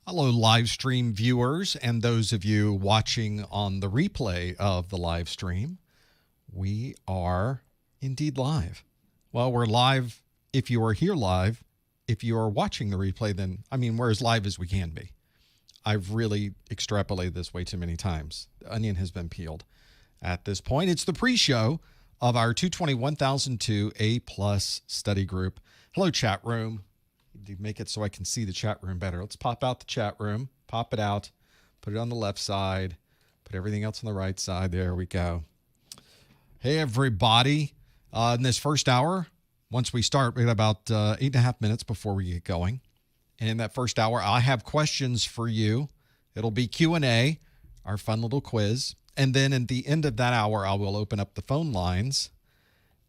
Hello, live stream viewers and those of you watching on the replay of the live stream. We are indeed live. Well, we're live if you are here live. If you are watching the replay, then, we're as live as we can be. I've really extrapolated this way too many times. The onion has been peeled at this point. It's the pre-show of our 221,002 A+ study group. Hello, chat room. To make it so I can see the chat room better. Let's pop out the chat room, pop it out, put it on the left side, put everything else on the right side. There we go. Hey, everybody. In this first hour, once we start, we got about 8.5 minutes before we get going. And in that first hour, I have questions for you. It'll be Q&A, our fun little quiz. And then at the end of that hour, I will open up the phone lines.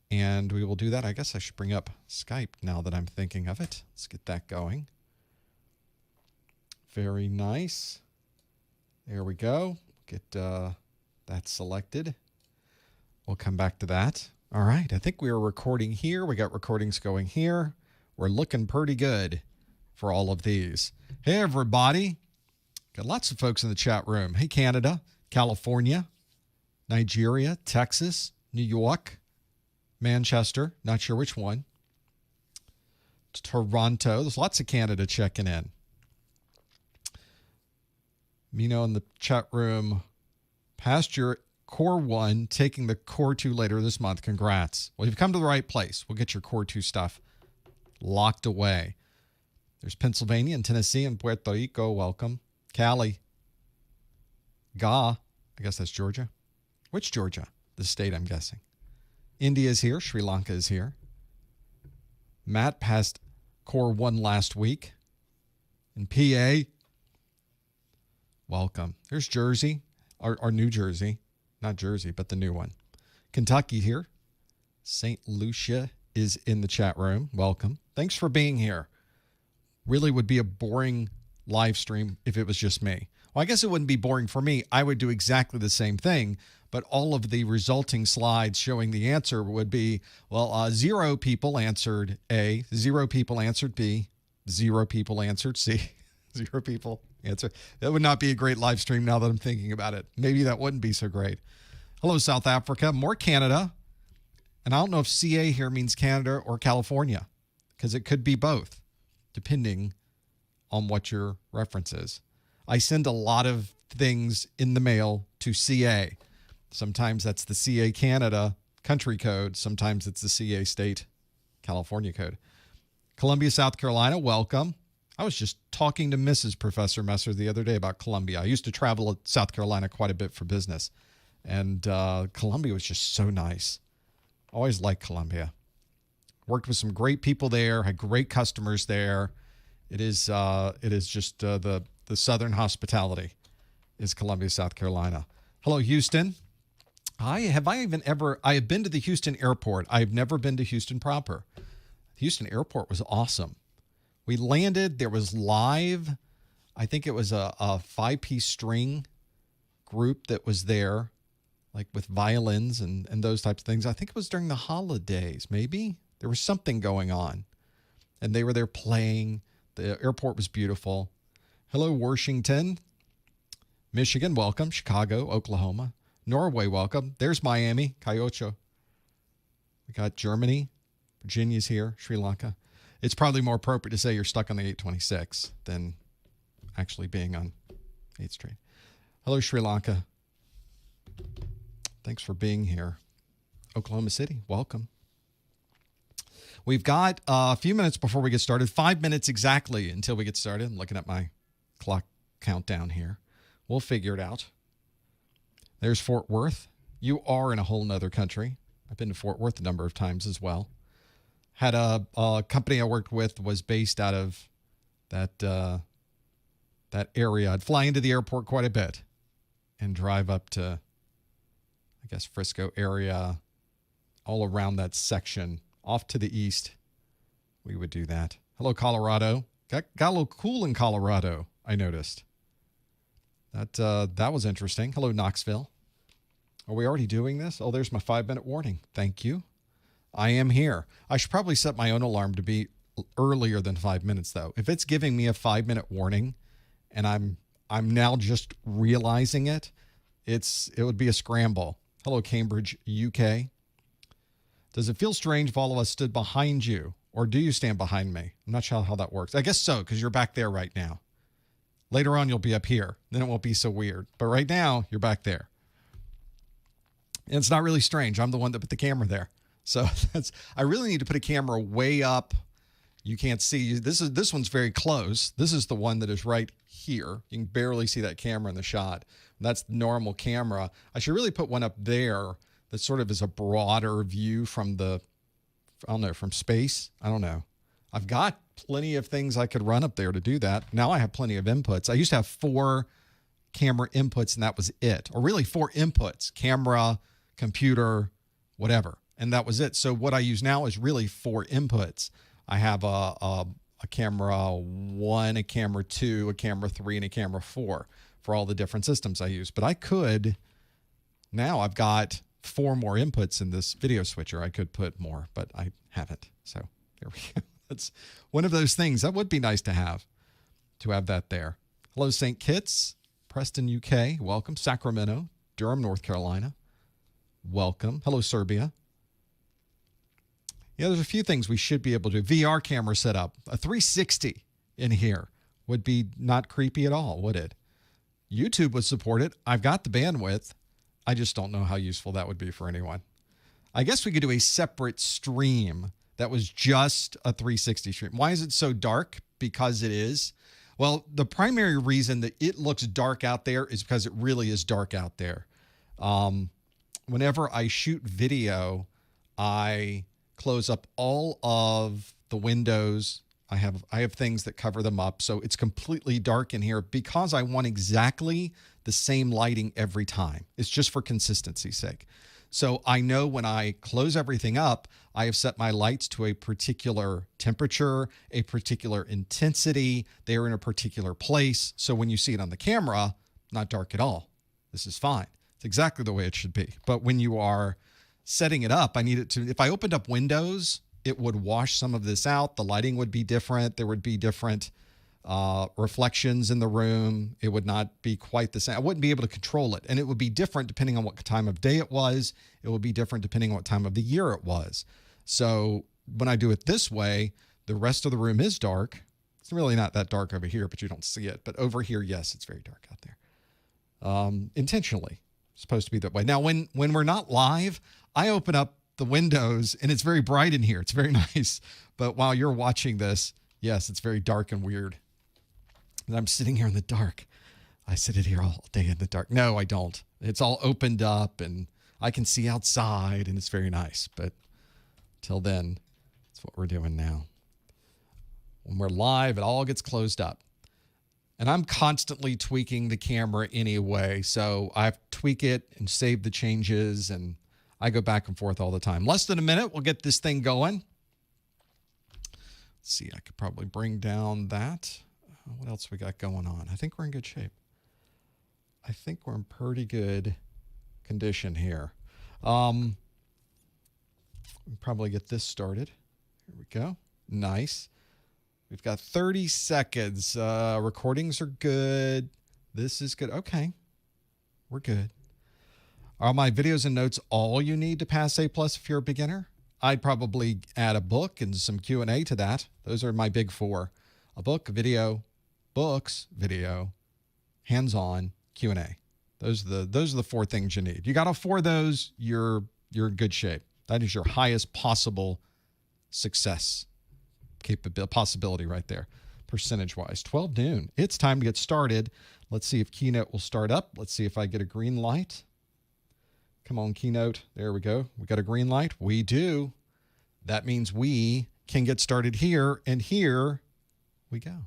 And we will do that. I guess I should bring up Skype now that I'm thinking of it. Let's get that going. Very nice. There we go. Get that selected. We'll come back to that. All right. I think we are recording here. We got recordings going here. We're looking pretty good for all of these. Hey, everybody. Got lots of folks in the chat room. Hey, Canada, California, Nigeria, Texas, New York, Manchester, not sure which one. Toronto. There's lots of Canada checking in. Mino in the chat room. Passed your Core 1, taking the Core 2 later this month. Congrats. Well, you've come to the right place. We'll get your Core 2 stuff locked away. There's Pennsylvania and Tennessee and Puerto Rico. Welcome. Cali. I guess that's Georgia. Which Georgia? The state, I'm guessing. India is here. Sri Lanka is here. Matt passed Core 1 last week. In PA, welcome. There's Jersey, our New Jersey. Not Jersey, but the new one. Kentucky here. St. Lucia is in the chat room. Welcome. Thanks for being here. Really would be a boring live stream if it was just me. Well, I guess it wouldn't be boring for me. I would do exactly the same thing. But all of the resulting slides showing the answer would be, 0 people answered A, 0 people answered B, 0 people answered C, 0 people answered. That would not be a great live stream now that I'm thinking about it. Maybe that wouldn't be so great. Hello, South Africa, more Canada. And I don't know if CA here means Canada or California, because it could be both, depending on what your reference is. I send a lot of things in the mail to CA. Sometimes that's the CA Canada country code. Sometimes it's the CA state California code. Columbia, South Carolina, welcome. I was just talking to Mrs. Professor Messer the other day about Columbia. I used to travel to South Carolina quite a bit for business. And Columbia was just so nice. Always liked Columbia. Worked with some great people there. Had great customers there. It is just the Southern hospitality is Columbia, South Carolina. Hello, Houston. I have been to the Houston airport. I've never been to Houston proper. Houston airport was awesome. We landed, there was live, I think it was a 5-piece string group that was there, like with violins and those types of things. I think it was during the holidays, maybe. There was something going on. And they were there playing. The airport was beautiful. Hello, Washington. Michigan, welcome. Chicago, Oklahoma. Norway, welcome. There's Miami, Kyoto. We got Germany. Virginia's here. Sri Lanka. It's probably more appropriate to say you're stuck on the 826 than actually being on 8th Street. Hello, Sri Lanka. Thanks for being here. Oklahoma City, welcome. We've got a few minutes before we get started. 5 minutes exactly until we get started. I'm looking at my clock countdown here. We'll figure it out. There's Fort Worth. You are in a whole nother country. I've been to Fort Worth a number of times as well. Had a company I worked with was based out of that area. I'd fly into the airport quite a bit and drive up to, I guess, Frisco area, all around that section. Off to the east, we would do that. Hello, Colorado. Got a little cool in Colorado, I noticed. That was interesting. Hello, Knoxville. Are we already doing this? Oh, there's my 5-minute warning. Thank you. I am here. I should probably set my own alarm to be earlier than 5 minutes, though. If it's giving me a 5-minute warning and I'm now just realizing it. It would be a scramble. Hello, Cambridge, UK. Does it feel strange if all of us stood behind you, or do you stand behind me? I'm not sure how that works. I guess so, because you're back there right now. Later on, you'll be up here. Then it won't be so weird. But right now, you're back there. And it's not really strange. I'm the one that put the camera there. So I really need to put a camera way up. You can't see. This one's very close. This is the one that is right here. You can barely see that camera in the shot. That's the normal camera. I should really put one up there that sort of is a broader view from from space. I don't know. I've got plenty of things I could run up there to do that. Now I have plenty of inputs. I used to have 4 camera inputs, and that was it. Or really 4 inputs: camera, computer, whatever. And that was it. So what I use now is really 4 inputs. I have a camera 1, a camera 2, a camera 3, and a camera 4 for all the different systems I use. But now I've got 4 more inputs in this video switcher. I could put more, but I haven't. So there we go. That's one of those things that would be nice to have that there. Hello, St. Kitts, Preston, UK. Welcome. Sacramento, Durham, North Carolina. Welcome. Hello, Serbia. Yeah, there's a few things we should be able to do. VR camera setup. A 360 in here would be not creepy at all, would it? YouTube would support it. I've got the bandwidth. I just don't know how useful that would be for anyone. I guess we could do a separate stream that was just a 360 stream. Why is it so dark? Because it is. Well, the primary reason that it looks dark out there is because it really is dark out there. Whenever I shoot video, I close up all of the windows. I have things that cover them up, so it's completely dark in here because I want exactly the same lighting every time. It's just for consistency's sake. So I know when I close everything up, I have set my lights to a particular temperature, a particular intensity. They are in a particular place. So when you see it on the camera, not dark at all. This is fine. It's exactly the way it should be. But when you are setting it up, I need it to, if I opened up Windows, it would wash some of this out. The lighting would be different. There would be different reflections in the room. It would not be quite the same. I wouldn't be able to control it. And it would be different depending on what time of day it was. It would be different depending on what time of the year it was. So when I do it this way, the rest of the room is dark. It's really not that dark over here, but you don't see it. But over here, yes, it's very dark out there. Intentionally. It's supposed to be that way. Now, when we're not live, I open up the windows and it's very bright in here. It's very nice. But while you're watching this, yes, it's very dark and weird. And I'm sitting here in the dark. I sit here all day in the dark. No, I don't. It's all opened up and I can see outside and it's very nice. But till then, that's what we're doing now. When we're live, it all gets closed up. And I'm constantly tweaking the camera anyway. So I tweak it and save the changes, and I go back and forth all the time. Less than a minute, we'll get this thing going. Let's see, I could probably bring down that. What else we got going on? I think we're in good shape. I think we're in pretty good condition here. We'll probably get this started. Here we go. Nice. We've got 30 seconds. Recordings are good. This is good. Okay. We're good. Are my videos and notes all you need to pass A+ if you're a beginner? I'd probably add a book and some Q&A to that. Those are my big 4. A book, a video, books, video, hands-on, Q&A. Those are the 4 things you need. You got all 4 of those, you're in good shape. That is your highest possible success possibility right there, percentage-wise. 12 noon. It's time to get started. Let's see if Keynote will start up. Let's see if I get a green light. Come on, Keynote. There we go. We got a green light. We do. That means we can get started here, and here we go.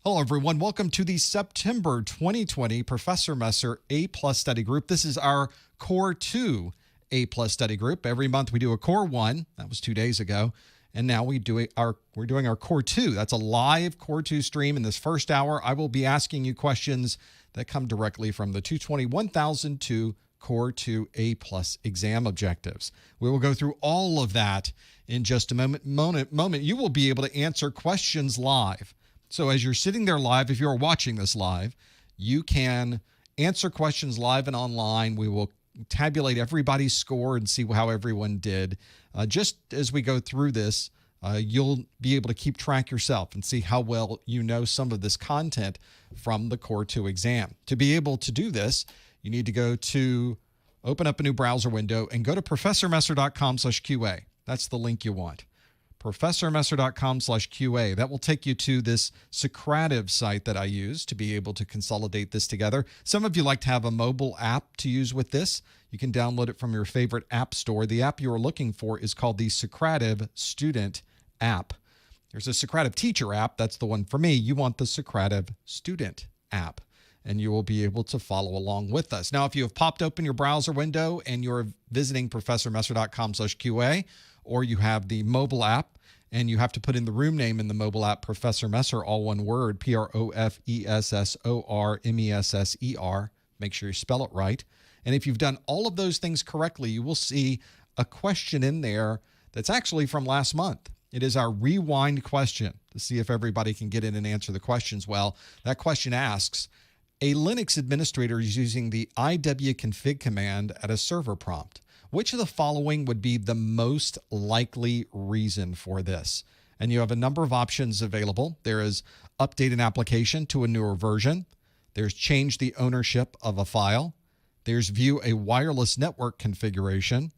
Hello, everyone. Welcome to the September 2020 Professor Messer A+ Study Group. This is our Core 2 A+ Study Group. Every month we do a Core 1. That was 2 days ago. And now we're doing our Core 2. That's a live Core 2 stream. In this first hour, I will be asking you questions that come directly from the 220-1002 Core 2 A+ exam objectives. We will go through all of that in just a moment. You will be able to answer questions live. So as you're sitting there live, if you're watching this live, you can answer questions live and online. We will tabulate everybody's score and see how everyone did. Just as we go through this, you'll be able to keep track yourself and see how well you know some of this content from the Core 2 exam. To be able to do this, you need to open up a new browser window and go to professormesser.com/QA. That's the link you want. professormesser.com/QA. That will take you to this Socrative site that I use to be able to consolidate this together. Some of you like to have a mobile app to use with this. You can download it from your favorite app store. The app you are looking for is called the Socrative Student app. There's a Socrative Teacher app. That's the one for me. You want the Socrative Student app, and you will be able to follow along with us. Now, if you have popped open your browser window and you're visiting professormesser.com/QA, or you have the mobile app and you have to put in the room name in the mobile app, Professor Messer, all one word, PROFESSORMESSER. Make sure you spell it right. And if you've done all of those things correctly, you will see a question in there that's actually from last month. It is our rewind question to see if everybody can get in and answer the questions well. That question asks, a Linux administrator is using the iwconfig command at a server prompt. Which of the following would be the most likely reason for this? And you have a number of options available. There is update an application to a newer version. There's change the ownership of a file. There's view a wireless network configuration.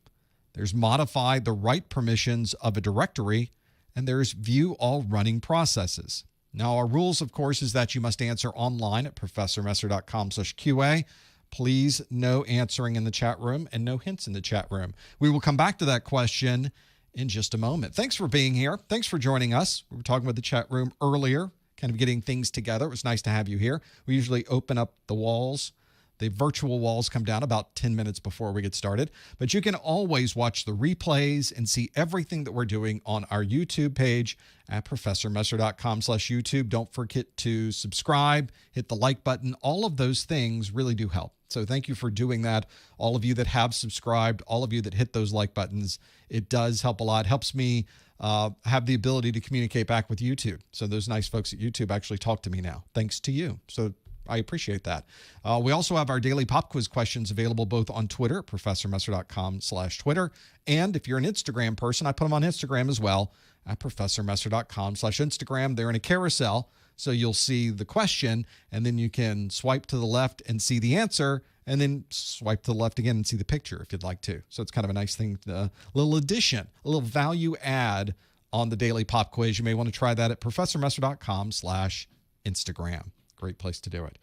There's modify the write permissions of a directory. And there's view all running processes. Now, our rules, of course, is that you must answer online at professormesser.com/QA. Please no answering in the chat room and no hints in the chat room. We will come back to that question in just a moment. Thanks for being here. Thanks for joining us. We were talking about the chat room earlier, kind of getting things together. It was nice to have you here. We usually open up the walls. The virtual walls come down about 10 minutes before we get started. But you can always watch the replays and see everything that we're doing on our YouTube page at professormesser.com/YouTube. Don't forget to subscribe, hit the like button. All of those things really do help. So thank you for doing that. All of you that have subscribed, all of you that hit those like buttons, it does help a lot. It helps me have the ability to communicate back with YouTube. So those nice folks at YouTube actually talk to me now, thanks to you. So I appreciate that. We also have our daily pop quiz questions available both on Twitter, professormesser.com/Twitter. And if you're an Instagram person, I put them on Instagram as well at professormesser.com/Instagram. They're in a carousel. So you'll see the question, and then you can swipe to the left and see the answer, and then swipe to the left again and see the picture if you'd like to. So it's kind of a nice thing, a little addition, a little value add on the daily pop quiz. You may want to try that at professormesser.com/Instagram. Great place to do it.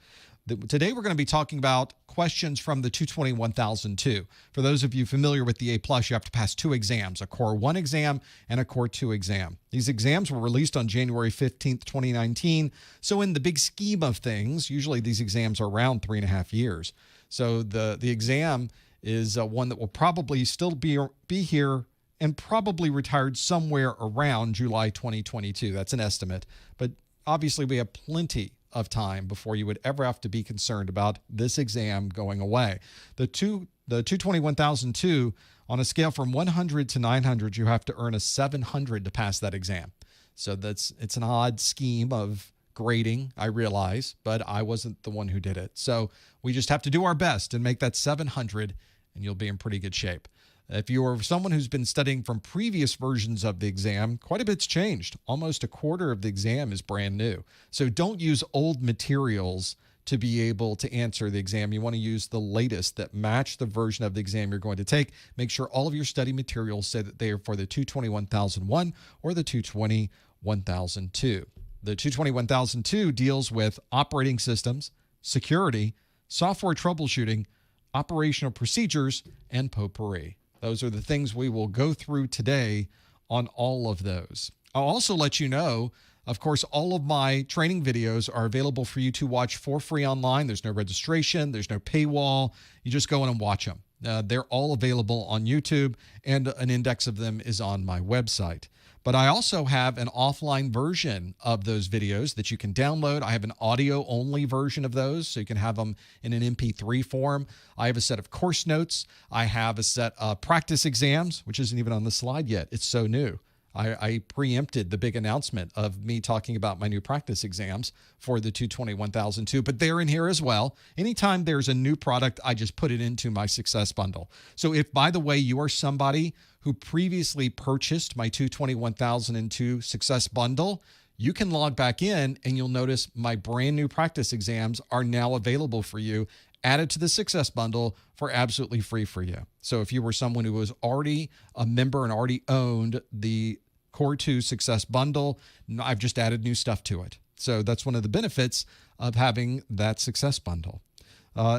Today, we're going to be talking about questions from the 220-1002. For those of you familiar with the A+, you have to pass 2 exams, a Core 1 exam and a Core 2 exam. These exams were released on January 15th, 2019. So in the big scheme of things, usually these exams are around 3.5 years. So the exam is one that will probably still be here and probably retired somewhere around July 2022. That's an estimate. But obviously, we have plenty of time before you would ever have to be concerned about this exam going away. The 220-1002, on a scale from 100 to 900, you have to earn a 700 to pass that exam. So it's an odd scheme of grading, I realize, but I wasn't the one who did it. So we just have to do our best and make that 700, and you'll be in pretty good shape. If you're someone who's been studying from previous versions of the exam, quite a bit's changed. Almost a quarter of the exam is brand new. So don't use old materials to be able to answer the exam. You want to use the latest that match the version of the exam you're going to take. Make sure all of your study materials say that they are for the 220-1001 or the 220-1002. The 220-1002 deals with operating systems, security, software troubleshooting, operational procedures, and potpourri. Those are the things we will go through today on all of those. I'll also let you know, of course, all of my training videos are available for you to watch for free online. There's no registration. There's no paywall. You just go in and watch them. They're all available on YouTube, and an index of them is on my website. But I also have an offline version of those videos that you can download. I have an audio-only version of those, so you can have them in an MP3 form. I have a set of course notes. I have a set of practice exams, which isn't even on the slide yet. It's so new. I preempted the big announcement of me talking about my new practice exams for the 220-1002, but they're in here as well. Anytime there's a new product, I just put it into my success bundle. So if, by the way, you are somebody who previously purchased my 220-1002 success bundle, you can log back in and you'll notice my brand new practice exams are now available for you, added to the success bundle for absolutely free for you. So if you were someone who was already a member and already owned the Core 2 success bundle, I've just added new stuff to it. So that's one of the benefits of having that success bundle.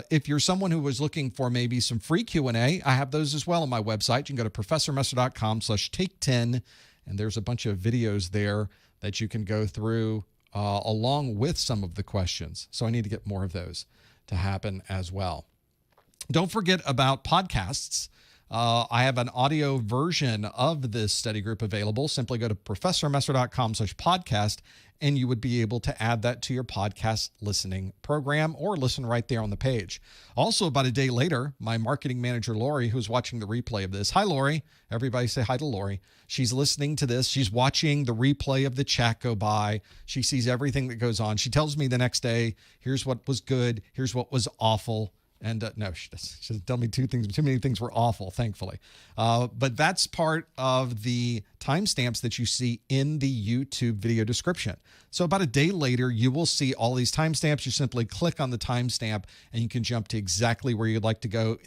If you're someone who was looking for maybe some free Q&A, I have those as well on my website. You can go to professormesser.com/take10, and there's a bunch of videos there that you can go through along with some of the questions. So I need to get more of those to happen as well. Don't forget about podcasts. I have an audio version of this study group available. Simply go to professormesser.com/podcast, and you would be able to add that to your podcast listening program or listen right there on the page. Also, about a day later, my marketing manager, Lori, who's watching the replay of this. Hi, Lori. Everybody say hi to Lori. She's listening to this. She's watching the replay of the chat go by. She sees everything that goes on. She tells me the next day, here's what was good, here's what was awful. And no, she doesn't tell me too many things were awful, thankfully. But that's part of the timestamps that you see in the YouTube video description. So about a day later, you will see all these timestamps. You simply click on the timestamp and you can jump to exactly where you'd like to go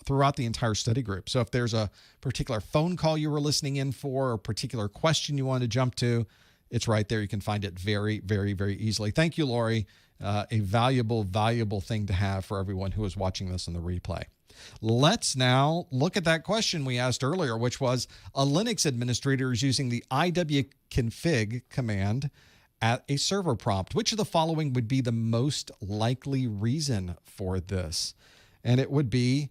throughout the entire study group. So if there's a particular phone call you were listening in for, or a particular question you want to jump to, it's right there. You can find it very, very, very easily. Thank you, Lori. A valuable, valuable thing to have for everyone who is watching this in the replay. Let's now look at that question we asked earlier, which was a Linux administrator is using the iwconfig command at a server prompt. Which of the following would be the most likely reason for this? And it would be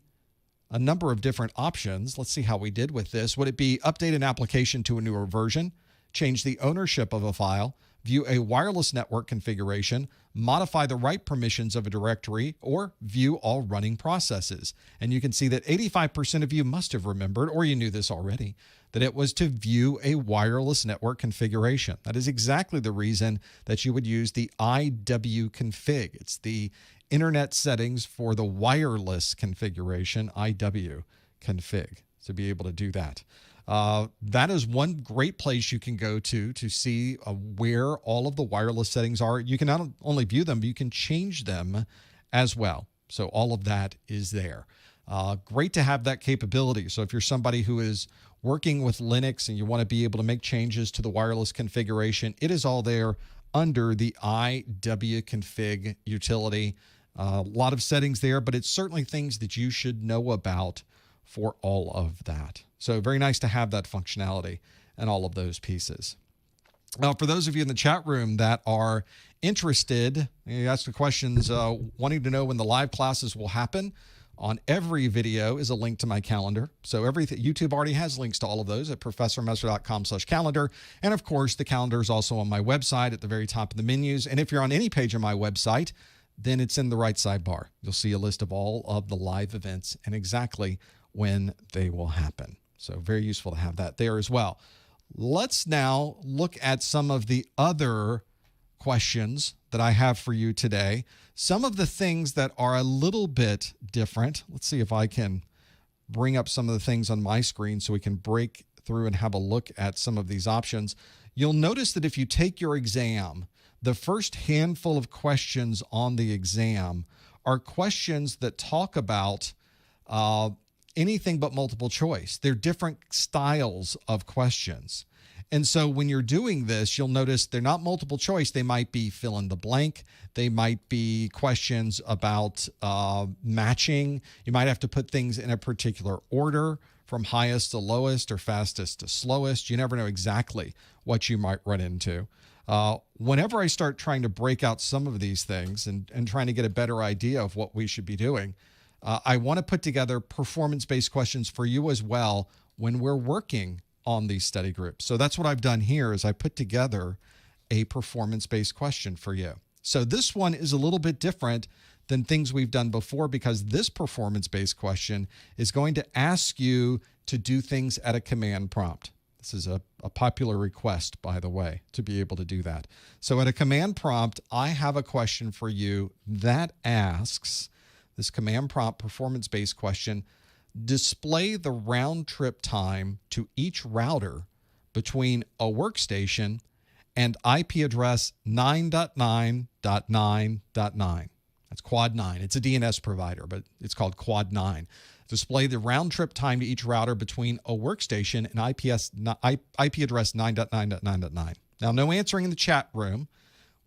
a number of different options. Let's see how we did with this. Would it be update an application to a newer version, change the ownership of a file, view a wireless network configuration, modify the write permissions of a directory, or view all running processes? And you can see that 85% of you must have remembered, or you knew this already, that it was to view a wireless network configuration. That is exactly the reason that you would use the iwconfig. It's the internet settings for the wireless configuration, iwconfig, to be able to do that. That is one great place you can go to see where all of the wireless settings are. You can not only view them, but you can change them as well. So all of that is there. Great to have that capability. So if you're somebody who is working with Linux and you want to be able to make changes to the wireless configuration, it is all there under the iwconfig utility. A lot of settings there, but it's certainly things that you should know about for all of that. So very nice to have that functionality and all of those pieces. Now, for those of you in the chat room that are interested, you ask the questions, wanting to know when the live classes will happen, on every video is a link to my calendar. So everything, YouTube already has links to all of those at professormesser.com/calendar. And of course, the calendar is also on my website at the very top of the menus. And if you're on any page of my website, then it's in the right sidebar. You'll see a list of all of the live events and exactly when they will happen. So very useful to have that there as well. Let's now look at some of the other questions that I have for you today. Some of the things that are a little bit different. Let's see if I can bring up some of the things on my screen so we can break through and have a look at some of these options. You'll notice that if you take your exam, the first handful of questions on the exam are questions that talk about anything but multiple choice. They're different styles of questions. And so when you're doing this, you'll notice they're not multiple choice. They might be fill in the blank. They might be questions about matching. You might have to put things in a particular order from highest to lowest or fastest to slowest. You never know exactly what you might run into. Whenever I start trying to break out some of these things and trying to get a better idea of what we should be doing, I want to put together performance-based questions for you as well when we're working on these study groups. So that's what I've done here is I put together a performance-based question for you. So this one is a little bit different than things we've done before because this performance-based question is going to ask you to do things at a command prompt. This is a popular request, by the way, to be able to do that. So at a command prompt, I have a question for you that asks, this command prompt performance-based question, display the round trip time to each router between a workstation and IP address 9.9.9.9. That's Quad 9. It's a DNS provider, but it's called Quad 9. Display the round trip time to each router between a workstation and IP address 9.9.9.9. Now, no answering in the chat room.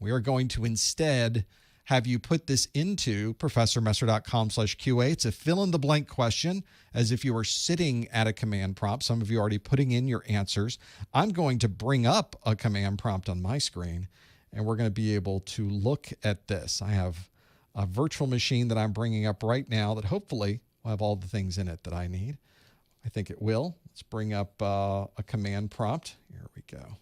We are going to instead have you put this into professormesser.com/QA. It's a fill-in-the-blank question, as if you were sitting at a command prompt. Some of you are already putting in your answers. I'm going to bring up a command prompt on my screen, and we're going to be able to look at this. I have a virtual machine that I'm bringing up right now that hopefully will have all the things in it that I need. I think it will. Let's bring up a command prompt. Here we go.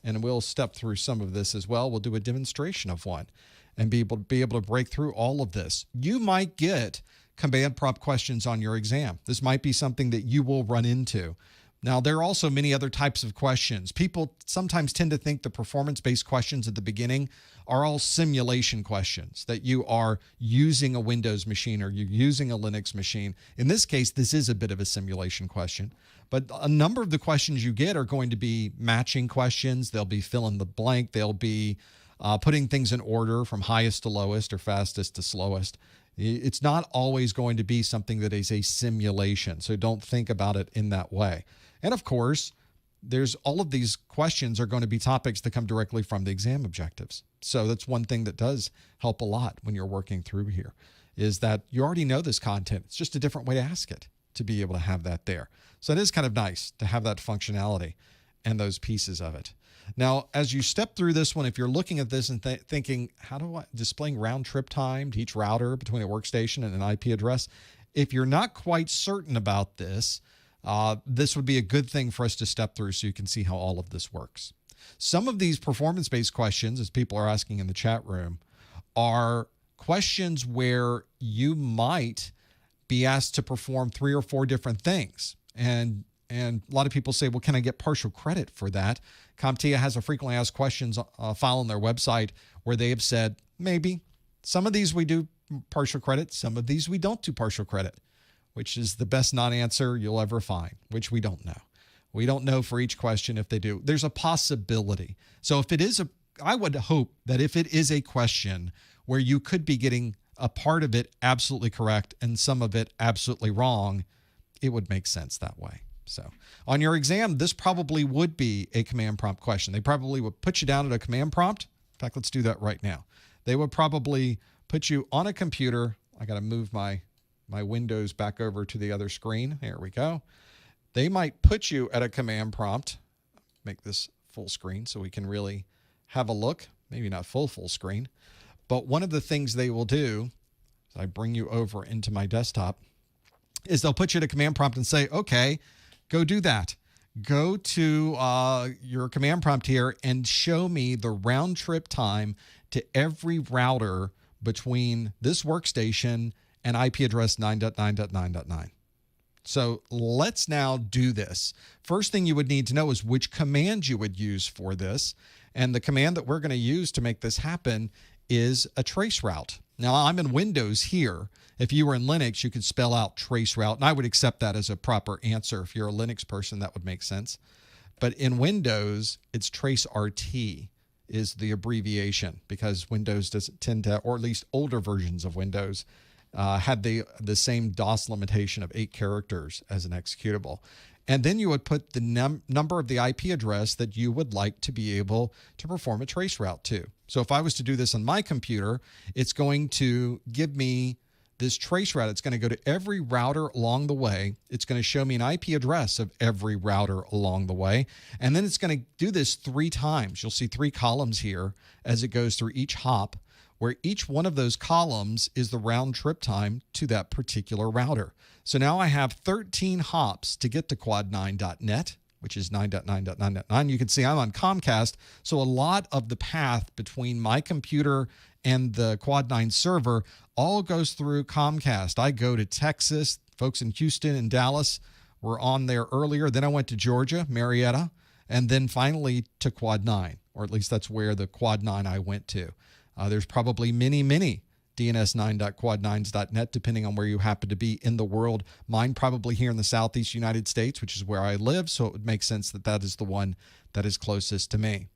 And we'll step through some of this as well. We'll do a demonstration of one and be able to break through all of this. You might get command prompt questions on your exam. This might be something that you will run into. Now, there are also many other types of questions. People sometimes tend to think the performance-based questions at the beginning are all simulation questions, that you are using a Windows machine or you're using a Linux machine. In this case, this is a bit of a simulation question, but a number of the questions you get are going to be matching questions. They'll be fill in the blank. They'll be putting things in order from highest to lowest or fastest to slowest. It's not always going to be something that is a simulation, so don't think about it in that way. And of course, there's all of these questions are going to be topics that come directly from the exam objectives. So that's one thing that does help a lot when you're working through here, is that you already know this content. It's just a different way to ask it to be able to have that there. So it is kind of nice to have that functionality and those pieces of it. Now, as you step through this one, if you're looking at this and thinking, how do I displaying round trip time to each router between a workstation and an IP address? If you're not quite certain about this, this would be a good thing for us to step through so you can see how all of this works. Some of these performance-based questions, as people are asking in the chat room, are questions where you might be asked to perform 3 or 4 different things. And a lot of people say, well, can I get partial credit for that? CompTIA has a frequently asked questions file on their website where they have said, maybe. Some of these we do partial credit. Some of these we don't do partial credit, which is the best non-answer you'll ever find, which we don't know. We don't know for each question if they do. There's a possibility. So if it is I would hope that if it is a question where you could be getting a part of it absolutely correct and some of it absolutely wrong, it would make sense that way. So on your exam, this probably would be a command prompt question. They probably would put you down at a command prompt. In fact, let's do that right now. They would probably put you on a computer. I got to move my windows back over to the other screen. There we go. They might put you at a command prompt. Make this full screen so we can really have a look. Maybe not full screen. But one of the things they will do, as I bring you over into my desktop, is they'll put you at a command prompt and say, okay, go do that. Go to your command prompt here and show me the round trip time to every router between this workstation and IP address 9.9.9.9. So let's now do this. First thing you would need to know is which command you would use for this. And the command that we're going to use to make this happen is a trace route. Now, I'm in Windows here. If you were in Linux, you could spell out trace route, and I would accept that as a proper answer. If you're a Linux person, that would make sense. But in Windows, it's trace RT is the abbreviation, because Windows doesn't tend to, or at least older versions of Windows, had the same DOS limitation of 8 characters as an executable. And then you would put the number of the IP address that you would like to be able to perform a trace route to. So if I was to do this on my computer, it's going to give me this trace route. It's going to go to every router along the way. It's going to show me an IP address of every router along the way. And then it's going to do this 3 times. You'll see 3 columns here as it goes through each hop, where each one of those columns is the round trip time to that particular router. So now I have 13 hops to get to quad9.net, which is 9.9.9.9. You can see I'm on Comcast, so a lot of the path between my computer and the Quad9 server all goes through Comcast. I go to Texas, folks in Houston and Dallas, were on there earlier. Then I went to Georgia, Marietta, and then finally to Quad 9, or at least that's where the Quad 9 I went to. There's probably many dns9.quad9s.net, depending on where you happen to be in the world. Mine probably here in the Southeast United States, which is where I live, so it would make sense that that is the one that is closest to me.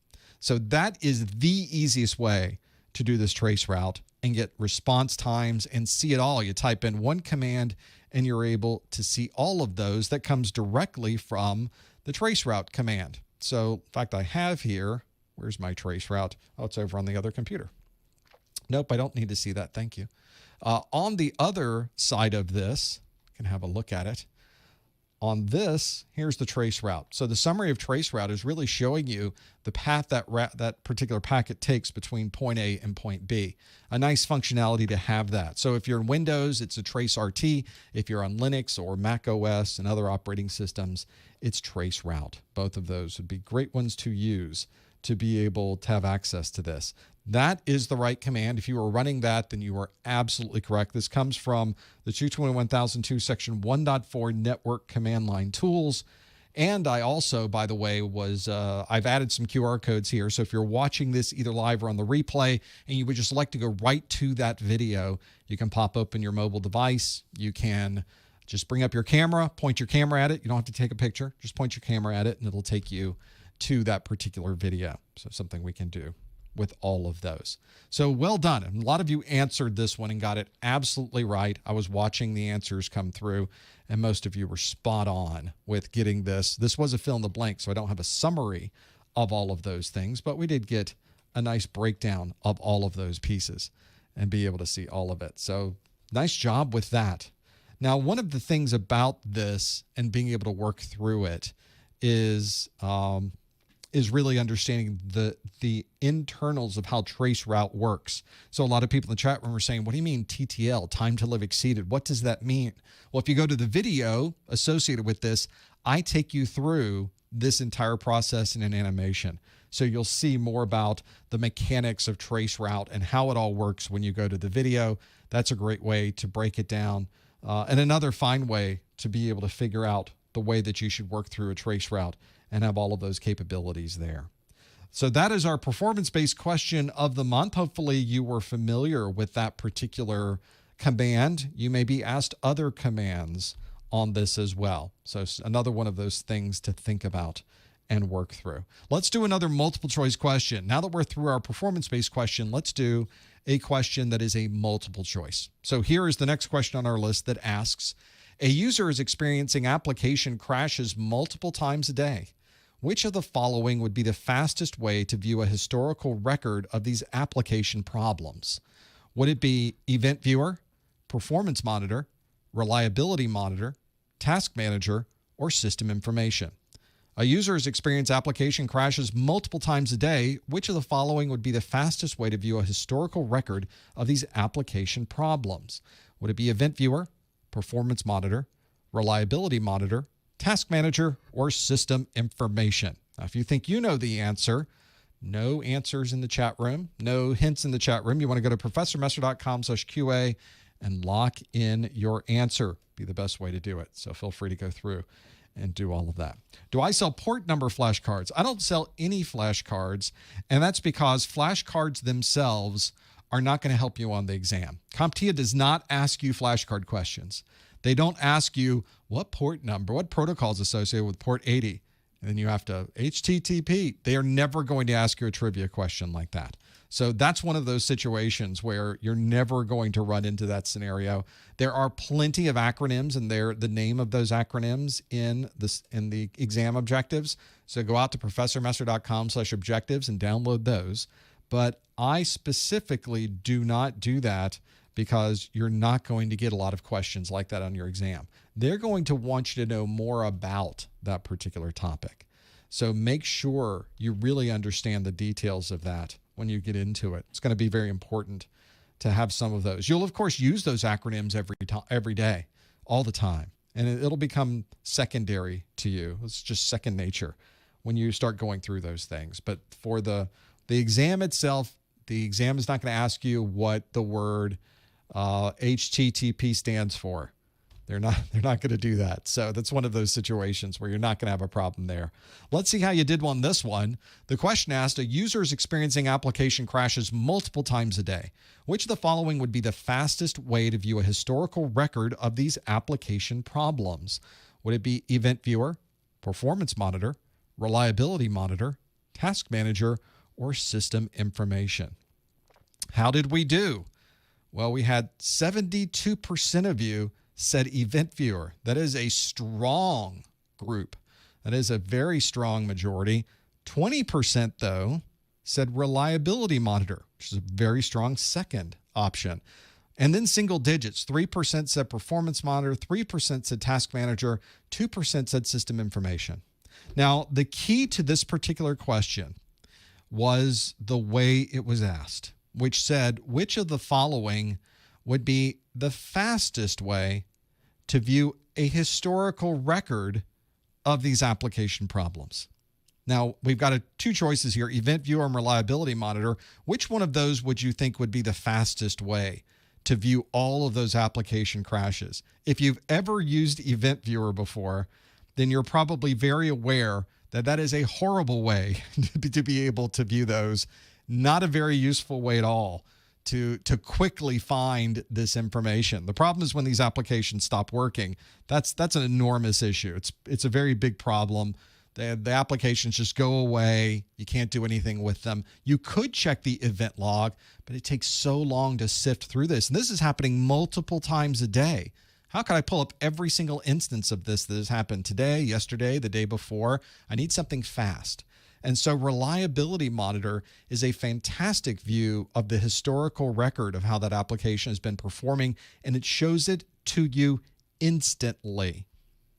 So that is the easiest way to do this trace route and get response times and see it all. You type in one command and you're able to see all of those. That comes directly from the trace route command. So in fact, I have here, where's my trace route? Oh, it's over on the other computer. Nope, I don't need to see that. Thank you. On the other side of this, I can have a look at it. On this, here's the trace route. So the summary of trace route is really showing you the path that particular packet takes between point A and point B. A nice functionality to have that. So if you're in Windows, it's a trace RT. If you're on Linux or Mac OS and other operating systems, it's trace route. Both of those would be great ones to use to be able to have access to this. That is the right command. If you are running that, then you are absolutely correct. This comes from the 221002 section 1.4 network command line tools. And I also, by the way, I've added some QR codes here. So if you're watching this either live or on the replay and you would just like to go right to that video, you can pop open your mobile device. You can just bring up your camera, point your camera at it. You don't have to take a picture. Just point your camera at it and it'll take you to that particular video. So something we can do with all of those. So well done. And a lot of you answered this one and got it absolutely right. I was watching the answers come through and most of you were spot on with getting this. This was a fill in the blank, so I don't have a summary of all of those things, but we did get a nice breakdown of all of those pieces and be able to see all of it. So nice job with that. Now, one of the things about this and being able to work through it is really understanding the internals of how trace route works. So a lot of people in the chat room are saying, what do you mean TTL, time to live exceeded? What does that mean? Well, if you go to the video associated with this, I take you through this entire process in an animation. So you'll see more about the mechanics of trace route and how it all works when you go to the video. That's a great way to break it down. And another fine way to be able to figure out the way that you should work through a trace route and have all of those capabilities there. So that is our performance-based question of the month. Hopefully you were familiar with that particular command. You may be asked other commands on this as well. So it's another one of those things to think about and work through. Let's do another multiple choice question. Now that we're through our performance-based question, let's do a question that is a multiple choice. So here is the next question on our list that asks, a user is experiencing application crashes multiple times a day. Which of the following would be the fastest way to view a historical record of these application problems? Would it be Event Viewer, Performance Monitor, Reliability Monitor, Task Manager, or System Information? A user has experienced application crashes multiple times a day. Which of the following would be the fastest way to view a historical record of these application problems? Would it be Event Viewer, Performance Monitor, Reliability Monitor, Task Manager, or System Information? Now, if you think you know the answer, no answers in the chat room, no hints in the chat room. You want to go to professormesser.com/QA and lock in your answer. Be the best way to do it. So feel free to go through and do all of that. Do I sell port number flashcards? I don't sell any flashcards, and that's because flashcards themselves are not going to help you on the exam. CompTIA does not ask you flashcard questions. They don't ask you what port number, what protocol is associated with port 80, and then you have to HTTP. They are never going to ask you a trivia question like that. So that's one of those situations where you're never going to run into that scenario. There are plenty of acronyms, and they're the name of those acronyms in the exam objectives. So go out to professormesser.com/objectives and download those. But I specifically do not do that because you're not going to get a lot of questions like that on your exam. They're going to want you to know more about that particular topic. So make sure you really understand the details of that when you get into it. It's going to be very important to have some of those. You'll, of course, use those acronyms every day, all the time, and it'll become secondary to you. It's just second nature when you start going through those things. But for the exam itself, the exam is not going to ask you what the word HTTP stands for. They're not going to do that. So that's one of those situations where you're not going to have a problem there. Let's see how you did on this one. The question asked, a user is experiencing application crashes multiple times a day. Which of the following would be the fastest way to view a historical record of these application problems? Would it be Event Viewer, Performance Monitor, Reliability Monitor, Task Manager, or System Information? How did we do? Well, we had 72% of you said Event Viewer. That is a strong group. That is a very strong majority. 20%, though, said Reliability Monitor, which is a very strong second option. And then single digits. 3% said Performance Monitor, 3% said Task Manager, 2% said System Information. Now, the key to this particular question was the way it was asked, which said, which of the following would be the fastest way to view a historical record of these application problems? Now, we've got two choices here, Event Viewer and Reliability Monitor. Which one of those would you think would be the fastest way to view all of those application crashes? If you've ever used Event Viewer before, then you're probably very aware that that is a horrible way to be able to view those. Not a very useful way at all to quickly find this information. The problem is when these applications stop working, that's an enormous issue. It's a very big problem. The applications just go away. You can't do anything with them. You could check the event log, but it takes so long to sift through this. And this is happening multiple times a day. How can I pull up every single instance of this that has happened today, yesterday, the day before? I need something fast. And so Reliability Monitor is a fantastic view of the historical record of how that application has been performing, and it shows it to you instantly.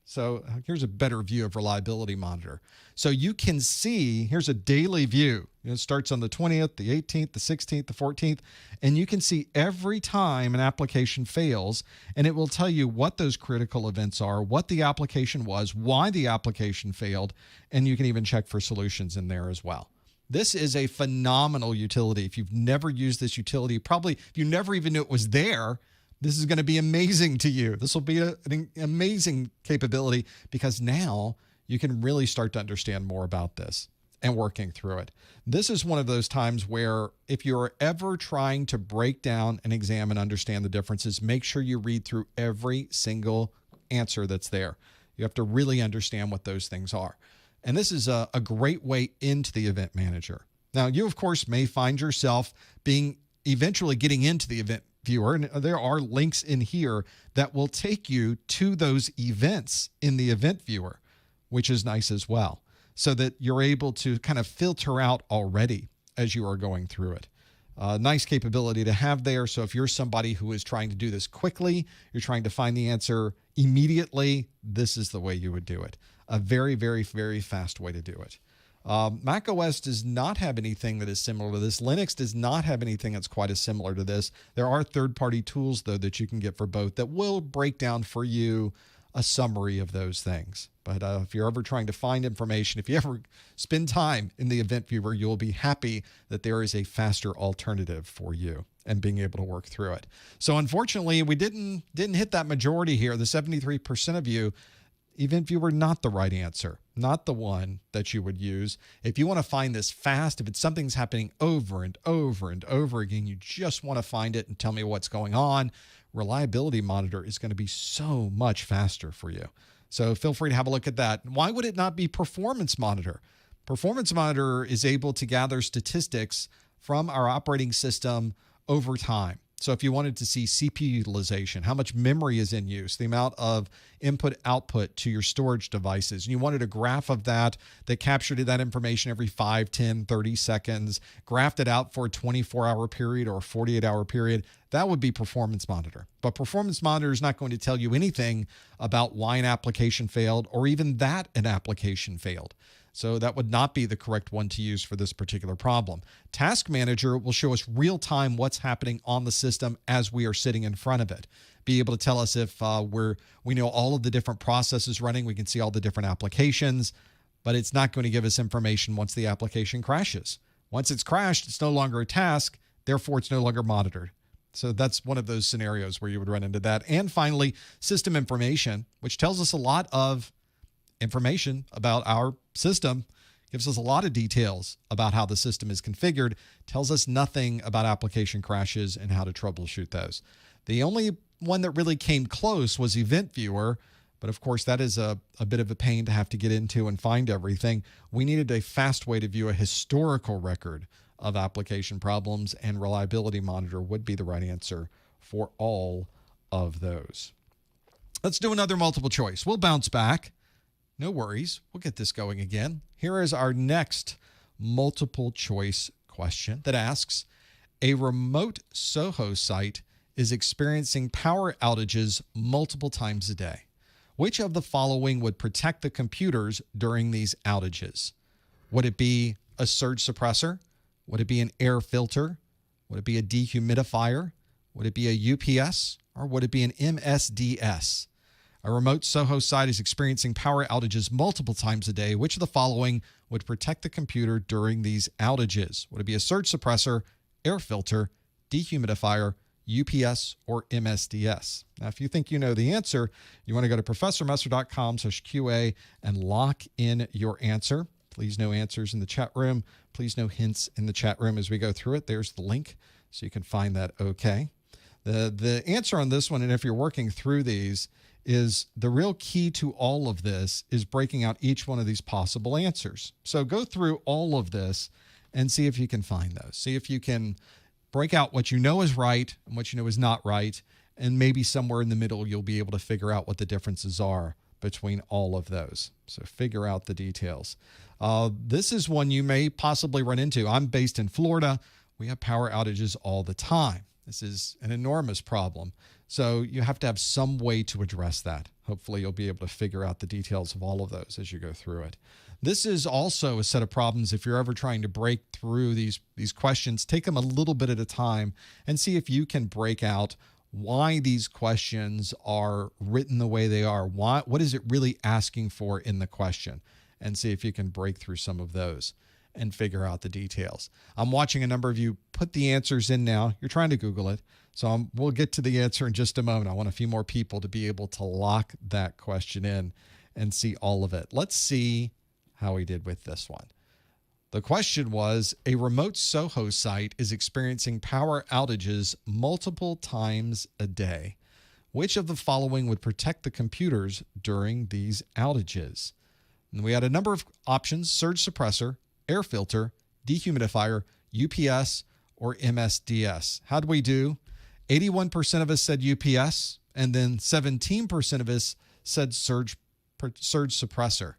So here's a better view of Reliability Monitor. So you can see, here's a daily view. It starts on the 20th, the 18th, the 16th, the 14th, and you can see every time an application fails, and it will tell you what those critical events are, what the application was, why the application failed, and you can even check for solutions in there as well. This is a phenomenal utility. If you've never used this utility, probably if you never even knew it was there, this is going to be amazing to you. This will be an amazing capability because now you can really start to understand more about this and working through it. This is one of those times where if you're ever trying to break down an exam and understand the differences, make sure you read through every single answer that's there. You have to really understand what those things are. And this is a great way into the Event Manager. Now, you, of course, may find yourself eventually getting into the Event Viewer, and there are links in here that will take you to those events in the Event Viewer, which is nice as well, so that you're able to kind of filter out already as you are going through it. Nice capability to have there. So if you're somebody who is trying to do this quickly, you're trying to find the answer immediately, this is the way you would do it. A very, very, very fast way to do it. Mac OS does not have anything that is similar to this. Linux does not have anything that's quite as similar to this. There are third-party tools, though, that you can get for both that will break down for you a summary of those things. But if you're ever trying to find information, if you ever spend time in the Event Viewer, you'll be happy that there is a faster alternative for you and being able to work through it. So unfortunately, we didn't hit that majority here. The 73% of you, Event Viewer, not the right answer, not the one that you would use. If you want to find this fast, if it's something's happening over and over and over again, you just want to find it and tell me what's going on, Reliability Monitor is going to be so much faster for you. So feel free to have a look at that. Why would it not be Performance Monitor? Performance Monitor is able to gather statistics from our operating system over time. So if you wanted to see CPU utilization, how much memory is in use, the amount of input-output to your storage devices, and you wanted a graph of that captured that information every 5, 10, 30 seconds, graphed it out for a 24-hour period or a 48-hour period, that would be Performance Monitor. But Performance Monitor is not going to tell you anything about why an application failed or even that an application failed. So that would not be the correct one to use for this particular problem. Task Manager will show us real-time what's happening on the system as we are sitting in front of it. Be able to tell us if we know all of the different processes running. We can see all the different applications, but it's not going to give us information once the application crashes. Once it's crashed, it's no longer a task. Therefore, it's no longer monitored. So that's one of those scenarios where you would run into that. And finally, system information, which tells us a lot of information about our system, gives us a lot of details about how the system is configured, tells us nothing about application crashes and how to troubleshoot those. The only one that really came close was Event Viewer, but of course that is a bit of a pain to have to get into and find everything. We needed a fast way to view a historical record of application problems, and Reliability Monitor would be the right answer for all of those. Let's do another multiple choice. We'll bounce back. No worries. We'll get this going again. Here is our next multiple choice question that asks, a remote Soho site is experiencing power outages multiple times a day. Which of the following would protect the computers during these outages? Would it be a surge suppressor? Would it be an air filter? Would it be a dehumidifier? Would it be a UPS? Or would it be an MSDS? A remote Soho site is experiencing power outages multiple times a day. Which of the following would protect the computer during these outages? Would it be a surge suppressor, air filter, dehumidifier, UPS, or MSDS? Now, if you think you know the answer, you want to go to ProfessorMesser.com/QA and lock in your answer. Please no answers in the chat room. Please no hints in the chat room as we go through it. There's the link so you can find that okay. The answer on this one, and if you're working through these, is the real key to all of this is breaking out each one of these possible answers. So go through all of this and see if you can find those. See if you can break out what you know is right and what you know is not right, and maybe somewhere in the middle you'll be able to figure out what the differences are between all of those. So figure out the details. This is one you may possibly run into. I'm based in Florida. We have power outages all the time. This is an enormous problem. So you have to have some way to address that. Hopefully you'll be able to figure out the details of all of those as you go through it. This is also a set of problems if you're ever trying to break through these questions. Take them a little bit at a time and see if you can break out why these questions are written the way they are. What is it really asking for in the question? And see if you can break through some of those and figure out the details. I'm watching a number of you put the answers in now. You're trying to Google it. So we'll get to the answer in just a moment. I want a few more people to be able to lock that question in and see all of it. Let's see how we did with this one. The question was, a remote Soho site is experiencing power outages multiple times a day. Which of the following would protect the computers during these outages? And we had a number of options: surge suppressor, air filter, dehumidifier, UPS, or MSDS. How did we do? 81% of us said UPS, and then 17% of us said surge suppressor.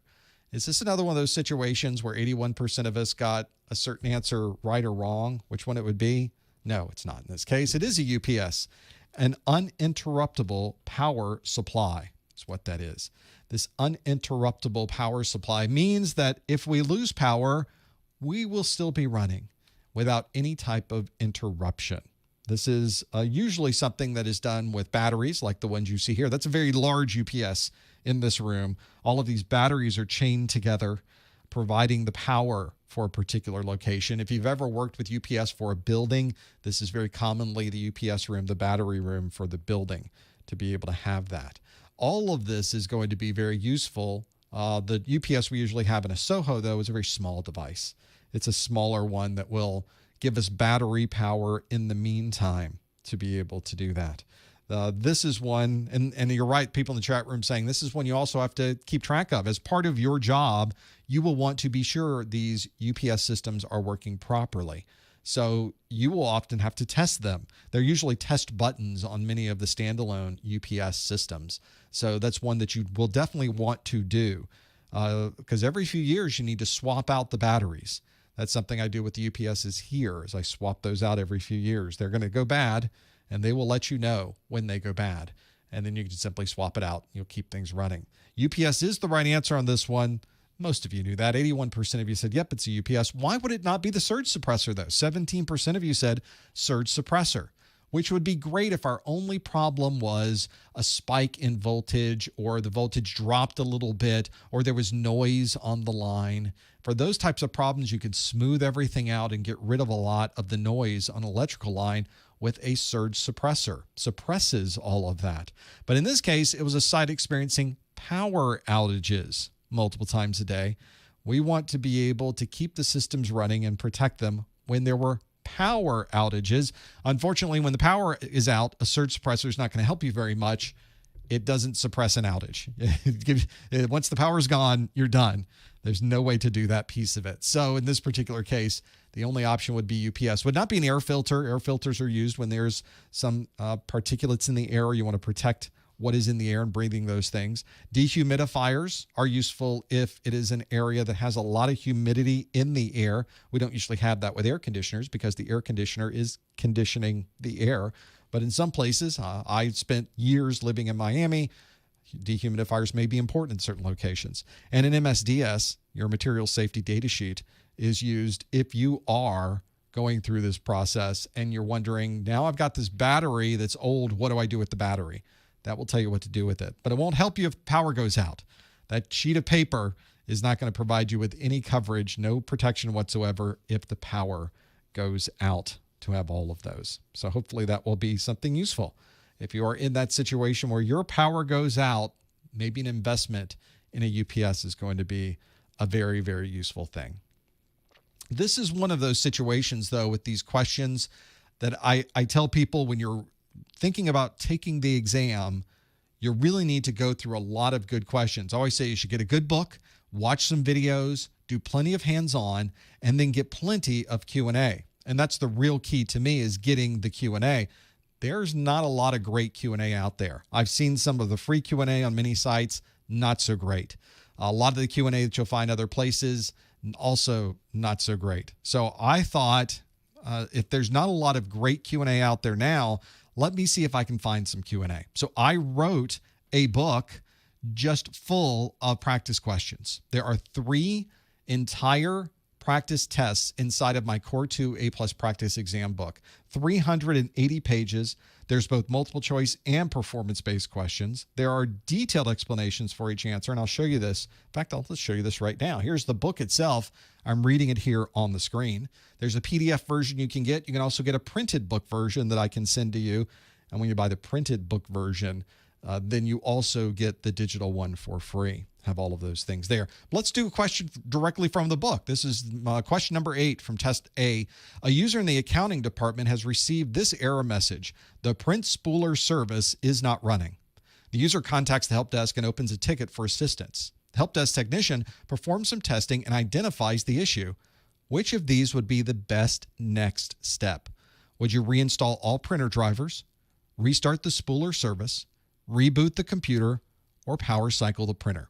Is this another one of those situations where 81% of us got a certain answer right or wrong? Which one it would be? No, it's not in this case. It is a UPS, an uninterruptible power supply. That's what that is. This uninterruptible power supply means that if we lose power, we will still be running without any type of interruption. This is usually something that is done with batteries like the ones you see here. That's a very large UPS in this room. All of these batteries are chained together, providing the power for a particular location. If you've ever worked with UPS for a building, this is very commonly the UPS room, the battery room for the building, to be able to have that. All of this is going to be very useful. The UPS we usually have in a Soho, though, is a very small device. It's a smaller one that will give us battery power in the meantime to be able to do that. This is one, and you're right, people in the chat room saying this is one you also have to keep track of. As part of your job, you will want to be sure these UPS systems are working properly. So you will often have to test them. There are usually test buttons on many of the standalone UPS systems. So that's one that you will definitely want to do because every few years you need to swap out the batteries. That's something I do with the UPSs here is I swap those out every few years. They're going to go bad, and they will let you know when they go bad. And then you can simply swap it out. You'll keep things running. UPS is the right answer on this one. Most of you knew that. 81% of you said, yep, it's a UPS. Why would it not be the surge suppressor, though? 17% of you said surge suppressor. which would be great if our only problem was a spike in voltage, or the voltage dropped a little bit, or there was noise on the line. For those types of problems, you could smooth everything out and get rid of a lot of the noise on an electrical line with a surge suppressor. Suppresses all of that. But in this case, it was a site experiencing power outages multiple times a day. We want to be able to keep the systems running and protect them when there were power outages. Unfortunately, when the power is out, a surge suppressor is not going to help you very much. It doesn't suppress an outage. Once the power is gone, you're done. There's no way to do that piece of it. So in this particular case, the only option would be UPS. Would not be an air filter. Air filters are used when there's some particulates in the air. You want to protect what is in the air and breathing those things. Dehumidifiers are useful if it is an area that has a lot of humidity in the air. We don't usually have that with air conditioners because the air conditioner is conditioning the air. But in some places, I spent years living in Miami. Dehumidifiers may be important in certain locations. And in MSDS, your material safety data sheet is used if you are going through this process and you're wondering, now I've got this battery that's old, what do I do with the battery? That will tell you what to do with it. But it won't help you if power goes out. That sheet of paper is not going to provide you with any coverage, no protection whatsoever if the power goes out to have all of those. So hopefully that will be something useful. If you are in that situation where your power goes out, maybe an investment in a UPS is going to be a very, very useful thing. This is one of those situations, though, with these questions that I tell people when you're thinking about taking the exam, you really need to go through a lot of good questions. I always say you should get a good book, watch some videos, do plenty of hands-on, and then get plenty of Q&A. And that's the real key to me, is getting the Q&A. There's not a lot of great Q&A out there. I've seen some of the free Q&A on many sites, not so great. A lot of the Q&A that you'll find other places, also not so great. So I thought, if there's not a lot of great Q&A out there now, let me see if I can find some Q&A. So I wrote a book just full of practice questions. There are 3 entire practice tests inside of my Core 2 A+ practice exam book. 380 pages. There's both multiple choice and performance-based questions. There are detailed explanations for each answer, and I'll show you this. In fact, let's show you this right now. Here's the book itself. I'm reading it here on the screen. There's a PDF version you can get. You can also get a printed book version that I can send to you. And when you buy the printed book version, then you also get the digital one for free. Have all of those things there. Let's do a question directly from the book. This is question number 8 from test A. A user in the accounting department has received this error message: the print spooler service is not running. The user contacts the help desk and opens a ticket for assistance. The help desk technician performs some testing and identifies the issue. Which of these would be the best next step? Would you reinstall all printer drivers, restart the spooler service, reboot the computer, or power cycle the printer?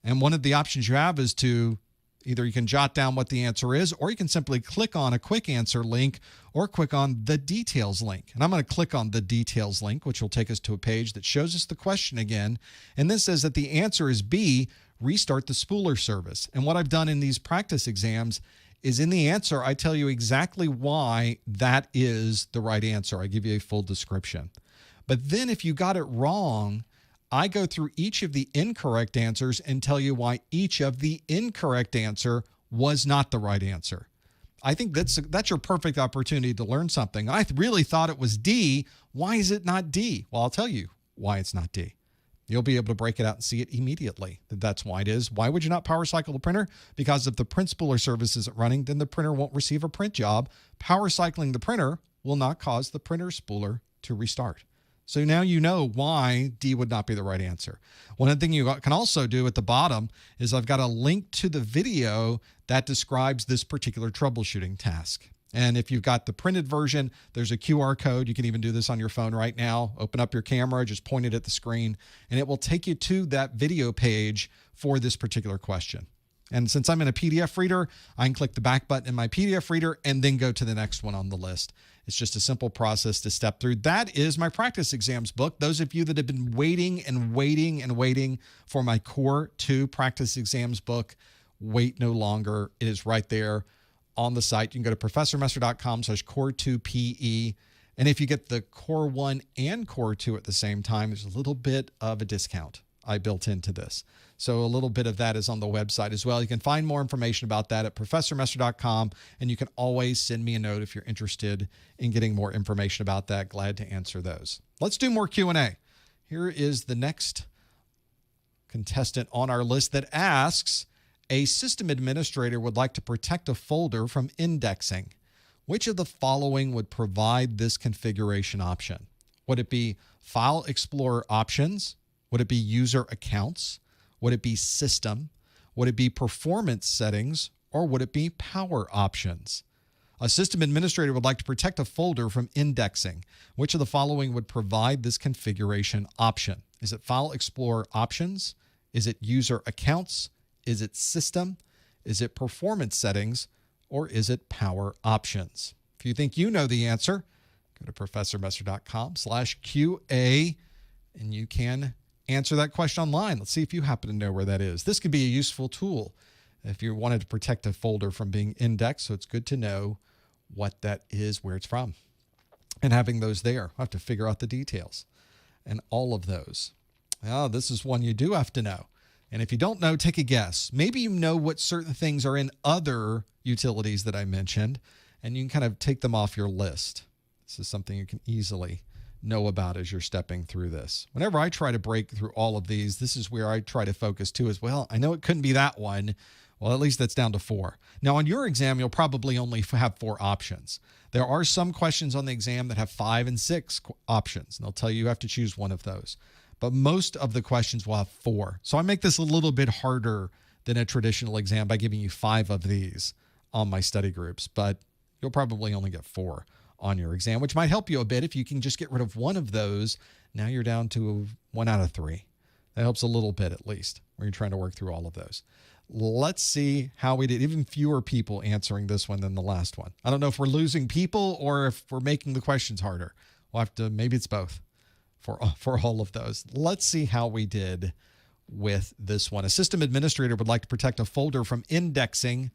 And one of the options you have is to either you can jot down what the answer is, or you can simply click on a quick answer link or click on the details link. And I'm going to click on the details link, which will take us to a page that shows us the question again. And this says that the answer is B, restart the spooler service. And what I've done in these practice exams is in the answer, I tell you exactly why that is the right answer. I give you a full description. But then if you got it wrong, I go through each of the incorrect answers and tell you why each of the incorrect answer was not the right answer. I think that's your perfect opportunity to learn something. I really thought it was D. Why is it not D? Well, I'll tell you why it's not D. You'll be able to break it out and see it immediately. That's why it is. Why would you not power cycle the printer? Because if the print spooler service isn't running, then the printer won't receive a print job. Power cycling the printer will not cause the printer spooler to restart. So now you know why D would not be the right answer. One other thing you can also do at the bottom is I've got a link to the video that describes this particular troubleshooting task. And if you've got the printed version, there's a QR code. You can even do this on your phone right now. Open up your camera, just point it at the screen, and it will take you to that video page for this particular question. And since I'm in a PDF reader, I can click the back button in my PDF reader and then go to the next one on the list. It's just a simple process to step through. That is my practice exams book. Those of you that have been waiting and waiting and waiting for my Core 2 practice exams book, wait no longer. It is right there on the site. You can go to professormesser.com/core2pe And if you get the Core 1 and Core 2 at the same time, there's a little bit of a discount I built into this. So a little bit of that is on the website as well. You can find more information about that at professormesser.com, and you can always send me a note if you're interested in getting more information about that. Glad to answer those. Let's do more Q&A. Here is the next contestant on our list that asks, a system administrator would like to protect a folder from indexing. Which of the following would provide this configuration option? Would it be File Explorer options? Would it be user accounts? Would it be system? Would it be performance settings? Or would it be power options? A system administrator would like to protect a folder from indexing. Which of the following would provide this configuration option? Is it File Explorer options? Is it user accounts? Is it system? Is it performance settings? Or is it power options? If you think you know the answer, go to professormesser.com/QA and you can answer that question online. Let's see if you happen to know where that is. This could be a useful tool if you wanted to protect a folder from being indexed. So it's good to know what that is, where it's from, and having those there. I have to figure out the details and all of those. Oh, this is one you do have to know. And if you don't know, take a guess. Maybe you know what certain things are in other utilities that I mentioned, and you can kind of take them off your list. This is something you can easily know about as you're stepping through this. Whenever I try to break through all of these, this is where I try to focus too as well. I know it couldn't be that one. Well, at least that's down to 4. Now, on your exam, you'll probably only have 4 options. There are some questions on the exam that have 5 and 6 options, and they'll tell you have to choose one of those. But most of the questions will have 4. So I make this a little bit harder than a traditional exam by giving you 5 of these on my study groups. But you'll probably only get 4 on your exam, which might help you a bit. If you can just get rid of one of those, now you're down to 1 out of 3. That helps a little bit at least when you're trying to work through all of those. Let's see how we did. Even fewer people answering this one than the last one. I don't know if we're losing people or if we're making the questions harder. We'll have to, maybe it's both. For all of those. Let's see how we did with this one. A system administrator would like to protect a folder from indexing.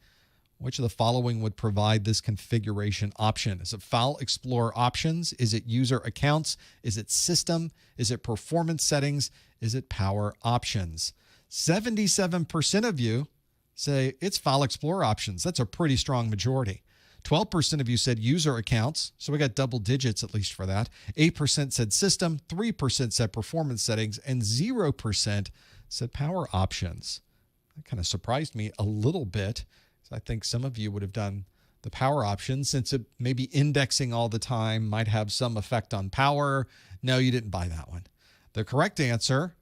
Which of the following would provide this configuration option? Is it File Explorer options? Is it user accounts? Is it system? Is it performance settings? Is it power options? 77% of you say it's File Explorer options. That's a pretty strong majority. 12% of you said user accounts, so we got double digits at least for that. 8% said system, 3% said performance settings, and 0% said power options. That kind of surprised me a little bit. So I think some of you would have done the power options since it maybe indexing all the time might have some effect on power. No, you didn't buy that one. The correct answer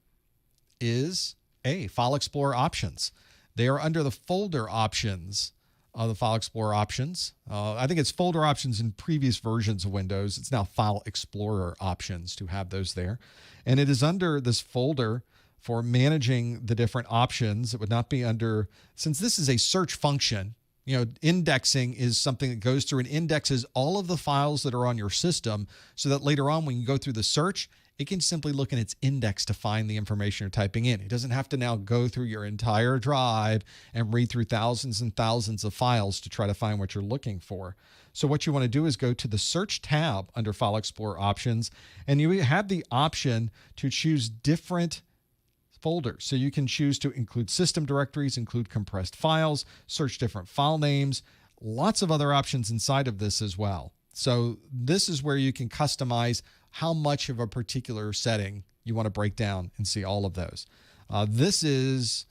is A, File Explorer options. They are under the folder options. The File Explorer options. I think it's folder options in previous versions of Windows. It's now File Explorer options to have those there. And it is under this folder for managing the different options. It would not be under, since this is a search function, indexing is something that goes through and indexes all of the files that are on your system so that later on when you go through the search, it can simply look in its index to find the information you're typing in. It doesn't have to now go through your entire drive and read through thousands and thousands of files to try to find what you're looking for. So what you want to do is go to the Search tab under File Explorer Options, and you have the option to choose different folders. So you can choose to include system directories, include compressed files, search different file names, lots of other options inside of this as well. So this is where you can customize how much of a particular setting you want to break down and see all of those. This is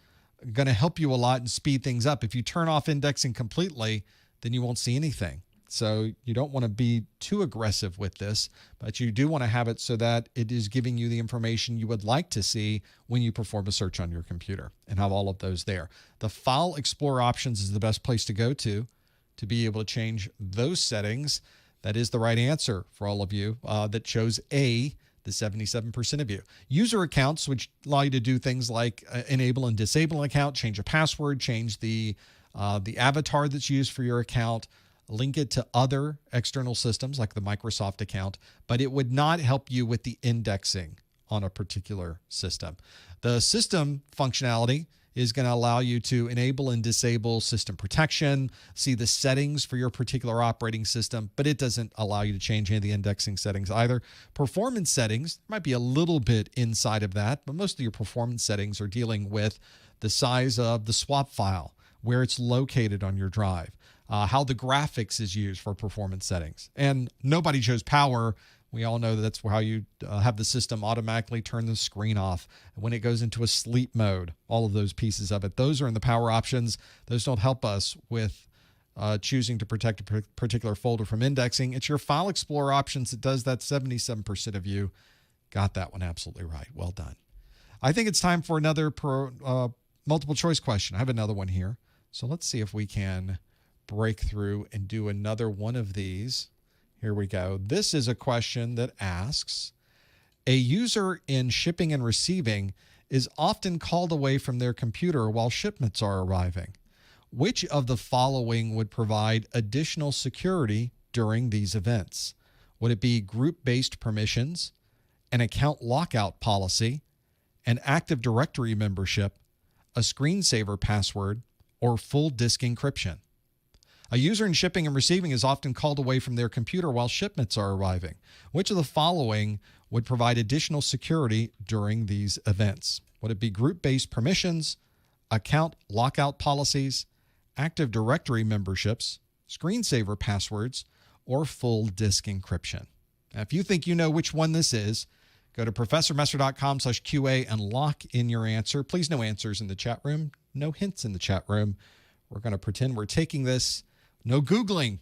going to help you a lot and speed things up. If you turn off indexing completely, then you won't see anything. So you don't want to be too aggressive with this, but you do want to have it so that it is giving you the information you would like to see when you perform a search on your computer and have all of those there. The File Explorer options is the best place to go to be able to change those settings. That is the right answer for all of you that chose A, the 77% of you. User accounts, which allow you to do things like enable and disable an account, change a password, change the avatar that's used for your account, link it to other external systems like the Microsoft account, but it would not help you with the indexing on a particular system. The system functionality is going to allow you to enable and disable system protection, see the settings for your particular operating system, but it doesn't allow you to change any of the indexing settings either. Performance settings might be a little bit inside of that, but most of your performance settings are dealing with the size of the swap file, where it's located on your drive, how the graphics is used for performance settings. And nobody chose power. We all know that's how you have the system automatically turn the screen off when it goes into a sleep mode. All of those pieces of it, those are in the power options. Those don't help us with choosing to protect a particular folder from indexing. It's your File Explorer options that does that. 77% of you got that one absolutely right. Well done. I think it's time for another multiple choice question. I have another one here. So let's see if we can break through and do another one of these. Here we go. This is a question that asks, a user in shipping and receiving is often called away from their computer while shipments are arriving. Which of the following would provide additional security during these events? Would it be group-based permissions, an account lockout policy, an Active Directory membership, a screensaver password, or full disk encryption? A user in shipping and receiving is often called away from their computer while shipments are arriving. Which of the following would provide additional security during these events? Would it be group-based permissions, account lockout policies, Active Directory memberships, screensaver passwords, or full disk encryption? Now, if you think you know which one this is, go to ProfessorMesser.com/QA and lock in your answer. Please, no answers in the chat room, no hints in the chat room. We're going to pretend we're taking this. No Googling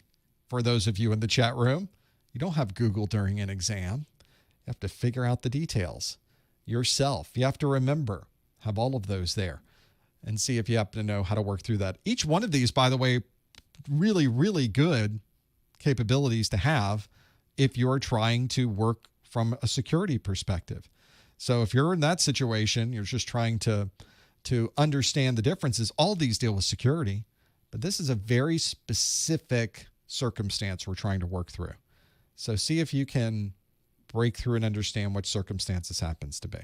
for those of you in the chat room. You don't have Google during an exam. You have to figure out the details yourself. You have to remember, have all of those there, and see if you happen to know how to work through that. Each one of these, by the way, really, really good capabilities to have if you're trying to work from a security perspective. So if you're in that situation, you're just trying to understand the differences. All these deal with security, but this is a very specific circumstance we're trying to work through. So see if you can break through and understand what circumstances happens to be.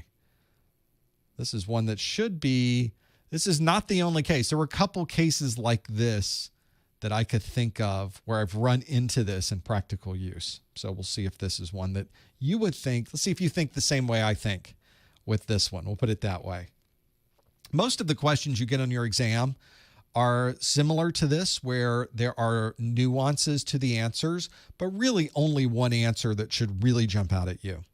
This is one that should be, this is not the only case. There were a couple cases like this that I could think of where I've run into this in practical use. So we'll see if this is one that you would think. Let's see if you think the same way I think with this one. We'll put it that way. Most of the questions you get on your exam are similar to this, where there are nuances to the answers, but really only one answer that should really jump out at you.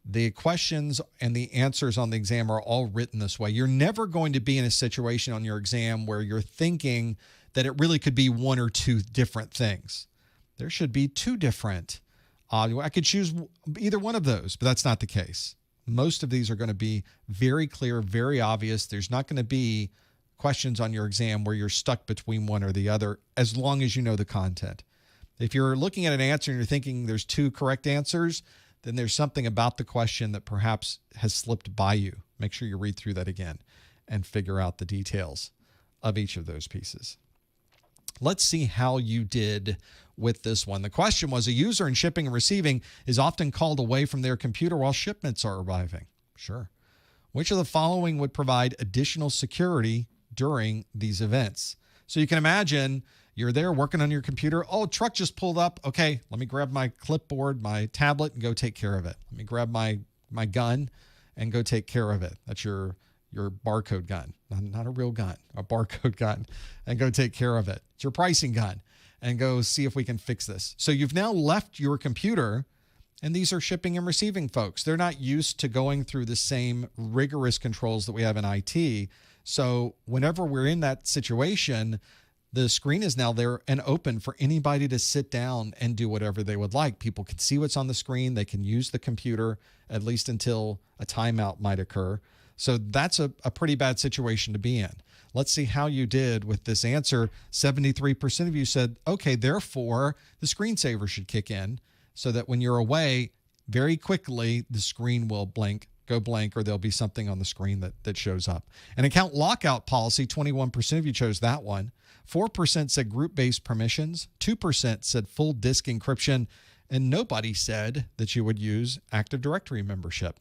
The questions and the answers on the exam are all written this way. You're never going to be in a situation on your exam where you're thinking that it really could be one or two different things. There should be two different. I could choose either one of those, but that's not the case. Most of these are going to be very clear, very obvious. There's not going to be questions on your exam where you're stuck between one or the other, as long as you know the content. If you're looking at an answer and you're thinking there's two correct answers, then there's something about the question that perhaps has slipped by you. Make sure you read through that again and figure out the details of each of those pieces. Let's see how you did with this one. The question was, a user in shipping and receiving is often called away from their computer while shipments are arriving. Sure. Which of the following would provide additional security during these events? So you can imagine you're there working on your computer. Oh, truck just pulled up. Okay, let me grab my clipboard, my tablet, and go take care of it. Let me grab my gun and go take care of it. That's your barcode gun, not a real gun, a barcode gun, and go take care of it. It's your pricing gun, and go see if we can fix this. So you've now left your computer, and these are shipping and receiving folks. They're not used to going through the same rigorous controls that we have in IT. So whenever we're in that situation, the screen is now there and open for anybody to sit down and do whatever they would like. People can see what's on the screen. They can use the computer, at least until a timeout might occur. So that's a pretty bad situation to be in. Let's see how you did with this answer. 73% of you said, okay, therefore the screensaver should kick in so that when you're away, very quickly the screen will go blank, or there'll be something on the screen that shows up. An account lockout policy, 21% of you chose that one. 4% said group-based permissions. 2% said full disk encryption. And nobody said that you would use Active Directory membership.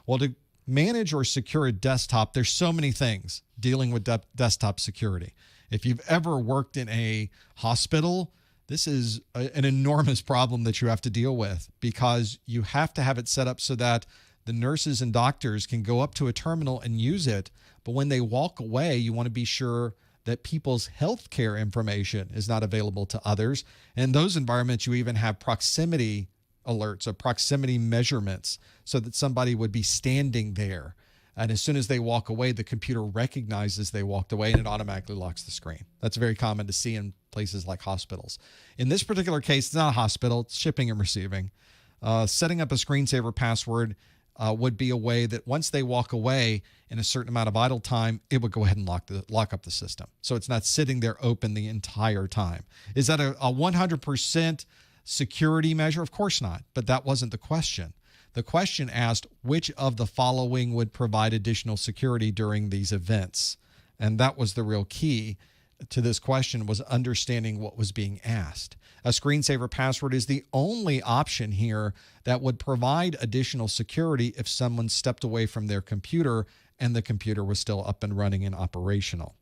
Well, to manage or secure a desktop, there's so many things dealing with desktop security. If you've ever worked in a hospital, this is an enormous problem that you have to deal with, because you have to have it set up so that the nurses and doctors can go up to a terminal and use it. But when they walk away, you want to be sure that people's healthcare information is not available to others. And in those environments, you even have proximity alerts or proximity measurements so that somebody would be standing there. And as soon as they walk away, the computer recognizes they walked away and it automatically locks the screen. That's very common to see in places like hospitals. In this particular case, it's not a hospital, it's shipping and receiving. Setting up a screensaver password would be a way that once they walk away in a certain amount of idle time, it would go ahead and lock up the system. So it's not sitting there open the entire time. Is that a 100% security measure? Of course not, but that wasn't the question. The question asked which of the following would provide additional security during these events. And that was the real key to this question, was understanding what was being asked. A screensaver password is the only option here that would provide additional security if someone stepped away from their computer and the computer was still up and running and operational.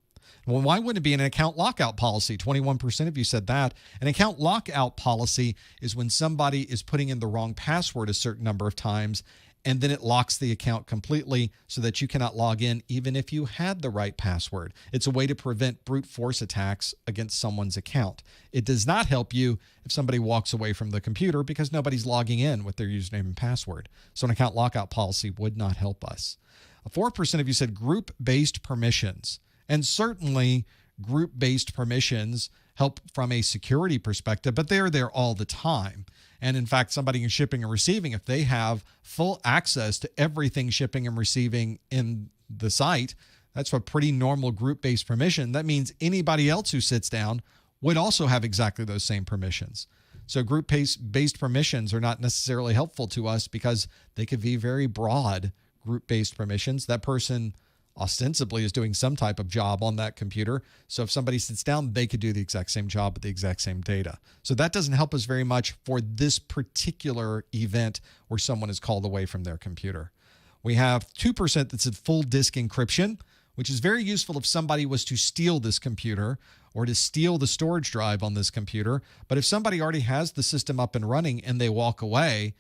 Well, why wouldn't it be an account lockout policy? 21% of you said that. An account lockout policy is when somebody is putting in the wrong password a certain number of times, and then it locks the account completely so that you cannot log in even if you had the right password. It's a way to prevent brute force attacks against someone's account. It does not help you if somebody walks away from the computer because nobody's logging in with their username and password. So an account lockout policy would not help us. 4% of you said group-based permissions. And certainly group-based permissions help from a security perspective, but they're there all the time. And in fact, somebody in shipping and receiving, if they have full access to everything shipping and receiving in the site, that's a pretty normal group-based permission. That means anybody else who sits down would also have exactly those same permissions. So group-based permissions are not necessarily helpful to us because they could be very broad group-based permissions. That person ostensibly is doing some type of job on that computer. So if somebody sits down, they could do the exact same job with the exact same data. So that doesn't help us very much for this particular event where someone is called away from their computer. We have 2% that said full disk encryption, which is very useful if somebody was to steal this computer or to steal the storage drive on this computer. But if somebody already has the system up and running and they walk away,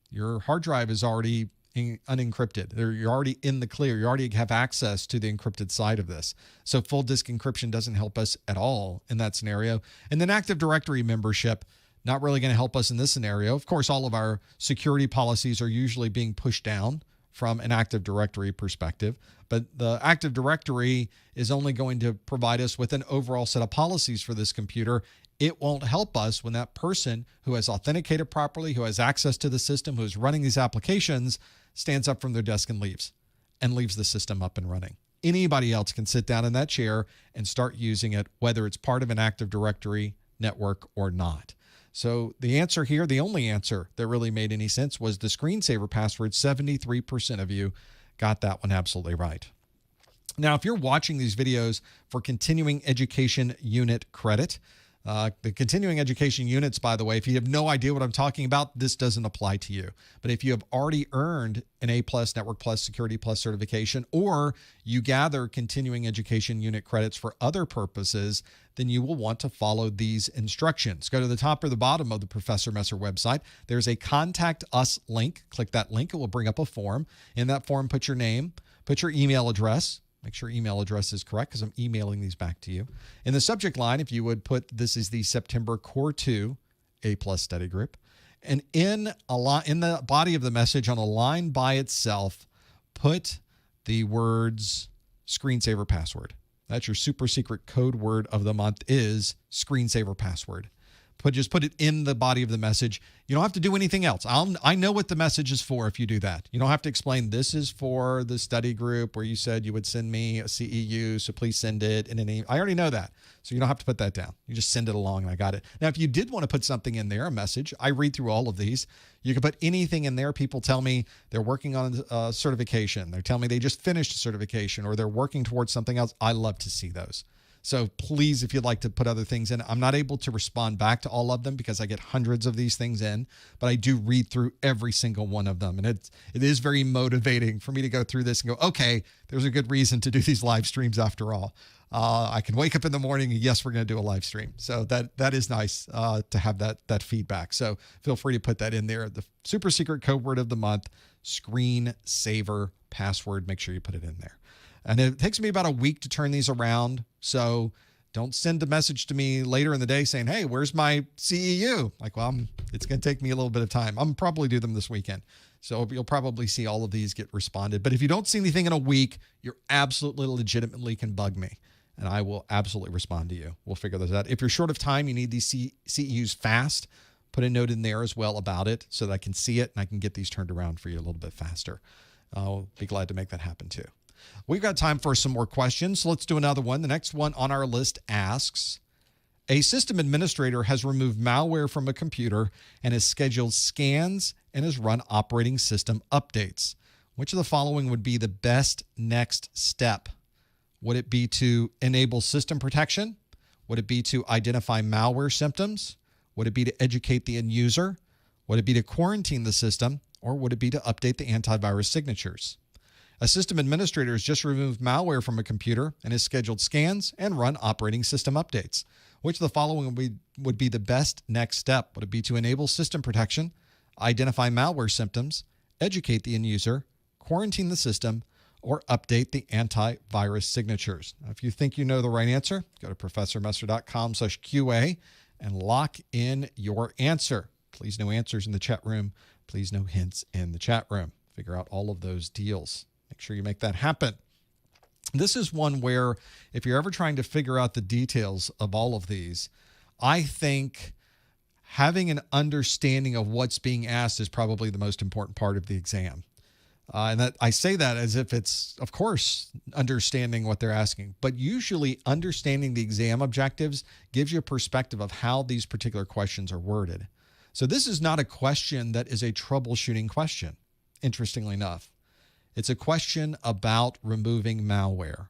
your hard drive is already unencrypted. You're already in the clear. You already have access to the encrypted side of this. So full disk encryption doesn't help us at all in that scenario. And then Active Directory membership, not really going to help us in this scenario. Of course, all of our security policies are usually being pushed down from an Active Directory perspective, but the Active Directory is only going to provide us with an overall set of policies for this computer. It won't help us when that person who has authenticated properly, who has access to the system, who's running these applications, stands up from their desk and leaves the system up and running. Anybody else can sit down in that chair and start using it, whether it's part of an Active Directory network or not. So the answer here, the only answer that really made any sense, was the screensaver password. 73% of you got that one absolutely right. Now, if you're watching these videos for continuing education unit credit, the continuing education units, by the way, if you have no idea what I'm talking about, this doesn't apply to you. But if you have already earned an A+, Network Plus, Security Plus certification, or you gather continuing education unit credits for other purposes, then you will want to follow these instructions. Go to the top or the bottom of the Professor Messer website. There's a Contact Us link. Click that link. It will bring up a form. In that form, put your name, put your email address. Make sure email address is correct because I'm emailing these back to you. In the subject line, if you would put, this is the September Core 2 A+ study group. And in the body of the message, on a line by itself, put the words screensaver password. That's your super secret code word of the month, is screensaver password. Just put it in the body of the message. You don't have to do anything else. I know what the message is for if you do that. You don't have to explain, this is for the study group where you said you would send me a CEU, so please send it in an email. I already know that, so you don't have to put that down. You just send it along, and I got it. Now, if you did want to put something in there, a message, I read through all of these. You can put anything in there. People tell me they're working on a certification. They're telling me they just finished a certification, or they're working towards something else. I love to see those. So please, if you'd like to put other things in, I'm not able to respond back to all of them because I get hundreds of these things in, but I do read through every single one of them. And it is very motivating for me to go through this and go, okay, there's a good reason to do these live streams after all. I can wake up in the morning and yes, we're going to do a live stream. So that is nice to have that feedback. So feel free to put that in there. The super secret code word of the month, screensaver password. Make sure you put it in there. And it takes me about a week to turn these around. So don't send a message to me later in the day saying, hey, where's my CEU? Like, well, it's going to take me a little bit of time. I'm probably do them this weekend. So you'll probably see all of these get responded. But if you don't see anything in a week, you're absolutely legitimately can bug me. And I will absolutely respond to you. We'll figure those out. If you're short of time, you need these CEUs fast, put a note in there as well about it so that I can see it and I can get these turned around for you a little bit faster. I'll be glad to make that happen too. We've got time for some more questions, so let's do another one. The next one on our list asks, a system administrator has removed malware from a computer and has scheduled scans and has run operating system updates. Which of the following would be the best next step? Would it be to enable system protection? Would it be to identify malware symptoms? Would it be to educate the end user? Would it be to quarantine the system? Or would it be to update the antivirus signatures? A system administrator has just removed malware from a computer and has scheduled scans and run operating system updates. Which of the following would be the best next step? Would it be to enable system protection, identify malware symptoms, educate the end user, quarantine the system, or update the antivirus signatures? Now, if you think you know the right answer, go to professormesser.com/QA and lock in your answer. Please no answers in the chat room. Please no hints in the chat room. Figure out all of those deals. Make sure you make that happen. This is one where if you're ever trying to figure out the details of all of these, I think having an understanding of what's being asked is probably the most important part of the exam. And that I say that as if it's, of course, understanding what they're asking, but usually understanding the exam objectives gives you a perspective of how these particular questions are worded. So this is not a question that is a troubleshooting question, interestingly enough. It's a question about removing malware.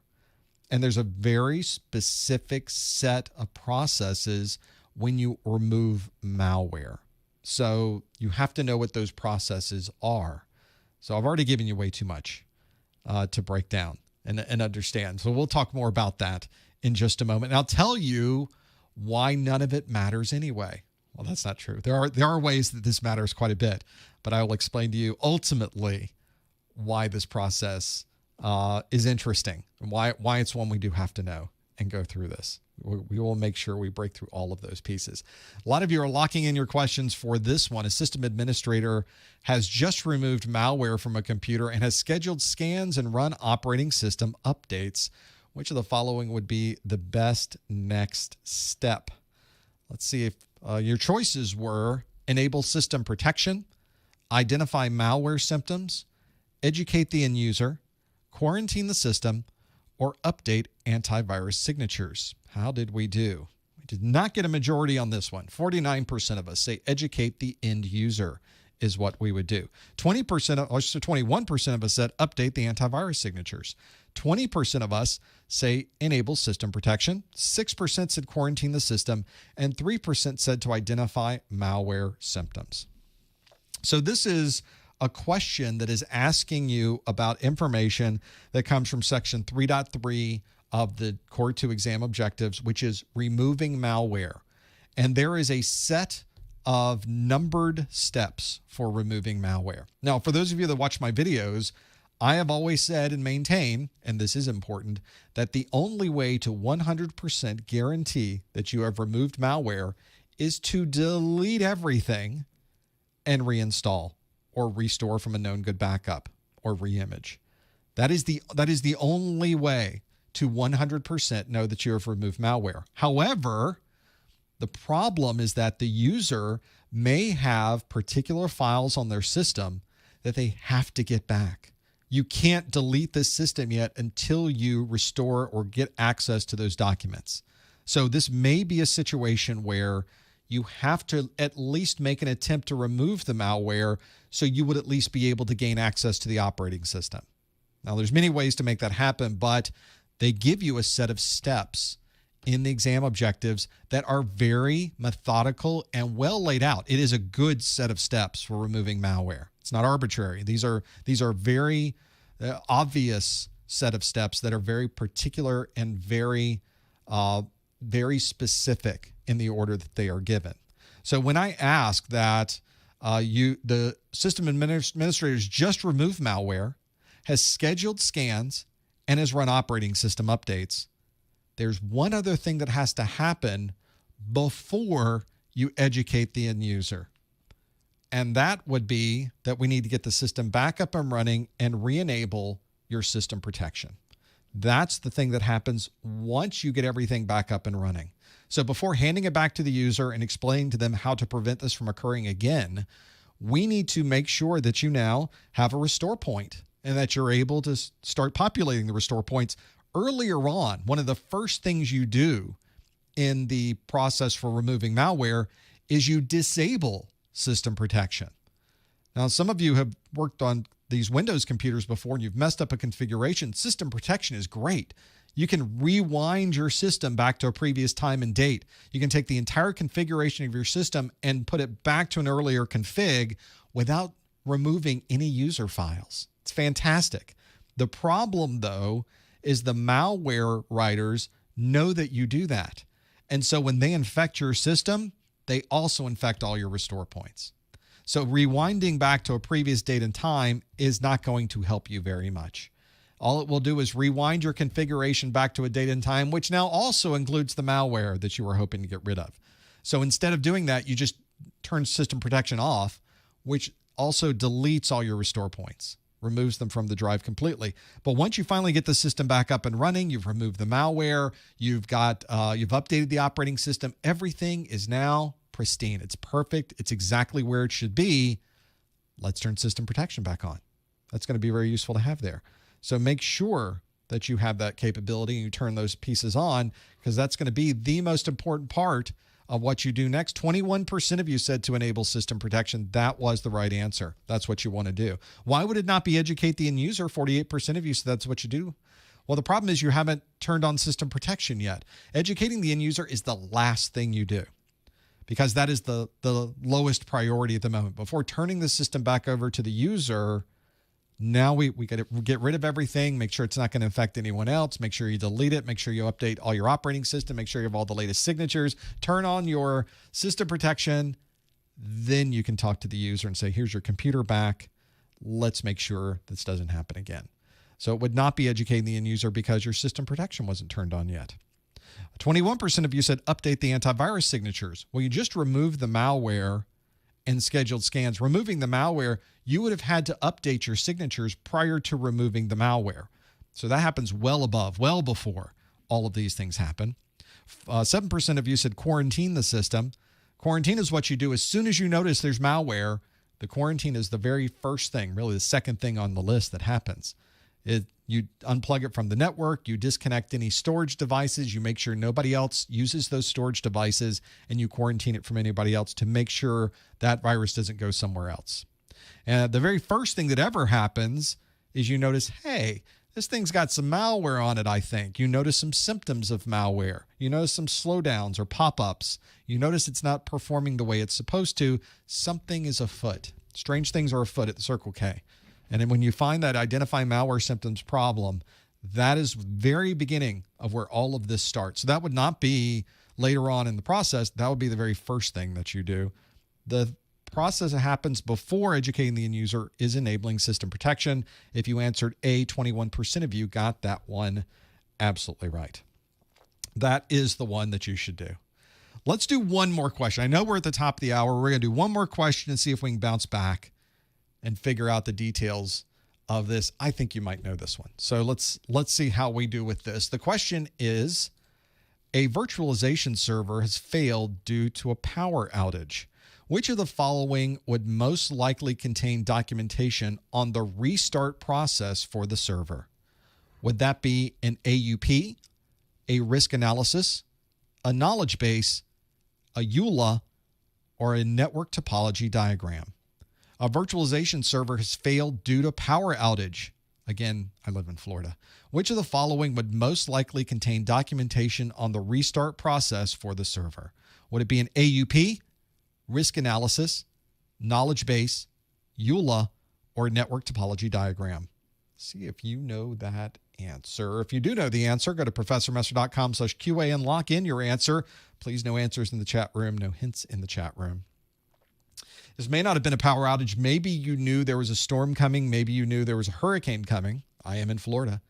And there's a very specific set of processes when you remove malware. So you have to know what those processes are. So I've already given you way too much to break down and understand. So we'll talk more about that in just a moment. And I'll tell you why none of it matters anyway. Well, that's not true. There are ways that this matters quite a bit, but I will explain to you ultimately why this process is interesting and why it's one we do have to know and go through this. We will make sure we break through all of those pieces. A lot of you are locking in your questions for this one. A system administrator has just removed malware from a computer and has scheduled scans and run operating system updates. Which of the following would be the best next step? Let's see if your choices were enable system protection, identify malware symptoms, educate the end user, quarantine the system, or update antivirus signatures. How did we do? We did not get a majority on this one. 49% of us say educate the end user is what we would do. 21% of us said update the antivirus signatures. 20% of us say enable system protection. 6% said quarantine the system. And 3% said to identify malware symptoms. So this is a question that is asking you about information that comes from section 3.3 of the Core 2 exam objectives, which is removing malware. And there is a set of numbered steps for removing malware. Now, for those of you that watch my videos, I have always said and maintain, and this is important, that the only way to 100% guarantee that you have removed malware is to delete everything and reinstall or restore from a known good backup or reimage. That is the only way to 100% know that you have removed malware. However, the problem is that the user may have particular files on their system that they have to get back. You can't delete this system yet until you restore or get access to those documents. So this may be a situation where you have to at least make an attempt to remove the malware so you would at least be able to gain access to the operating system. Now, there's many ways to make that happen, but they give you a set of steps. in the exam objectives that are very methodical and well laid out. It is a good set of steps for removing malware. It's not arbitrary. These are very obvious set of steps that are very particular and very specific in the order that they are given. So when I ask that the system administrators just remove malware, has scheduled scans, and has run operating system updates, there's one other thing that has to happen before you educate the end user. And that would be that we need to get the system back up and running and re-enable your system protection. That's the thing that happens once you get everything back up and running. So before handing it back to the user and explaining to them how to prevent this from occurring again, we need to make sure that you now have a restore point and that you're able to start populating the restore points earlier on. One of the first things you do in the process for removing malware is you disable system protection. Now, some of you have worked on these Windows computers before and you've messed up a configuration. System protection is great. You can rewind your system back to a previous time and date. You can take the entire configuration of your system and put it back to an earlier config without removing any user files. It's fantastic. The problem, though, is the malware writers know that you do that. And so when they infect your system, they also infect all your restore points. So rewinding back to a previous date and time is not going to help you very much. All it will do is rewind your configuration back to a date and time, which now also includes the malware that you were hoping to get rid of. So instead of doing that, you just turn system protection off, which also deletes all your restore points, removes them from the drive completely. But once you finally get the system back up and running, you've removed the malware, you've updated the operating system, everything is now pristine. It's perfect. It's exactly where it should be. Let's turn system protection back on. That's going to be very useful to have there. So make sure that you have that capability and you turn those pieces on, because that's going to be the most important part of what you do next. 21% of you said to enable system protection. That was the right answer. That's what you want to do. Why would it not be educate the end user? 48% of you said that's what you do. Well, the problem is you haven't turned on system protection yet. Educating the end user is the last thing you do, because that is the lowest priority at the moment. Before turning the system back over to the user, now we got to get rid of everything, make sure it's not going to affect anyone else, make sure you delete it, make sure you update all your operating system, make sure you have all the latest signatures, turn on your system protection. Then you can talk to the user and say, here's your computer back. Let's make sure this doesn't happen again. So it would not be educating the end user because your system protection wasn't turned on yet. 21% of you said update the antivirus signatures. Well, you just removed the malware and scheduled scans. Removing the malware, you would have had to update your signatures prior to removing the malware. So that happens well before all of these things happen. 7% of you said quarantine the system. Quarantine is what you do as soon as you notice there's malware. The quarantine is the very first thing, really the second thing on the list that happens. You unplug it from the network, you disconnect any storage devices, you make sure nobody else uses those storage devices, and you quarantine it from anybody else to make sure that virus doesn't go somewhere else. And the very first thing that ever happens is you notice, hey, this thing's got some malware on it, I think. You notice some symptoms of malware. You notice some slowdowns or pop-ups. You notice it's not performing the way it's supposed to. Something is afoot. Strange things are afoot at the Circle K. And then when you find that identify malware symptoms problem, that is the very beginning of where all of this starts. So that would not be later on in the process. That would be the very first thing that you do. The process that happens before educating the end user is enabling system protection. If you answered A, 21% of you got that one absolutely right. That is the one that you should do. Let's do one more question. I know we're at the top of the hour. We're going to do one more question and see if we can bounce back and figure out the details of this. I think you might know this one. So let's see how we do with this. The question is, a virtualization server has failed due to a power outage. Which of the following would most likely contain documentation on the restart process for the server? Would that be an AUP, a risk analysis, a knowledge base, a EULA, or a network topology diagram? A virtualization server has failed due to power outage. Again, I live in Florida. Which of the following would most likely contain documentation on the restart process for the server? Would it be an AUP, risk analysis, knowledge base, EULA, or network topology diagram? See if you know that answer. If you do know the answer, go to professormesser.com/QA and lock in your answer. Please, no answers in the chat room, no hints in the chat room. This may not have been a power outage. Maybe you knew there was a storm coming. Maybe you knew there was a hurricane coming. I am in Florida.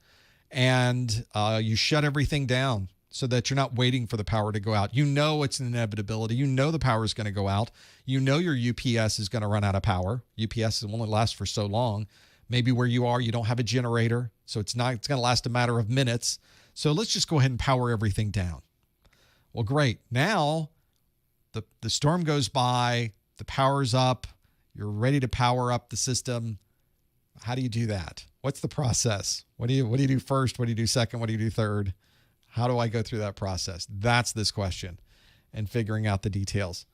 And you shut everything down so that you're not waiting for the power to go out. You know it's an inevitability. You know the power is going to go out. You know your UPS is going to run out of power. UPS will only last for so long. Maybe where you are, you don't have a generator, so it's going to last a matter of minutes. So let's just go ahead and power everything down. Well, great. Now the storm goes by. The power's up. You're ready to power up the system. How do you do that? What's the process? What do you do first? What do you do second? What do you do third? How do I go through that process? That's this question, and figuring out the details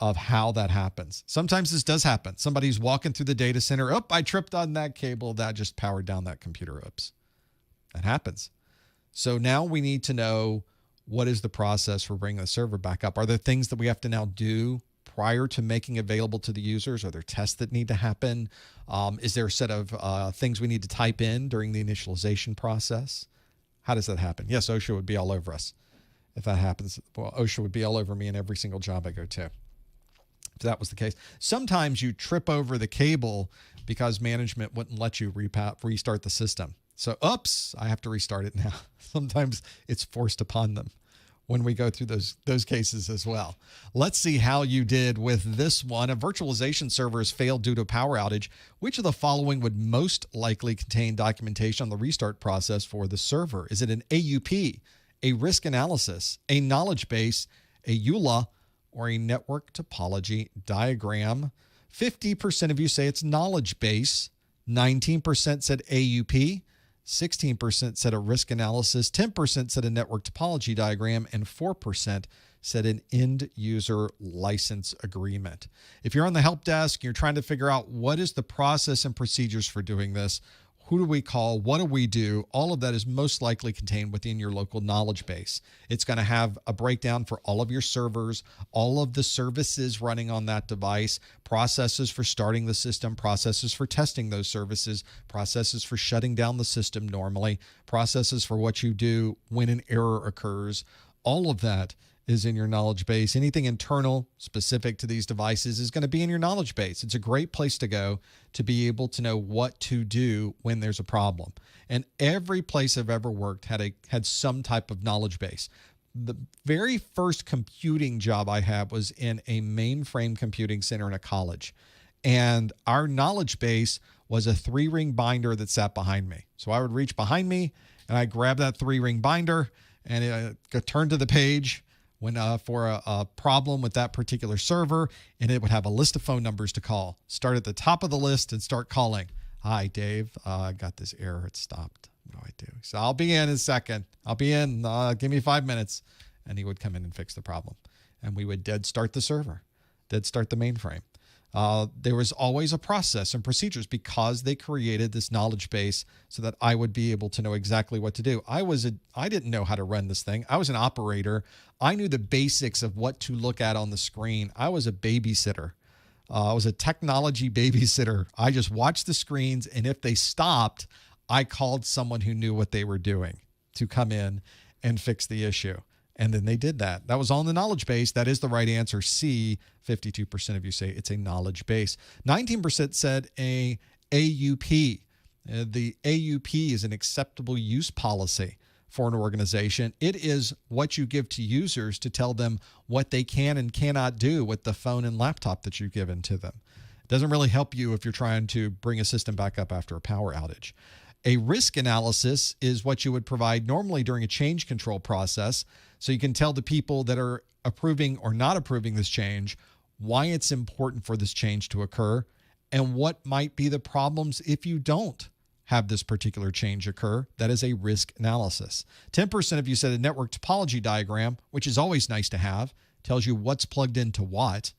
of how that happens. Sometimes this does happen. Somebody's walking through the data center. Oh, I tripped on that cable. That just powered down that computer. Oops. That happens. So now we need to know, what is the process for bringing the server back up? Are there things that we have to now do prior to making available to the users? Are there tests that need to happen? Is there a set of things we need to type in during the initialization process? How does that happen? Yes, OSHA would be all over us if that happens. Well, OSHA would be all over me in every single job I go to, if that was the case. Sometimes you trip over the cable because management wouldn't let you restart the system. So, oops, I have to restart it now. Sometimes it's forced upon them when we go through those cases as well. Let's see how you did with this one. A virtualization server has failed due to a power outage. Which of the following would most likely contain documentation on the restart process for the server? Is it an AUP, a risk analysis, a knowledge base, a EULA, or a network topology diagram? 50% of you say it's knowledge base. 19% said AUP. 16% said a risk analysis, 10% said a network topology diagram, and 4% said an end user license agreement. If you're on the help desk, you're trying to figure out what is the process and procedures for doing this, who do we call, what do we do, all of that is most likely contained within your local knowledge base. It's going to have a breakdown for all of your servers, all of the services running on that device, processes for starting the system, processes for testing those services, processes for shutting down the system normally, processes for what you do when an error occurs. All of that is in your knowledge base. Anything internal specific to these devices is going to be in your knowledge base. It's a great place to go to be able to know what to do when there's a problem. And every place I've ever worked had some type of knowledge base. The very first computing job I had was in a mainframe computing center in a college. And our knowledge base was a 3-ring binder that sat behind me. So I would reach behind me and I grab that 3-ring binder and it turn to the page for a problem with that particular server, and it would have a list of phone numbers to call. Start at the top of the list and start calling. Hi, Dave. I got this error. It stopped. What do I do? So I'll be in a second. I'll be in. Give me 5 minutes. And he would come in and fix the problem. And we would dead start the server, dead start the mainframe. There was always a process and procedures because they created this knowledge base so that I would be able to know exactly what to do. I didn't know how to run this thing. I was an operator. I knew the basics of what to look at on the screen. I was a babysitter. I was a technology babysitter. I just watched the screens, and if they stopped, I called someone who knew what they were doing to come in and fix the issue. And then they did that. That was all in the knowledge base. That is the right answer. C, 52% of you say it's a knowledge base. 19% said a AUP. The AUP is an acceptable use policy for an organization. It is what you give to users to tell them what they can and cannot do with the phone and laptop that you've given to them. It doesn't really help you if you're trying to bring a system back up after a power outage. A risk analysis is what you would provide normally during a change control process. So you can tell the people that are approving or not approving this change why it's important for this change to occur and what might be the problems if you don't have this particular change occur. That is a risk analysis. 10% of you said a network topology diagram, which is always nice to have, tells you what's plugged into what.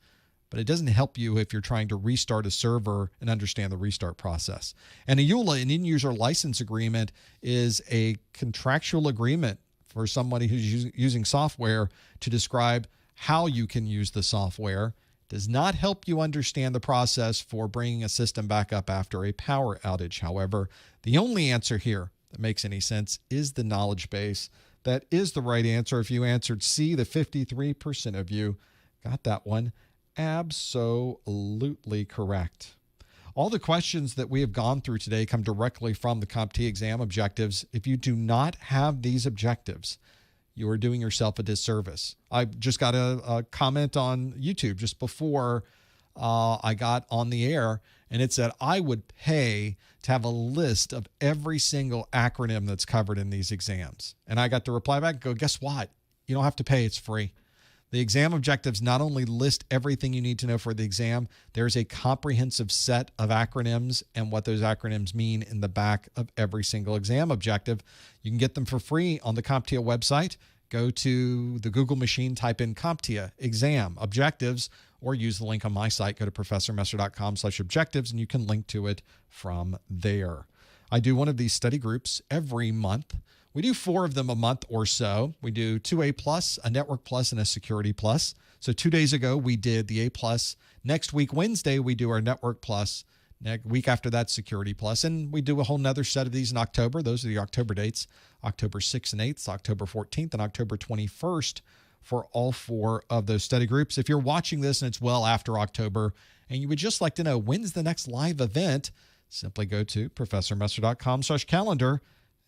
but it doesn't help you if you're trying to restart a server and understand the restart process. And a EULA, an end-user license agreement, is a contractual agreement for somebody who's using software to describe how you can use the software. Does not help you understand the process for bringing a system back up after a power outage. However, the only answer here that makes any sense is the knowledge base. That is the right answer. If you answered C, the 53% of you got that one absolutely correct. All the questions that we have gone through today come directly from the CompTIA exam objectives. If you do not have these objectives, you are doing yourself a disservice. I just got a comment on YouTube just before I got on the air, and it said I would pay to have a list of every single acronym that's covered in these exams. And I got to reply back and go, guess what? You don't have to pay. It's free. The exam objectives not only list everything you need to know for the exam, there's a comprehensive set of acronyms and what those acronyms mean in the back of every single exam objective. You can get them for free on the CompTIA website. Go to the Google machine, type in CompTIA exam objectives, or use the link on my site. Go to professormesser.com/objectives, and you can link to it from there. I do one of these study groups every month. We do 4 of them a month or so. We do 2 A+, a Network Plus, and a Security Plus. So 2 days ago, we did the A+. Next week, Wednesday, we do our Network Plus. Next week after that, Security Plus. And we do a whole nother set of these in October. Those are the October dates, October 6th and 8th, October 14th, and October 21st for all 4 of those study groups. If you're watching this and it's well after October and you would just like to know when's the next live event, simply go to professormesser.com/calendar.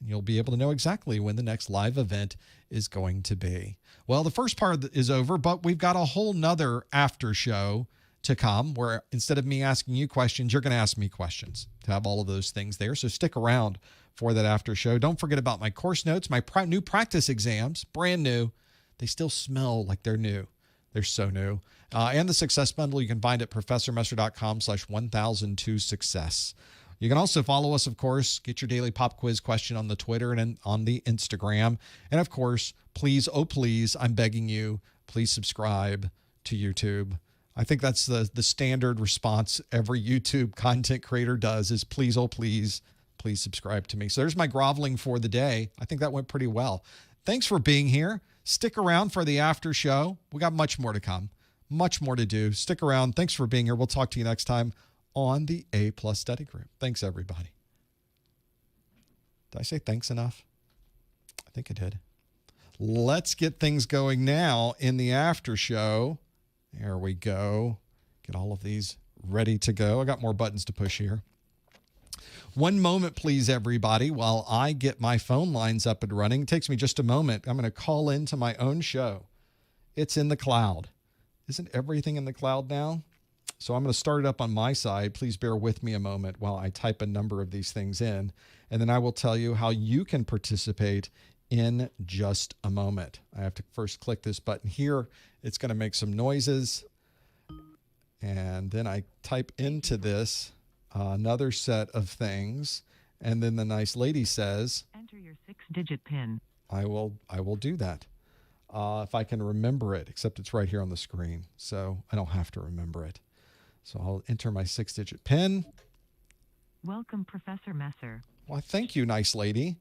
You'll be able to know exactly when the next live event is going to be. Well, the first part is over, but we've got a whole nother after show to come where instead of me asking you questions, you're going to ask me questions to have all of those things there. So stick around for that after show. Don't forget about my course notes, my new practice exams, brand new. They still smell like they're new. They're so new. And the success bundle, you can find at professormesser.com/1002success. You can also follow us, of course, get your daily pop quiz question on the Twitter and on the Instagram. And of course, please, oh please, I'm begging you, please subscribe to YouTube. I think that's the standard response every YouTube content creator does is please, oh please, please subscribe to me. So there's my groveling for the day. I think that went pretty well. Thanks for being here. Stick around for the after show. We got much more to come, much more to do. Stick around. Thanks for being here. We'll talk to you next time on the A+ study group. Thanks, everybody. Did I say thanks enough? I think I did. Let's get things going now in the after show. There we go. Get all of these ready to go. I got more buttons to push here. One moment, please, everybody, while I get my phone lines up and running. It takes me just a moment. I'm going to call into my own show. It's in the cloud. Isn't everything in the cloud now? So I'm going to start it up on my side. Please bear with me a moment while I type a number of these things in, and then I will tell you how you can participate in just a moment. I have to first click this button here. It's going to make some noises, and then I type into this another set of things, and then the nice lady says, "Enter your 6-digit PIN." I will do that if I can remember it, except it's right here on the screen, so I don't have to remember it. So I'll enter my 6-digit PIN. Welcome, Professor Messer. Well, thank you, nice lady.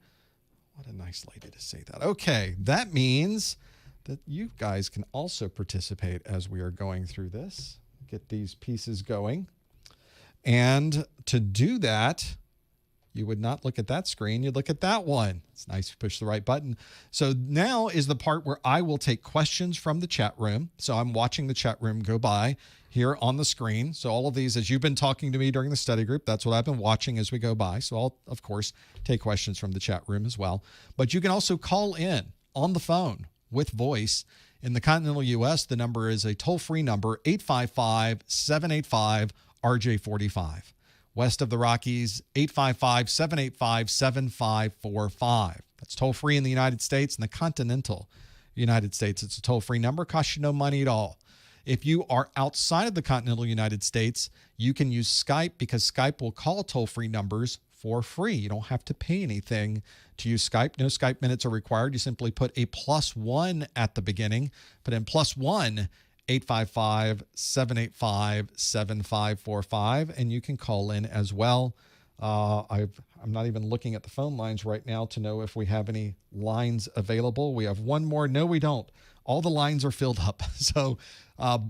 What a nice lady to say that. Okay, that means that you guys can also participate as we are going through this. Get these pieces going. And to do that, you would not look at that screen. You'd look at that one. It's nice to push the right button. So now is the part where I will take questions from the chat room. So I'm watching the chat room go by here on the screen. So all of these, as you've been talking to me during the study group, that's what I've been watching as we go by. So I'll, of course, take questions from the chat room as well. But you can also call in on the phone with voice. In the continental U.S., the number is a toll-free number, 855-785-RJ45. West of the Rockies, 855-785-7545. That's toll-free in the United States. In the continental United States, it's a toll-free number. Costs you no money at all. If you are outside of the continental United States, you can use Skype because Skype will call toll-free numbers for free. You don't have to pay anything to use Skype. No Skype minutes are required. You simply put a +1 at the beginning, put in +1, 855-785-7545, and you can call in as well. I'm not even looking at the phone lines right now to know if we have any lines available. We have one more. No, we don't. All the lines are filled up. So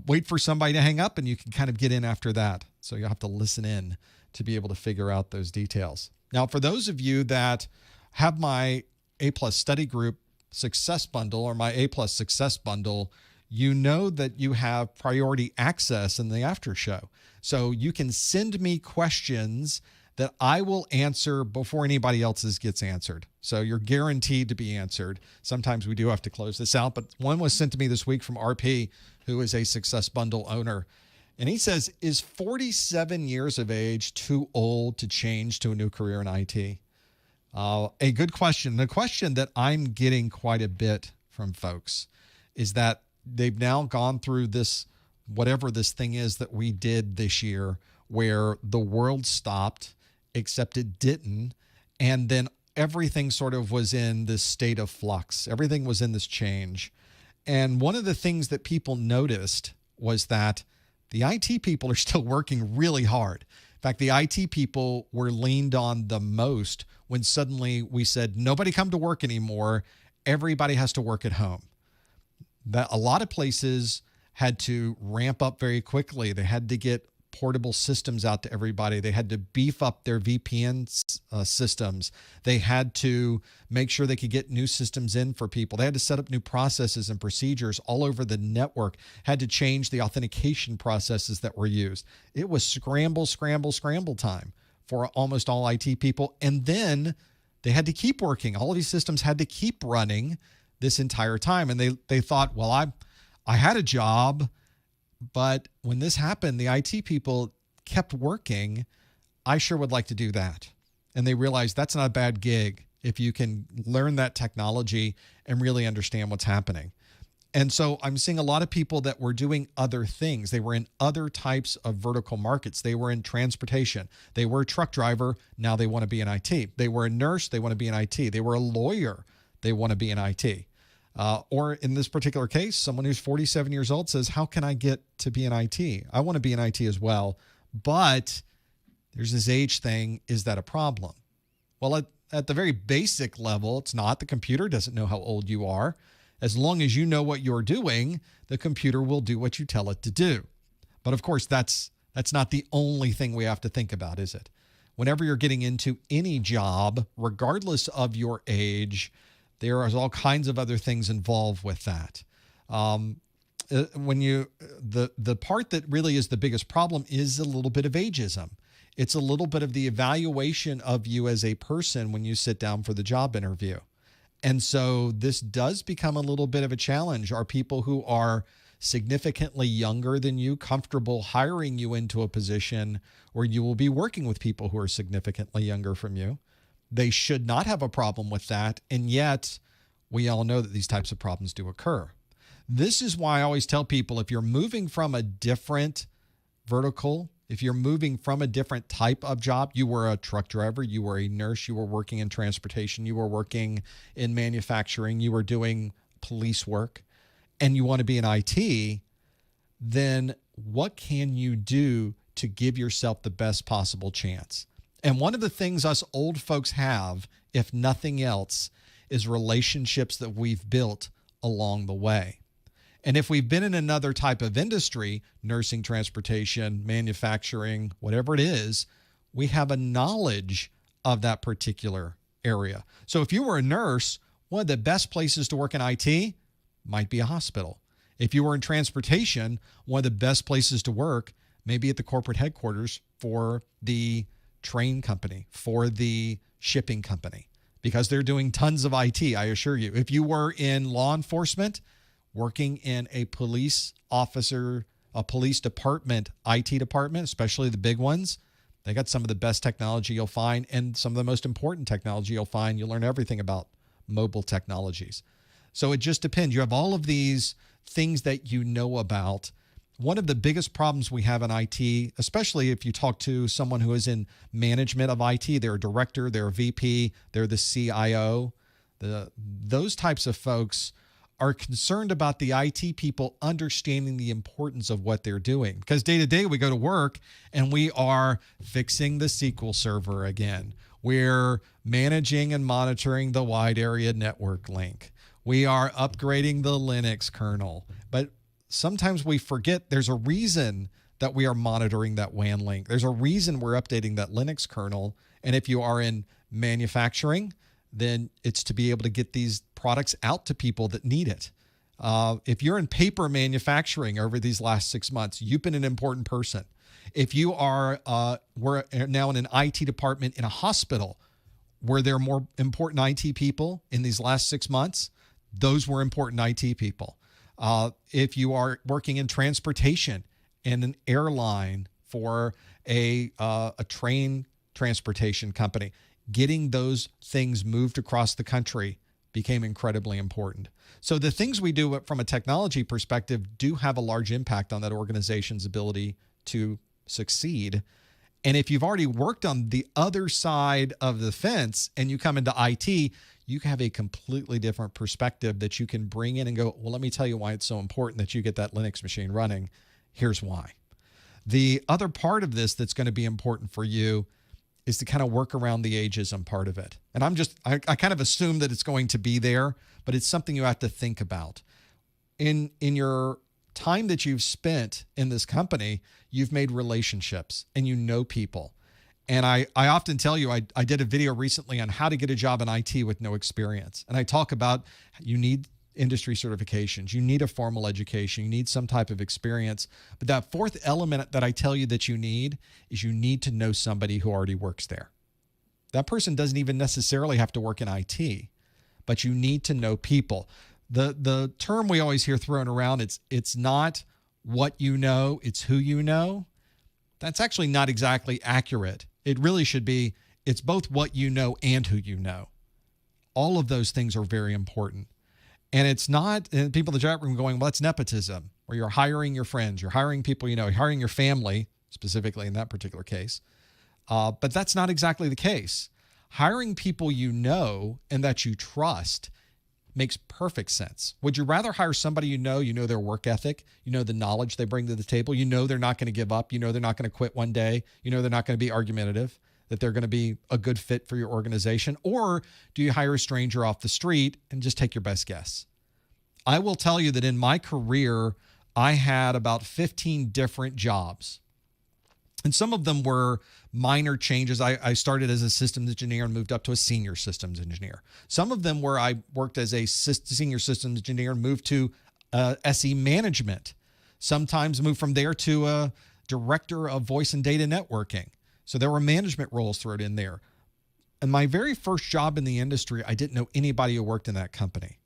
wait for somebody to hang up, and you can kind of get in after that. So you'll have to listen in to be able to figure out those details. Now, for those of you that have my A-plus study group success bundle or my A-plus success bundle, you know that you have priority access in the after show. So you can send me questions that I will answer before anybody else's gets answered. So you're guaranteed to be answered. Sometimes we do have to close this out, but one was sent to me this week from RP, who is a Success Bundle owner. And he says, is 47 years of age too old to change to a new career in IT? A good question. The question that I'm getting quite a bit from folks is that they've now gone through this, whatever this thing is that we did this year, where the world stopped, except it didn't. And then everything sort of was in this state of flux. Everything was in this change. And one of the things that people noticed was that the IT people are still working really hard. In fact, the IT people were leaned on the most when suddenly we said, nobody come to work anymore. Everybody has to work at home. That a lot of places had to ramp up very quickly. They had to get portable systems out to everybody. They had to beef up their VPN systems. They had to make sure they could get new systems in for people. They had to set up new processes and procedures all over the network, had to change the authentication processes that were used. It was scramble, scramble, scramble time for almost all IT people. And then they had to keep working. All of these systems had to keep running this entire time. And they thought, well, I had a job, but when this happened, the IT people kept working. I sure would like to do that. And they realized that's not a bad gig if you can learn that technology and really understand what's happening. And so I'm seeing a lot of people that were doing other things. They were in other types of vertical markets. They were in transportation. They were a truck driver. Now they want to be in IT. They were a nurse. They want to be in IT. They were a lawyer. They want to be in IT. Or in this particular case, someone who's 47 years old says, how can I get to be in IT? I want to be in IT as well, but there's this age thing. Is that a problem? Well, at the very basic level, it's not. The computer doesn't know how old you are. As long as you know what you're doing, the computer will do what you tell it to do. But of course, that's not the only thing we have to think about, is it? Whenever you're getting into any job, regardless of your age, there are all kinds of other things involved with that. The part that really is the biggest problem is a little bit of ageism. It's a little bit of the evaluation of you as a person when you sit down for the job interview. And so this does become a little bit of a challenge. Are people who are significantly younger than you comfortable hiring you into a position where you will be working with people who are significantly younger from you? They should not have a problem with that. And yet we all know that these types of problems do occur. This is why I always tell people, if you're moving from a different vertical, if you're moving from a different type of job, you were a truck driver, you were a nurse, you were working in transportation, you were working in manufacturing, you were doing police work, and you want to be in IT, then what can you do to give yourself the best possible chance? And one of the things us old folks have, if nothing else, is relationships that we've built along the way. And if we've been in another type of industry, nursing, transportation, manufacturing, whatever it is, we have a knowledge of that particular area. So if you were a nurse, one of the best places to work in IT might be a hospital. If you were in transportation, one of the best places to work may be at the corporate headquarters for the train company, for the shipping company, because they're doing tons of IT, I assure you. If you were in law enforcement, working in a police officer, a police department, IT department, especially the big ones, they got some of the best technology you'll find and some of the most important technology you'll find. You'll learn everything about mobile technologies. So it just depends. You have all of these things that you know about. One of the biggest problems we have in IT, especially if you talk to someone who is in management of IT, they're a director, they're a VP, they're the CIO, those types of folks are concerned about the IT people understanding the importance of what they're doing. Because day to day, we go to work and we are fixing the SQL server again. We're managing and monitoring the wide area network link. We are upgrading the Linux kernel. But sometimes we forget there's a reason that we are monitoring that WAN link. There's a reason we're updating that Linux kernel. And if you are in manufacturing, then it's to be able to get these products out to people that need it. If you're in paper manufacturing over these last 6 months, you've been an important person. If you are, we're now in an IT department in a hospital, were there more important IT people in these last 6 months? Those were important IT people. If you are working in transportation and an airline for a train transportation company, getting those things moved across the country became incredibly important. So the things we do from a technology perspective do have a large impact on that organization's ability to succeed. And if you've already worked on the other side of the fence and you come into IT, you have a completely different perspective that you can bring in and go, well, let me tell you why it's so important that you get that Linux machine running. Here's why. The other part of this that's going to be important for you is to kind of work around the ageism part of it. And I kind of assume that it's going to be there, but it's something you have to think about. In your time that you've spent in this company, you've made relationships and you know people. And I often tell you, I did a video recently on how to get a job in IT with no experience. And I talk about you need industry certifications, you need a formal education, you need some type of experience. But that fourth element that I tell you that you need is you need to know somebody who already works there. That person doesn't even necessarily have to work in IT, but you need to know people. The term we always hear thrown around, it's not what you know, it's who you know. That's actually not exactly accurate. It really should be, it's both what you know and who you know. All of those things are very important. And it's not, and people in the chat room going, well, that's nepotism, where you're hiring your friends, you're hiring people you know, you're hiring your family, specifically in that particular case. But that's not exactly the case. Hiring people you know and that you trust makes perfect sense. Would you rather hire somebody you know their work ethic, you know the knowledge they bring to the table, you know they're not going to give up, you know they're not going to quit one day, you know they're not going to be argumentative, that they're going to be a good fit for your organization? Or do you hire a stranger off the street and just take your best guess? I will tell you that in my career, I had about 15 different jobs. And some of them were minor changes. I started as a systems engineer and moved up to a senior systems engineer. Some of them were I worked as a senior systems engineer and moved to SE management. Sometimes moved from there to a director of voice and data networking. So there were management roles thrown in there. And my very first job in the industry, I didn't know anybody who worked in that company.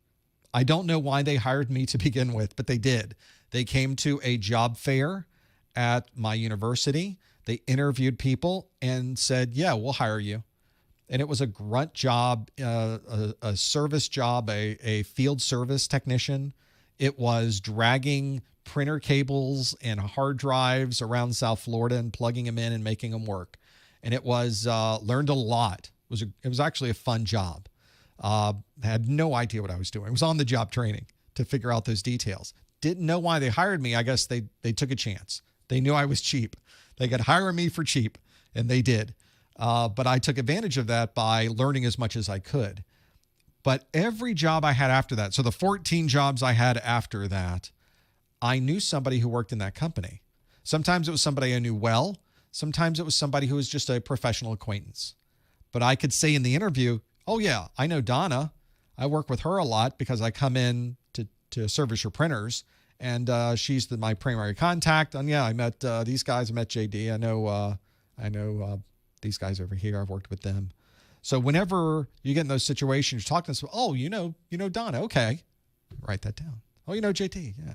I don't know why they hired me to begin with, but they did. They came to a job fair at my university. They interviewed people and said, yeah, we'll hire you. And it was a grunt job, a service job, a field service technician. It was dragging printer cables and hard drives around South Florida and plugging them in and making them work. And it was, learned a lot. It was actually a fun job. I had no idea what I was doing. It was on the job training to figure out those details. Didn't know why they hired me. I guess they took a chance. They knew I was cheap. They could hire me for cheap, and they did. But I took advantage of that by learning as much as I could. But every job I had after that, so the 14 jobs I had after that, I knew somebody who worked in that company. Sometimes it was somebody I knew well. Sometimes it was somebody who was just a professional acquaintance. But I could say in the interview, oh yeah, I know Donna. I work with her a lot because I come in to service your printers. And she's my primary contact. And yeah, I met these guys. I met JD. I know these guys over here. I've worked with them. So whenever you get in those situations, you're talking to someone, oh, you know Donna. Okay. Write that down. Oh, you know JD. Yeah.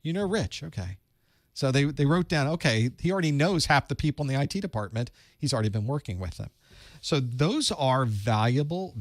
You know Rich. Okay. So they wrote down, okay, he already knows half the people in the IT department. He's already been working with them. So those are valuable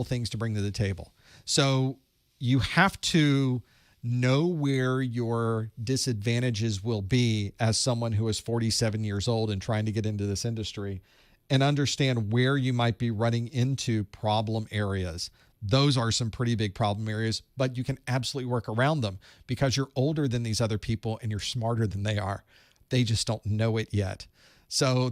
things to bring to the table. So you have to know where your disadvantages will be as someone who is 47 years old and trying to get into this industry, and understand where you might be running into problem areas. Those are some pretty big problem areas, but you can absolutely work around them because you're older than these other people and you're smarter than they are. They just don't know it yet. So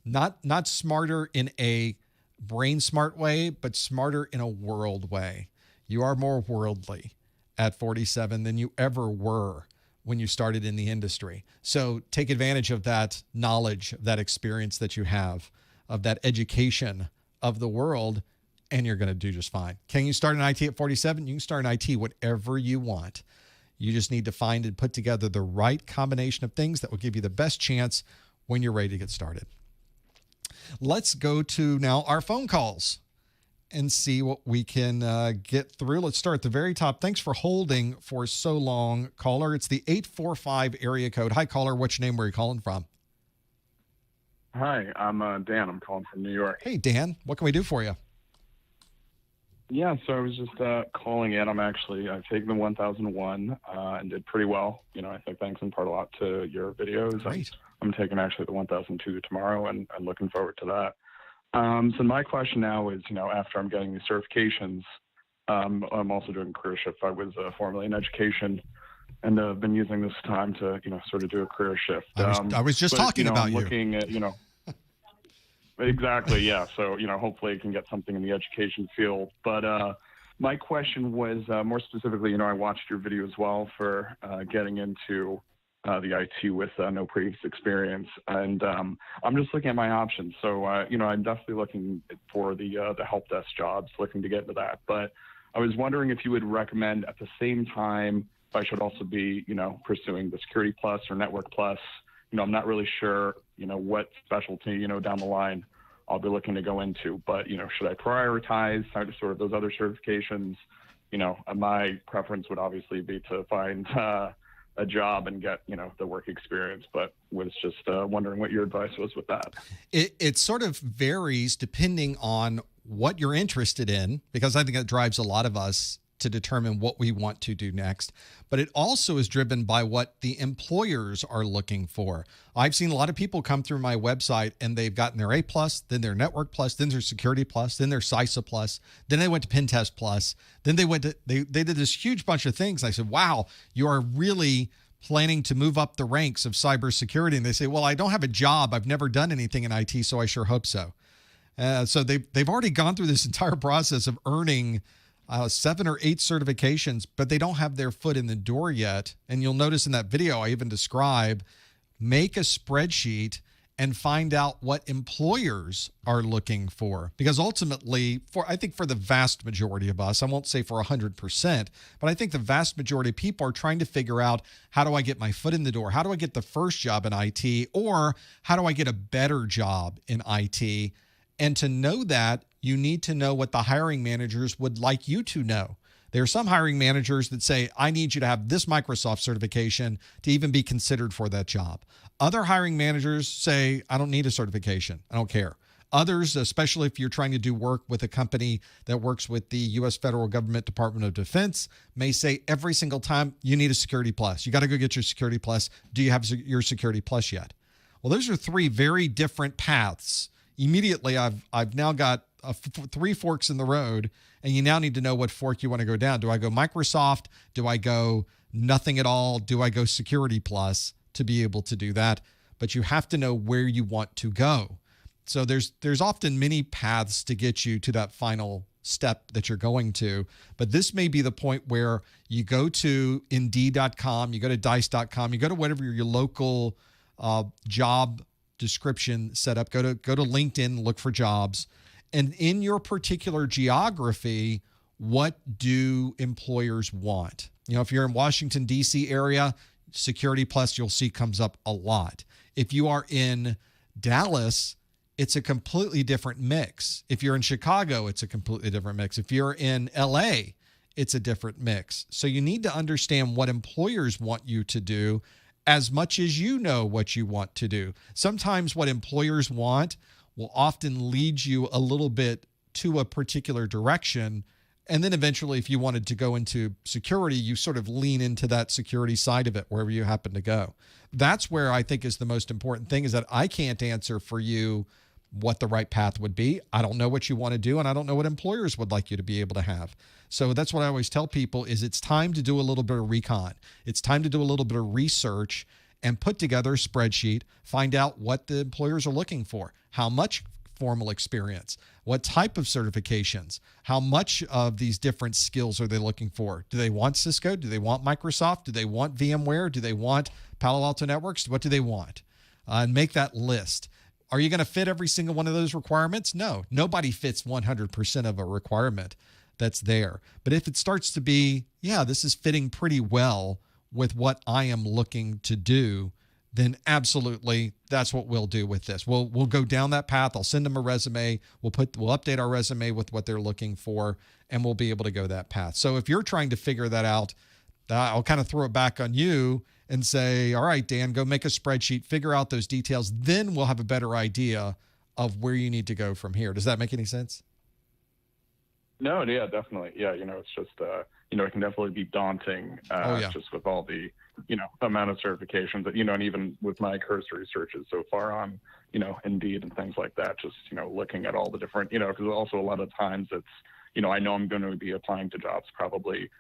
not smarter in a brain smart way, but smarter in a world way. You are more worldly at 47 than you ever were when you started in the industry. So take advantage of that knowledge, that experience that you have, of that education of the world, and you're going to do just fine. Can you start in IT at 47? You can start in IT whatever you want. You just need to find and put together the right combination of things that will give you the best chance when you're ready to get started. Let's go to now our phone calls and see what we can get through. Let's start at the very top. Thanks for holding for so long, caller. It's the 845 area code. Hi, caller. What's your name? Where are you calling from? Hi, I'm Dan. I'm calling from New York. Hey, Dan. What can we do for you? Yeah, so I was just calling in. I've taken the 1001 and did pretty well. I think thanks in part a lot to your videos. Great. I'm taking actually the 1002 tomorrow, and I'm looking forward to that. So my question now is, after I'm getting these certifications, I'm also doing career shift. I was formerly in education, and I've been using this time to, sort of do a career shift. I was just talking about I'm you. Looking at, exactly, yeah. So, hopefully I can get something in the education field. But my question was more specifically, I watched your video as well for getting into the IT with no previous experience. And I'm just looking at my options. So, I'm definitely looking for the help desk jobs, looking to get into that. But I was wondering if you would recommend at the same time if I should also be, pursuing the Security Plus or Network Plus. I'm not really sure, what specialty, down the line I'll be looking to go into. But, should I prioritize sort of those other certifications? My preference would obviously be to find a job and get, the work experience, but was just wondering what your advice was with that. It sort of varies depending on what you're interested in, because I think that drives a lot of us to determine what we want to do next. But it also is driven by what the employers are looking for. I've seen a lot of people come through my website and they've gotten their A+, then their Network Plus, then their Security Plus, then their CISA Plus, then they went to Pen Test Plus, then they did this huge bunch of things. I said, wow, you are really planning to move up the ranks of cybersecurity. And they say, well, I don't have a job. I've never done anything in IT, so I sure hope so. So they've already gone through this entire process of earning 7 or 8 certifications, but they don't have their foot in the door yet. And you'll notice in that video, I even describe, make a spreadsheet and find out what employers are looking for. Because ultimately, I think for the vast majority of us, I won't say for 100%, but I think the vast majority of people are trying to figure out, how do I get my foot in the door? How do I get the first job in IT? Or how do I get a better job in IT? And to know that, you need to know what the hiring managers would like you to know. There are some hiring managers that say, I need you to have this Microsoft certification to even be considered for that job. Other hiring managers say, I don't need a certification. I don't care. Others, especially if you're trying to do work with a company that works with the U.S. federal government Department of Defense, may say every single time, you need a Security Plus. You got to go get your Security Plus. Do you have your Security Plus yet? Well, those are 3 very different paths. Immediately, I've now got 3 forks in the road, and you now need to know what fork you want to go down. Do I go Microsoft? Do I go nothing at all? Do I go Security Plus to be able to do that? But you have to know where you want to go. So there's often many paths to get you to that final step that you're going to. But this may be the point where you go to Indeed.com, you go to Dice.com, you go to whatever your local job description setup. Go to LinkedIn, look for jobs. And in your particular geography, what do employers want? If you're in Washington, D.C. area, Security Plus, you'll see comes up a lot. If you are in Dallas, it's a completely different mix. If you're in Chicago, it's a completely different mix. If you're in L.A., it's a different mix. So you need to understand what employers want you to do as much as you know what you want to do. Sometimes what employers want will often lead you a little bit to a particular direction. And then eventually, if you wanted to go into security, you sort of lean into that security side of it wherever you happen to go. That's where I think is the most important thing, is that I can't answer for you what the right path would be. I don't know what you want to do, and I don't know what employers would like you to be able to have. So that's what I always tell people is it's time to do a little bit of recon. It's time to do a little bit of research and put together a spreadsheet, find out what the employers are looking for, how much formal experience, what type of certifications, how much of these different skills are they looking for? Do they want Cisco? Do they want Microsoft? Do they want VMware? Do they want Palo Alto Networks? What do they want? And make that list. Are you going to fit every single one of those requirements? No, nobody fits 100% of a requirement that's there. But if it starts to be, yeah, this is fitting pretty well with what I am looking to do, then absolutely that's what we'll do with this. We'll go down that path. I'll send them a resume. We'll update our resume with what they're looking for, and we'll be able to go that path. So if you're trying to figure that out, I'll kind of throw it back on you and say, all right, Dan, go make a spreadsheet, figure out those details. Then we'll have a better idea of where you need to go from here. Does that make any sense? No, yeah, definitely. Yeah, it's just, it can definitely be daunting just with all the, amount of certifications that, and even with my cursory searches so far on, Indeed and things like that, just, looking at all the different, because also a lot of times it's, I know I'm going to be applying to jobs probably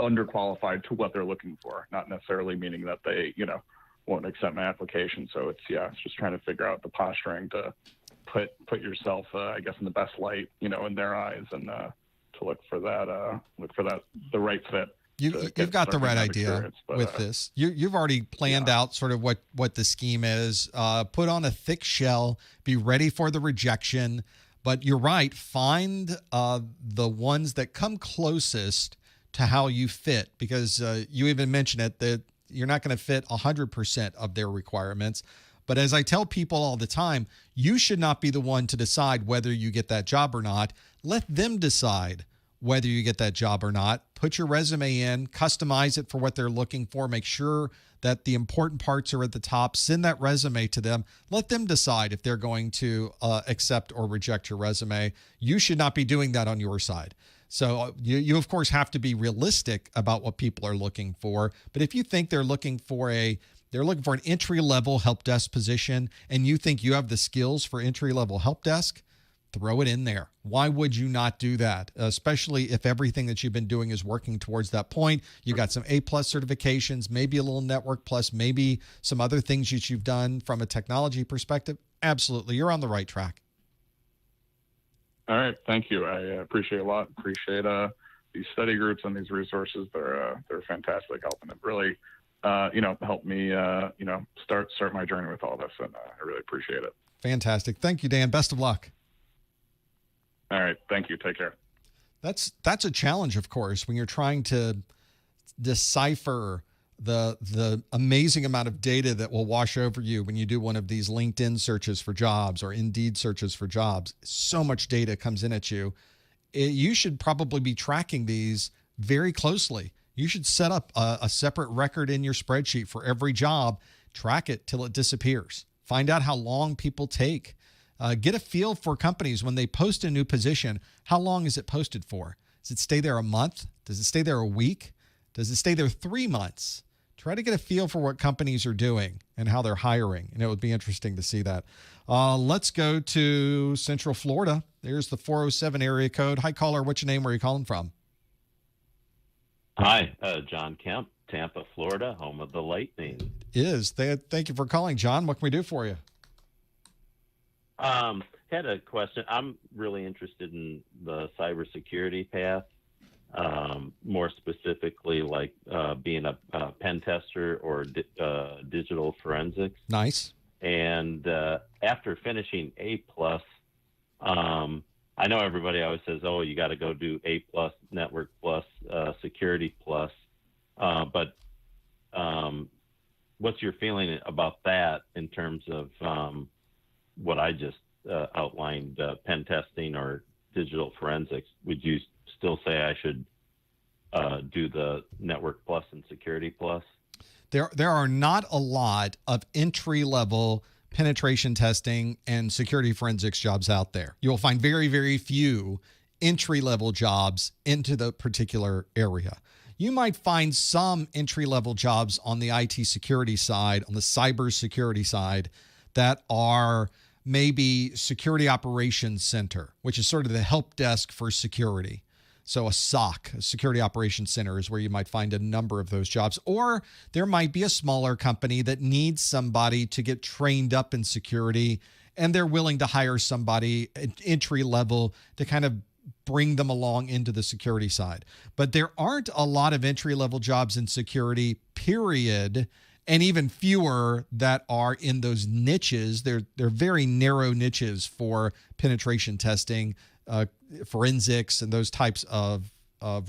underqualified to what they're looking for, not necessarily meaning that they, won't accept my application. So it's just trying to figure out the posturing to put yourself, I guess, in the best light, in their eyes, and to look for that, the right fit. You've got the right idea with this. You've already planned out sort of what the scheme is. Put on a thick shell, be ready for the rejection. But you're right. Find the ones that come closest to how you fit, because you even mentioned it, that you're not going to fit 100% of their requirements. But as I tell people all the time, you should not be the one to decide whether you get that job or not. Let them decide whether you get that job or not. Put your resume in, customize it for what they're looking for. Make sure that the important parts are at the top. Send that resume to them. Let them decide if they're going to accept or reject your resume. You should not be doing that on your side. So you of course have to be realistic about what people are looking for. But if you think they're looking for an entry-level help desk position, and you think you have the skills for entry-level help desk, throw it in there. Why would you not do that? Especially if everything that you've been doing is working towards that point. You got some A+ certifications, maybe a little Network Plus, maybe some other things that you've done from a technology perspective. Absolutely, you're on the right track. All right, thank you. I appreciate a lot. Appreciate these study groups and these resources. They're fantastic, helping it really, help me, start my journey with all this, and I really appreciate it. Fantastic. Thank you, Dan. Best of luck. All right, thank you. Take care. That's a challenge, of course, when you're trying to decipher the amazing amount of data that will wash over you when you do one of these LinkedIn searches for jobs or Indeed searches for jobs. So much data comes in at you. You should probably be tracking these very closely. You should set up a separate record in your spreadsheet for every job. Track it till it disappears. Find out how long people take. Get a feel for companies when they post a new position. How long is it posted for? Does it stay there a month? Does it stay there a week? Does it stay there 3 months? Try to get a feel for what companies are doing and how they're hiring. And it would be interesting to see that. Let's go to Central Florida. There's the 407 area code. Hi, caller. What's your name? Where are you calling from? Hi, John Kemp, Tampa, Florida, home of the Lightning. Thank you for calling, John. What can we do for you? Had a question. I'm really interested in the cybersecurity path, more specifically like being a pen tester or digital forensics. Nice. And after finishing A+, I know everybody always says, oh, you got to go do A+, Network Plus, Security Plus. But what's your feeling about that in terms of what I just outlined, pen testing or digital forensics? Would you still say I should do the Network Plus and Security Plus? There are not a lot of entry-level penetration testing and security forensics jobs out there. You'll find very, very few entry-level jobs into the particular area. You might find some entry-level jobs on the IT security side, on the cyber security side, that are maybe Security Operations Center, which is sort of the help desk for security. So a SOC, a Security Operations Center, is where you might find a number of those jobs. Or there might be a smaller company that needs somebody to get trained up in security, and they're willing to hire somebody at entry level to kind of bring them along into the security side. But there aren't a lot of entry level jobs in security, period, and even fewer that are in those niches. They're very narrow niches for penetration testing, forensics, and those types of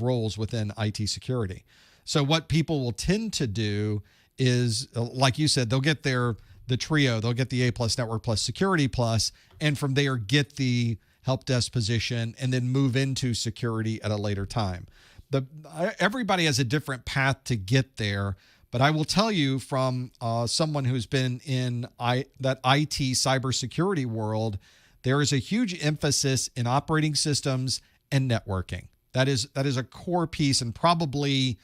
roles within IT security. So what people will tend to do is, like you said, they'll get the trio, they'll get the A+ Network Plus Security Plus, and from there get the help desk position and then move into security at a later time. Everybody has a different path to get there, but I will tell you from someone who's been in that IT cybersecurity world, there is a huge emphasis in operating systems and networking. That is a core piece, and probably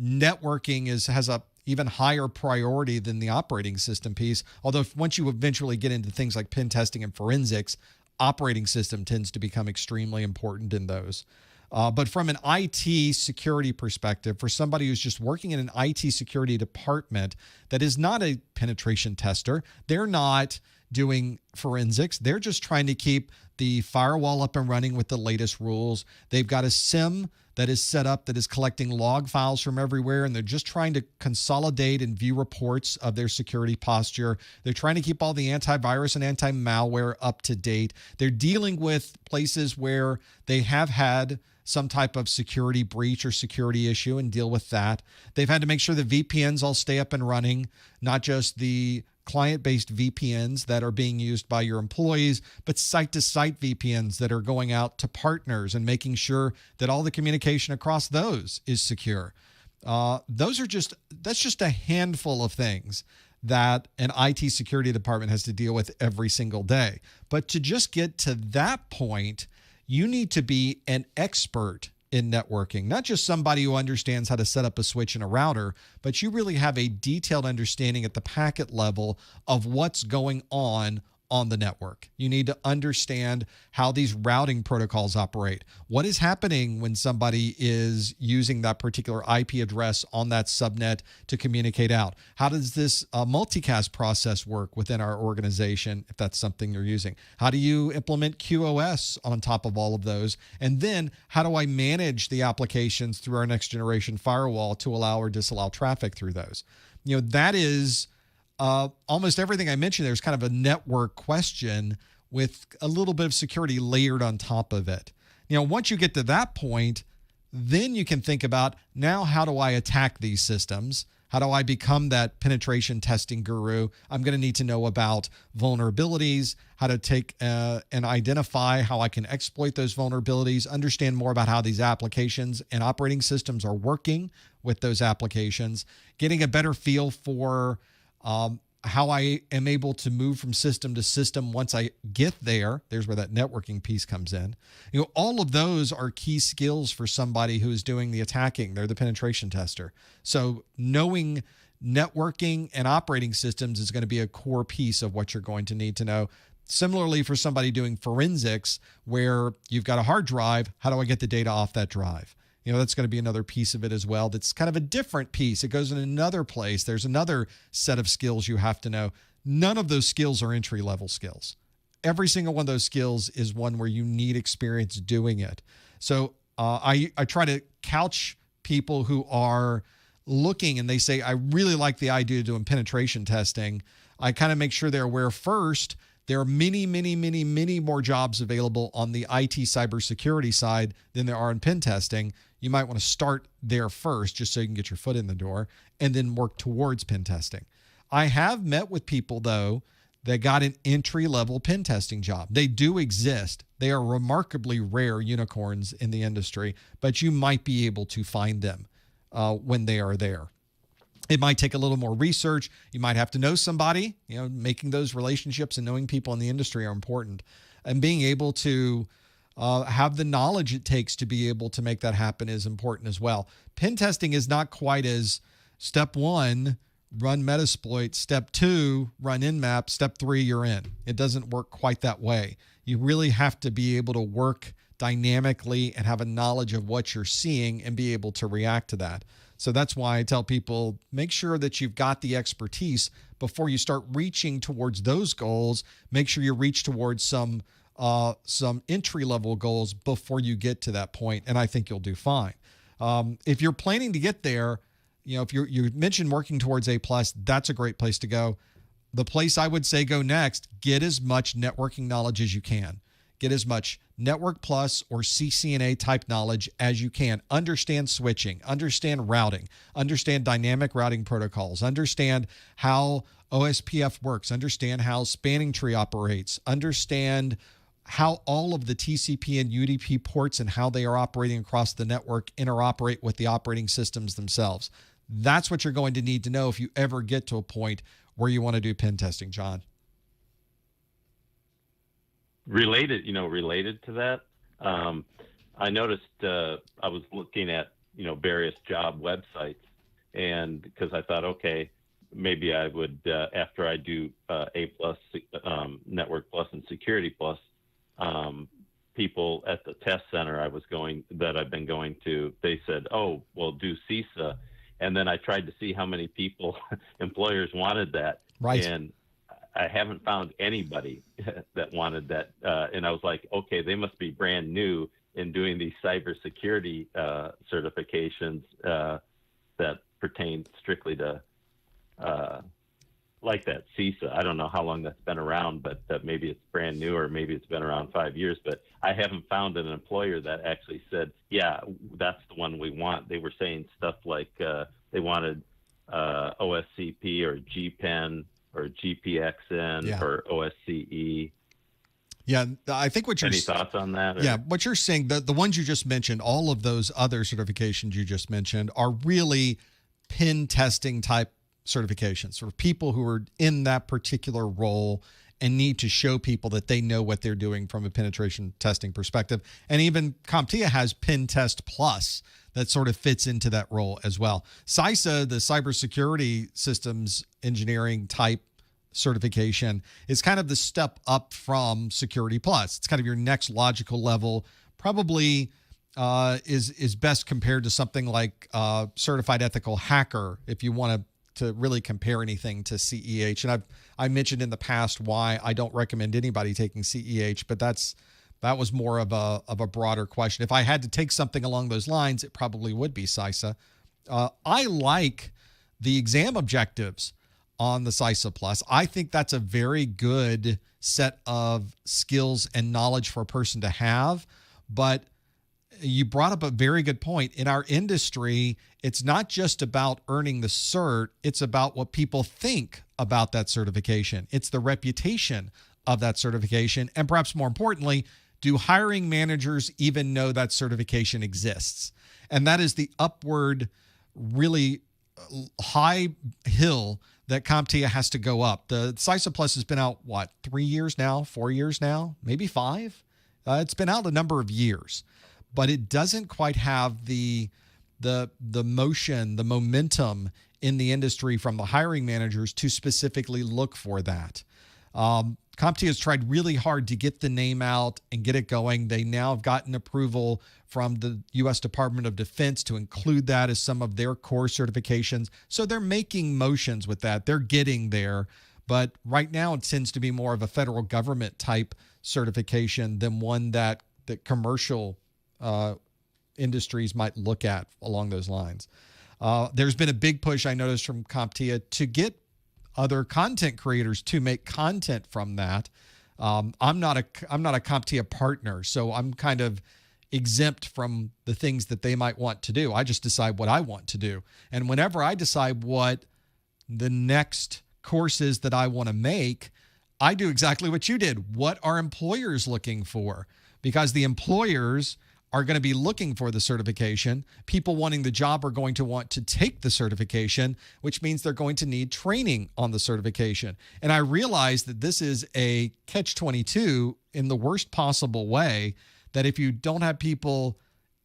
networking has a even higher priority than the operating system piece. Although once you eventually get into things like pen testing and forensics, operating system tends to become extremely important in those. But from an IT security perspective, for somebody who's just working in an IT security department that is not a penetration tester, they're not doing forensics. They're just trying to keep the firewall up and running with the latest rules. They've got a SIM that is set up that is collecting log files from everywhere, and they're just trying to consolidate and view reports of their security posture. They're trying to keep all the antivirus and anti-malware up to date. They're dealing with places where they have had some type of security breach or security issue and deal with that. They've had to make sure the VPNs all stay up and running, not just the client-based VPNs that are being used by your employees, but site-to-site VPNs that are going out to partners and making sure that all the communication across those is secure. That's just a handful of things that an IT security department has to deal with every single day. But to just get to that point, you need to be an expert in networking, not just somebody who understands how to set up a switch and a router, but you really have a detailed understanding at the packet level of what's going on the network. You need to understand how these routing protocols operate. What is happening when somebody is using that particular IP address on that subnet to communicate out? How does this multicast process work within our organization, if that's something you're using? How do you implement QoS on top of all of those? And then how do I manage the applications through our next generation firewall to allow or disallow traffic through those? That is almost everything I mentioned there is kind of a network question with a little bit of security layered on top of it. Once you get to that point, then you can think about, now how do I attack these systems? How do I become that penetration testing guru? I'm going to need to know about vulnerabilities, how to take and identify how I can exploit those vulnerabilities, understand more about how these applications and operating systems are working with those applications, getting a better feel for how I am able to move from system to system once I get there. There's where that networking piece comes in. All of those are key skills for somebody who is doing the attacking. They're the penetration tester. So knowing networking and operating systems is going to be a core piece of what you're going to need to know. Similarly, for somebody doing forensics, where you've got a hard drive, how do I get the data off that drive? That's going to be another piece of it as well. That's kind of a different piece. It goes in another place. There's another set of skills you have to know. None of those skills are entry-level skills. Every single one of those skills is one where you need experience doing it. So I try to couch people who are looking and they say, I really like the idea of doing penetration testing. I kind of make sure they're aware first, there are many, many, many, many more jobs available on the IT cybersecurity side than there are in pen testing. You might want to start there first just so you can get your foot in the door and then work towards pen testing. I have met with people, though, that got an entry-level pen testing job. They do exist. They are remarkably rare unicorns in the industry, but you might be able to find them when they are there. It might take a little more research. You might have to know somebody. Making those relationships and knowing people in the industry are important. And being able to have the knowledge it takes to be able to make that happen is important as well. Pen testing is not quite as step one run Metasploit. Step 2, run Nmap. Step 3, you're in. It doesn't work quite that way. You really have to be able to work dynamically and have a knowledge of what you're seeing and be able to react to that. So that's why I tell people, make sure that you've got the expertise before you start reaching towards those goals. Make sure you reach towards some entry-level goals before you get to that point, and I think you'll do fine. If you're planning to get there, if you mentioned working towards A+, that's a great place to go. The place I would say go next, get as much networking knowledge as you can. Get as much Network Plus or CCNA type knowledge as you can. Understand switching, understand routing, understand dynamic routing protocols, understand how OSPF works, understand how spanning tree operates, understand how all of the TCP and UDP ports and how they are operating across the network interoperate with the operating systems themselves. That's what you're going to need to know if you ever get to a point where you want to do pen testing, John. Related to that, I noticed I was looking at various job websites, and because I thought, okay, maybe I would after I do A+, Network Plus, and Security Plus, people at the test center I've been going to, they said, oh, well, do CISA, and then I tried to see how many people employers wanted that, right? And I haven't found anybody that wanted that. And I was like, okay, they must be brand new in doing these cybersecurity certifications that pertain strictly to like that CISA. I don't know how long that's been around, but maybe it's brand new, or maybe it's been around 5 years. But I haven't found an employer that actually said, yeah, that's the one we want. They were saying stuff like they wanted OSCP or GPEN or GPXN or OSCE. Yeah, I think what you're... Any thoughts on that? Or? Yeah, what you're saying, the ones you just mentioned, all of those other certifications you just mentioned are really pen testing type certifications for people who are in that particular role and need to show people that they know what they're doing from a penetration testing perspective. And even CompTIA has Pen Test Plus that sort of fits into that role as well. CISA, the cybersecurity systems engineering type certification, is kind of the step up from Security Plus. It's kind of your next logical level, probably is best compared to something like Certified Ethical Hacker, if you want to really compare anything to CEH. And I mentioned in the past why I don't recommend anybody taking CEH, but that was more of a broader question. If I had to take something along those lines, it probably would be CISA. I like the exam objectives on the CISA Plus. I think that's a very good set of skills and knowledge for a person to have. But you brought up a very good point. In our industry, it's not just about earning the cert. It's about what people think about that certification. It's the reputation of that certification. And perhaps more importantly, do hiring managers even know that certification exists? And that is the upward, really high hill that CompTIA has to go up. The CISA Plus has been out, 3 years now, 4 years now, maybe 5? It's been out a number of years, but it doesn't quite have the motion, the momentum in the industry from the hiring managers to specifically look for that. CompTIA has tried really hard to get the name out and get it going. They now have gotten approval from the U.S. Department of Defense to include that as some of their core certifications. So they're making motions with that. They're getting there. But right now it tends to be more of a federal government type certification than one that commercial industries might look at along those lines. There's been a big push, I noticed, from CompTIA to get other content creators to make content from that. I'm not a CompTIA partner, so I'm kind of exempt from the things that they might want to do. I just decide what I want to do. And whenever I decide what the next course is that I want to make, I do exactly what you did. What are employers looking for? Because the employers are going to be looking for the certification. People wanting the job are going to want to take the certification, which means they're going to need training on the certification. And I realize that this is a catch-22 in the worst possible way, that if you don't have people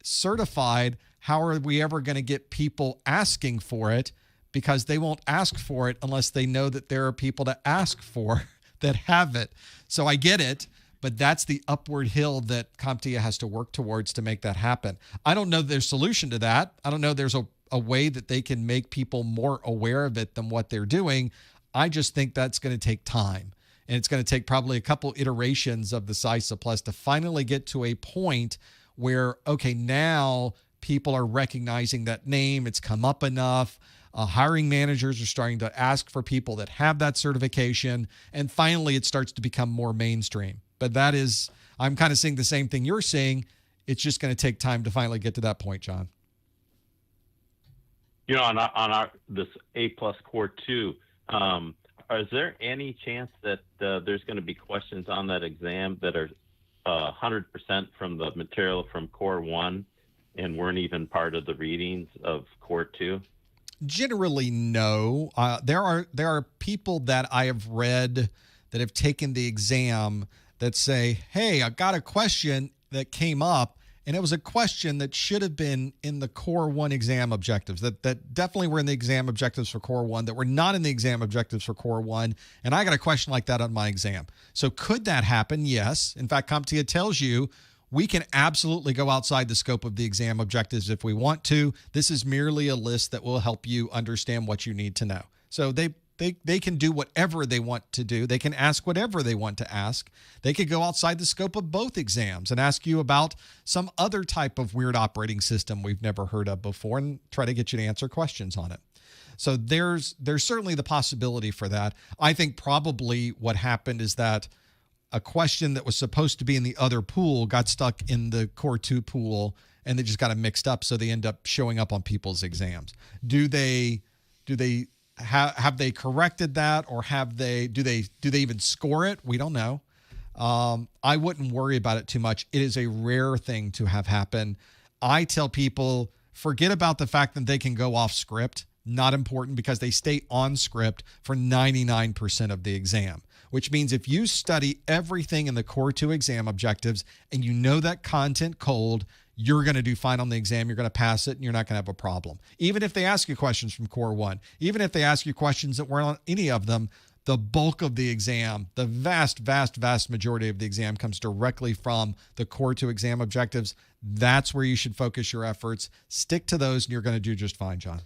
certified, how are we ever going to get people asking for it? because they won't ask for it unless they know that there are people to ask for that have it. So I get it, but that's the upward hill that CompTIA has to work towards to make that happen. I don't know their solution to that. I don't know there's a way that they can make people more aware of it than what they're doing. I just think that's going to take time. And it's going to take probably a couple iterations of the CISA Plus to finally get to a point where, okay, now people are recognizing that name. It's come up enough. Hiring managers are starting to ask for people that have that certification. And finally, it starts to become more mainstream. But that is, I'm kind of seeing the same thing you're seeing. It's just going to take time to finally get to that point, John. You know, on this A+ Core 2, is there any chance that there's going to be questions on that exam that are 100% from the material from Core 1 and weren't even part of the readings of Core 2? Generally, no. There are people that I have read that have taken the exam that say, hey, I got a question that came up, and it was a question that should have been in the Core 1 exam objectives, that definitely were in the exam objectives for Core 1, that were not in the exam objectives for Core 1, and I got a question like that on my exam. So could that happen? Yes. In fact, CompTIA tells you we can absolutely go outside the scope of the exam objectives if we want to. This is merely a list that will help you understand what you need to know. So they can do whatever they want to do. They can ask whatever they want to ask. They could go outside the scope of both exams and ask you about some other type of weird operating system we've never heard of before and try to get you to answer questions on it. So there's certainly the possibility for that. I think probably what happened is that a question that was supposed to be in the other pool got stuck in the Core 2 pool, and they just got it mixed up, so they end up showing up on people's exams. Have they corrected that, or do they even score it? We don't know. I wouldn't worry about it too much. It is a rare thing to have happen. I tell people, forget about the fact that they can go off script. Not important, because they stay on script for 99% of the exam, which means if you study everything in the Core 2 exam objectives and you know that content cold, you're going to do fine on the exam. You're going to pass it, and you're not going to have a problem. Even if they ask you questions from Core 1, even if they ask you questions that weren't on any of them, the bulk of the exam, the vast, vast, vast majority of the exam comes directly from the Core 2 exam objectives. That's where you should focus your efforts. Stick to those, and you're going to do just fine, John.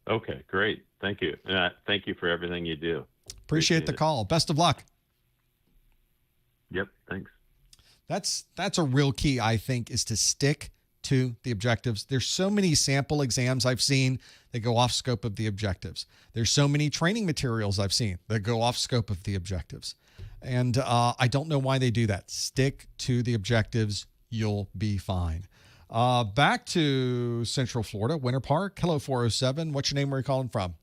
Okay, great. Thank you. Thank you for everything you do. Appreciate the call. Best of luck. Yep, thanks. That's a real key, I think, is to stick to the objectives. There's so many sample exams I've seen that go off scope of the objectives. There's so many training materials I've seen that go off scope of the objectives. And I don't know why they do that. Stick to the objectives. You'll be fine. Back to Central Florida, Winter Park. Hello, 407. What's your name? Where are you calling from?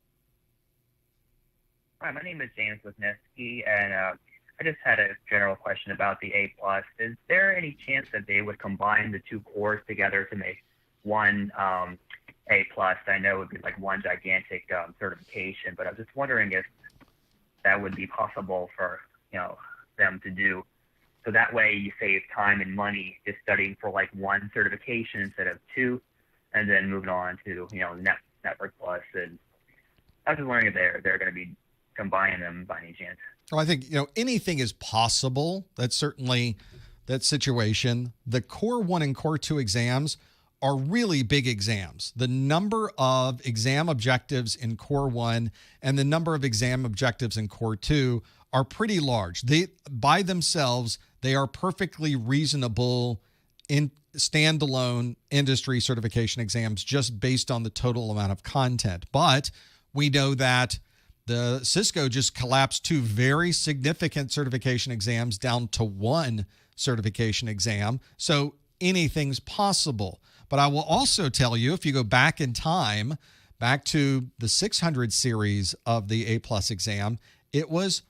Hi, my name is James Wisniewski, and I just had a general question about the A+. Is there any chance that they would combine the two cores together to make one A+? I know it would be like one gigantic certification, but I was just wondering if that would be possible for them to do. So that way you save time and money just studying for like one certification instead of two, and then moving on to Network Plus. And I was just wondering if they're going to be combining them by any chance. Well, I think anything is possible. That's certainly that situation. The Core 1 and Core 2 exams are really big exams. The number of exam objectives in Core 1 and the number of exam objectives in Core 2 are pretty large. They, by themselves, they are perfectly reasonable in standalone industry certification exams just based on the total amount of content. But we know that the Cisco just collapsed two very significant certification exams down to one certification exam. So anything's possible. But I will also tell you, if you go back in time, back to the 600 series of the A+ exam, it was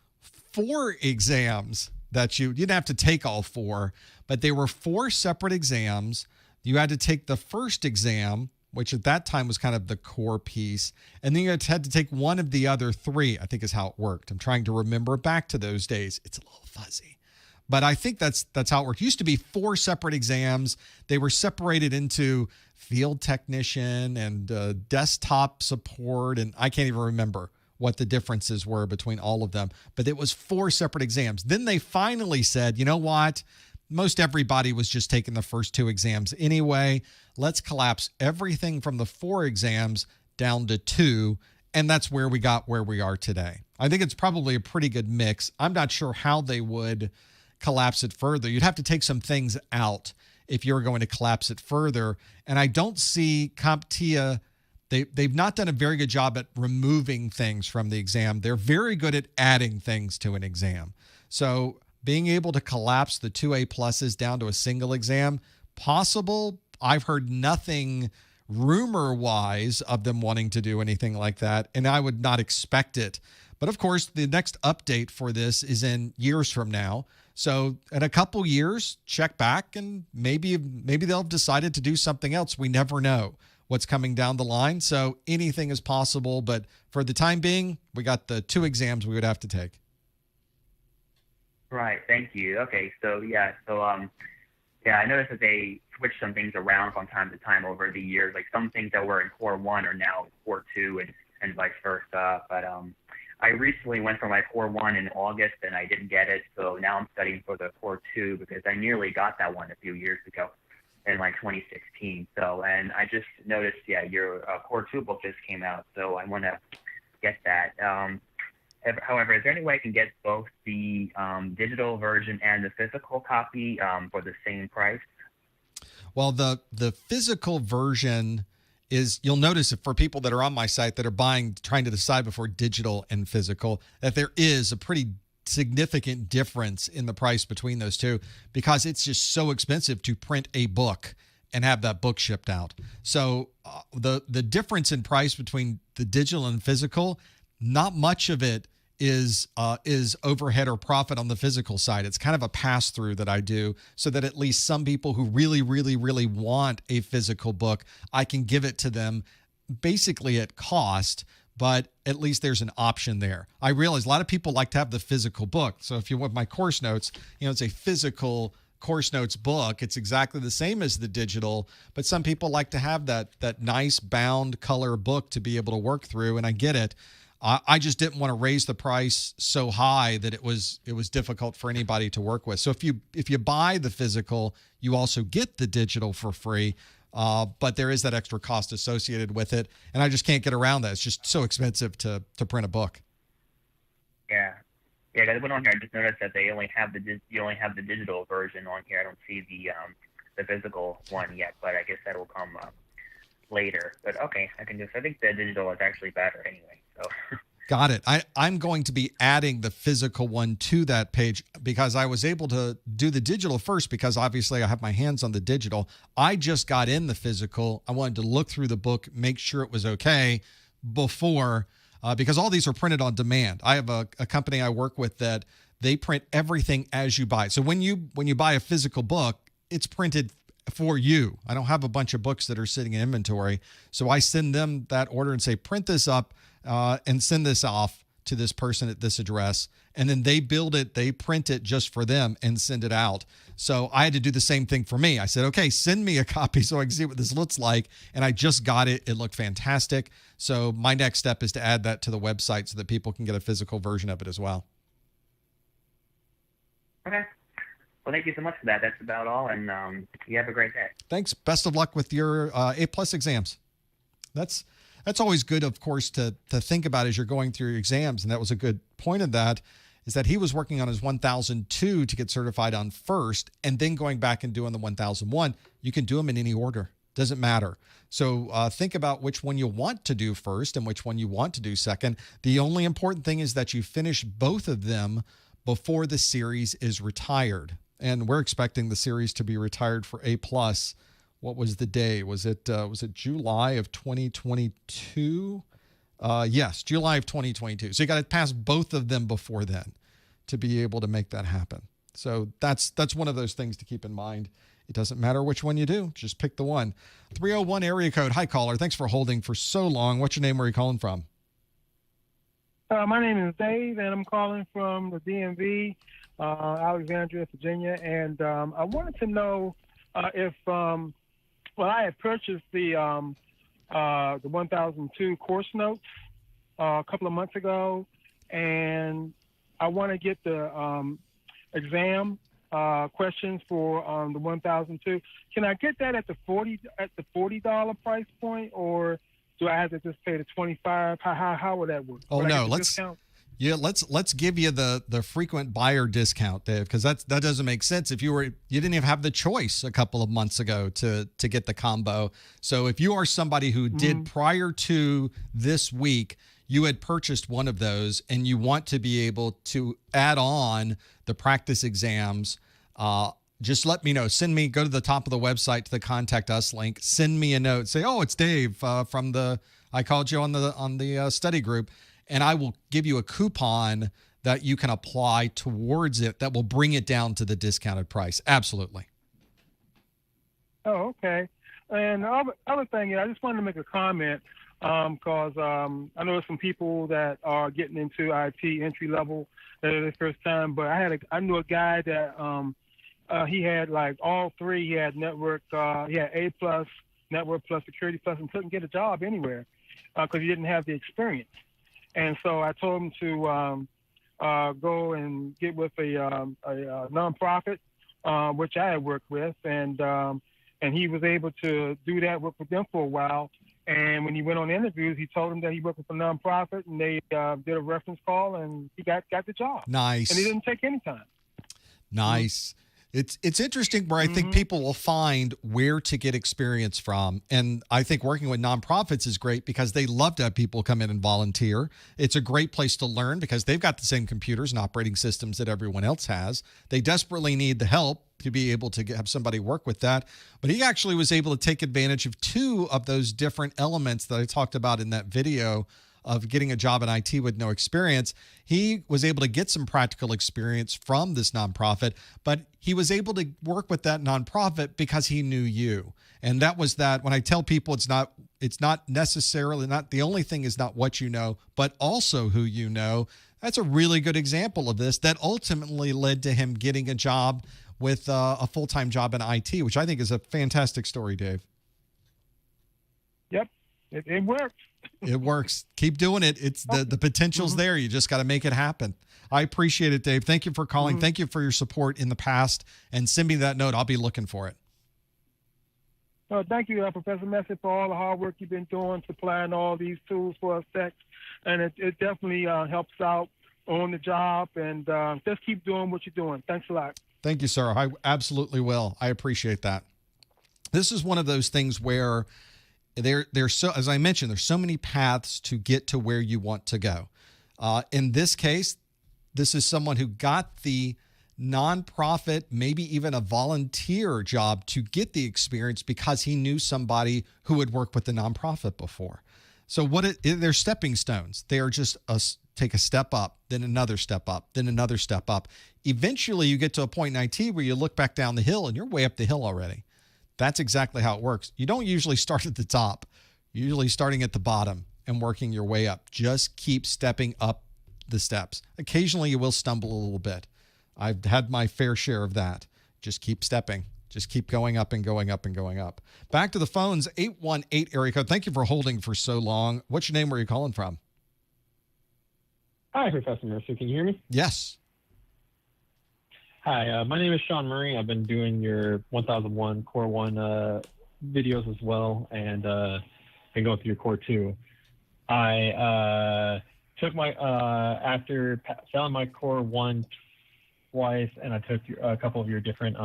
4 exams that you didn't have to take all 4, but they were 4 separate exams. You had to take the first exam, which at that time was kind of the core piece, and then you had to take one of the other 3, I think is how it worked. I'm trying to remember back to those days. It's a little fuzzy. But I think that's how it worked. It used to be 4 separate exams. They were separated into field technician and desktop support, and I can't even remember what the differences were between all of them. But it was 4 separate exams. Then they finally said, you know what? Most everybody was just taking the first 2 exams anyway. Let's collapse everything from the 4 exams down to 2, and that's where we got where we are today. I think it's probably a pretty good mix. I'm not sure how they would collapse it further. You'd have to take some things out if you're going to collapse it further. And I don't see CompTIA, they've not done a very good job at removing things from the exam. They're very good at adding things to an exam. So being able to collapse the 2 A+ down to a single exam, possible. I've heard nothing rumor-wise of them wanting to do anything like that, and I would not expect it. But of course, the next update for this is in years from now. So in a couple years, check back and maybe they'll have decided to do something else. We never know what's coming down the line. So anything is possible. But for the time being, we got the 2 exams we would have to take. Right. Thank you. Okay. So yeah. I noticed that they switched some things around from time to time over the years. Like some things that were in Core 1 are now in Core 2 and vice versa. But I recently went for my Core 1 in August and I didn't get it. So now I'm studying for the Core 2 because I nearly got that one a few years ago in like 2016. So, and I just noticed, your Core 2 book just came out. So I want to get that. However, is there any way I can get both the digital version and the physical copy for the same price? Well, the physical version is, you'll notice for people that are on my site that are trying to decide before digital and physical, that there is a pretty significant difference in the price between those two because it's just so expensive to print a book and have that book shipped out. So the difference in price between the digital and physical, not much of it is overhead or profit on the physical side. It's kind of a pass-through that I do so that at least some people who really, really, really want a physical book, I can give it to them basically at cost, but at least there's an option there. I realize a lot of people like to have the physical book. So if you want my course notes, it's a physical course notes book. It's exactly the same as the digital, but some people like to have that nice bound color book to be able to work through, and I get it. I just didn't want to raise the price so high that it was difficult for anybody to work with. So if you buy the physical, you also get the digital for free, but there is that extra cost associated with it, and I just can't get around that. It's just so expensive to print a book. Yeah. I went on here. I just noticed that you only have the digital version on here. I don't see the physical one yet, but I guess that will come later. But okay, I think the digital is actually better anyway. So. Got it. I'm going to be adding the physical one to that page because I was able to do the digital first because obviously I have my hands on the digital. I just got in the physical. I wanted to look through the book, make sure it was okay before, because all these are printed on demand. I have a company I work with that they print everything as you buy. So when you buy a physical book, it's printed for you. I don't have a bunch of books that are sitting in inventory. So I send them that order and say, print this up and send this off to this person at this address. And then they build it, they print it just for them and send it out. So I had to do the same thing for me. I said, okay, send me a copy so I can see what this looks like. And I just got it. It looked fantastic. So my next step is to add that to the website so that people can get a physical version of it as well. Okay. Well, thank you so much for that. That's about all. And you have a great day. Thanks. Best of luck with your A+ exams. That's always good, of course, to think about as you're going through your exams. And that was a good point of that, is that he was working on his 1002 to get certified on first and then going back and doing the 1001. You can do them in any order. Doesn't matter. So think about which one you want to do first and which one you want to do second. The only important thing is that you finish both of them before the series is retired. And we're expecting the series to be retired for A+. What was the day? Was it July of 2022? Yes, July of 2022. So you got to pass both of them before then to be able to make that happen. So that's one of those things to keep in mind. It doesn't matter which one you do. Just pick the one. 301 area code. Hi, caller. Thanks for holding for so long. What's your name? Where are you calling from? My name is Dave, and I'm calling from the DMV. Alexandria, Virginia, and I wanted to know if, I had purchased the 1002 course notes a couple of months ago, and I want to get the exam questions for the 1002. Can I get that at the $40 price point, or do I have to just pay the $25? How would that work? Oh, Would I no, get the let's discount? Yeah, let's give you the frequent buyer discount, Dave, because that doesn't make sense. If you didn't even have the choice a couple of months ago to get the combo. So if you are somebody who did prior to this week, you had purchased one of those and you want to be able to add on the practice exams, just let me know. Go to the top of the website to the contact us link. Send me a note. Say, oh, it's Dave from I called you on the study group. And I will give you a coupon that you can apply towards it that will bring it down to the discounted price. Absolutely. Oh, okay. And the other thing, I just wanted to make a comment because I know some people that are getting into IT entry level that are their first time. But I knew a guy that he had like all three. He had network, he had A plus, network plus, security plus, and couldn't get a job anywhere because he didn't have the experience. And so I told him to go and get with a nonprofit, which I had worked with, and he was able to do that, work with them for a while. And when he went on interviews, he told them that he worked with a nonprofit, and they did a reference call, and he got the job. Nice. And he didn't take any time. Nice. It's interesting where I think people will find where to get experience from. And I think working with nonprofits is great because they love to have people come in and volunteer. It's a great place to learn because they've got the same computers and operating systems that everyone else has. They desperately need the help to be able to have somebody work with that. But he actually was able to take advantage of two of those different elements that I talked about in that video of getting a job in IT with no experience. He was able to get some practical experience from this nonprofit, but he was able to work with that nonprofit because he knew you. And that was that. When I tell people it's not necessarily, not the only thing is not what you know, but also who you know. That's a really good example of this that ultimately led to him getting a job with a full-time job in IT, which I think is a fantastic story, Dave. Yep, it works. It works. Keep doing it. It's the potential's there. You just got to make it happen. I appreciate it, Dave. Thank you for calling. Thank you for your support in the past. And send me that note. I'll be looking for it. Thank you, Professor Messer, for all the hard work you've been doing, supplying all these tools for us techs. And it definitely helps out on the job. And just keep doing what you're doing. Thanks a lot. Thank you, sir. I absolutely will. I appreciate that. This is one of those things where there's so, as I mentioned, there's so many paths to get to where you want to go. In this case, this is someone who got the nonprofit, maybe even a volunteer job to get the experience because he knew somebody who had worked with the nonprofit before. So they're stepping stones. They are just take a step up, then another step up, then another step up. Eventually, you get to a point in IT where you look back down the hill and you're way up the hill already. That's exactly how it works. You don't usually start at the top. You're usually starting at the bottom and working your way up. Just keep stepping up the steps. Occasionally, you will stumble a little bit. I've had my fair share of that. Just keep stepping. Just keep going up and going up and going up. Back to the phones, 818 area code. Thank you for holding for so long. What's your name? Where are you calling from? Hi, Professor Mercer. Can you hear me? Yes. Hi, my name is Sean Murray. I've been doing your 1001 Core 1 videos as well, and been going through your Core 2. I took my, after selling my Core 1 twice, and I took a couple of your different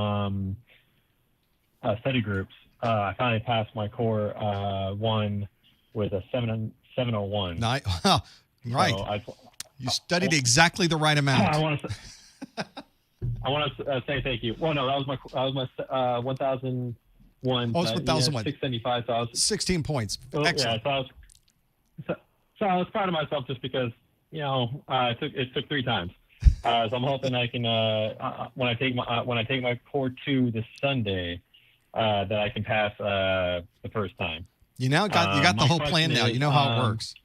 study groups, I finally passed my Core 1 with a 701. Nice. Right. So you studied exactly the right amount. I want to say thank you. Well, no, that was my 1001. Oh, it's 1001. 675. So I was 16 points. Excellent. Yeah, so I was proud of myself just because it took 3 times. So I'm hoping I can when I take my Core 2 this Sunday that I can pass the first time. You got the whole plan now. You know how it works.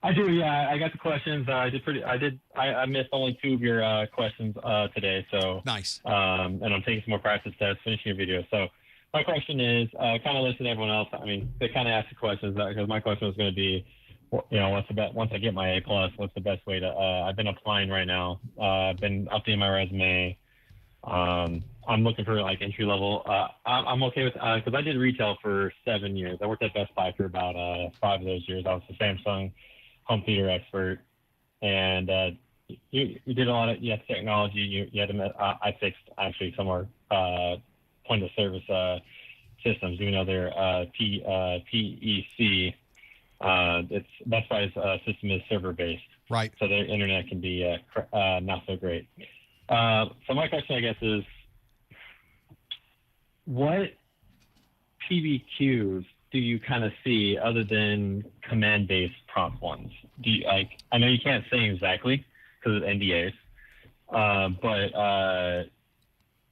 I do, yeah. I got the questions. I missed only 2 of your questions today. So Nice. And I'm taking some more practice tests, finishing your video. So my question is, kind of listen to everyone else. I mean, they kind of asked the questions because my question was going to be, what's the best once I get my A+, what's the best way to? I've been applying right now. I've been updating my resume. I'm looking for like entry level. I'm okay with because I did retail for 7 years. I worked at Best Buy for about 5 of those years. I was the Samsung home theater expert, and you did a lot of technology. You had to I fixed actually some more point of service systems. Even though they're PEC, it's Best Buy's system is server based, Right. so their internet can be not so great. So my question, I guess, is what PBQs do you kind of see other than command-based prompt ones? Do you I know you can't say exactly because of NDAs, but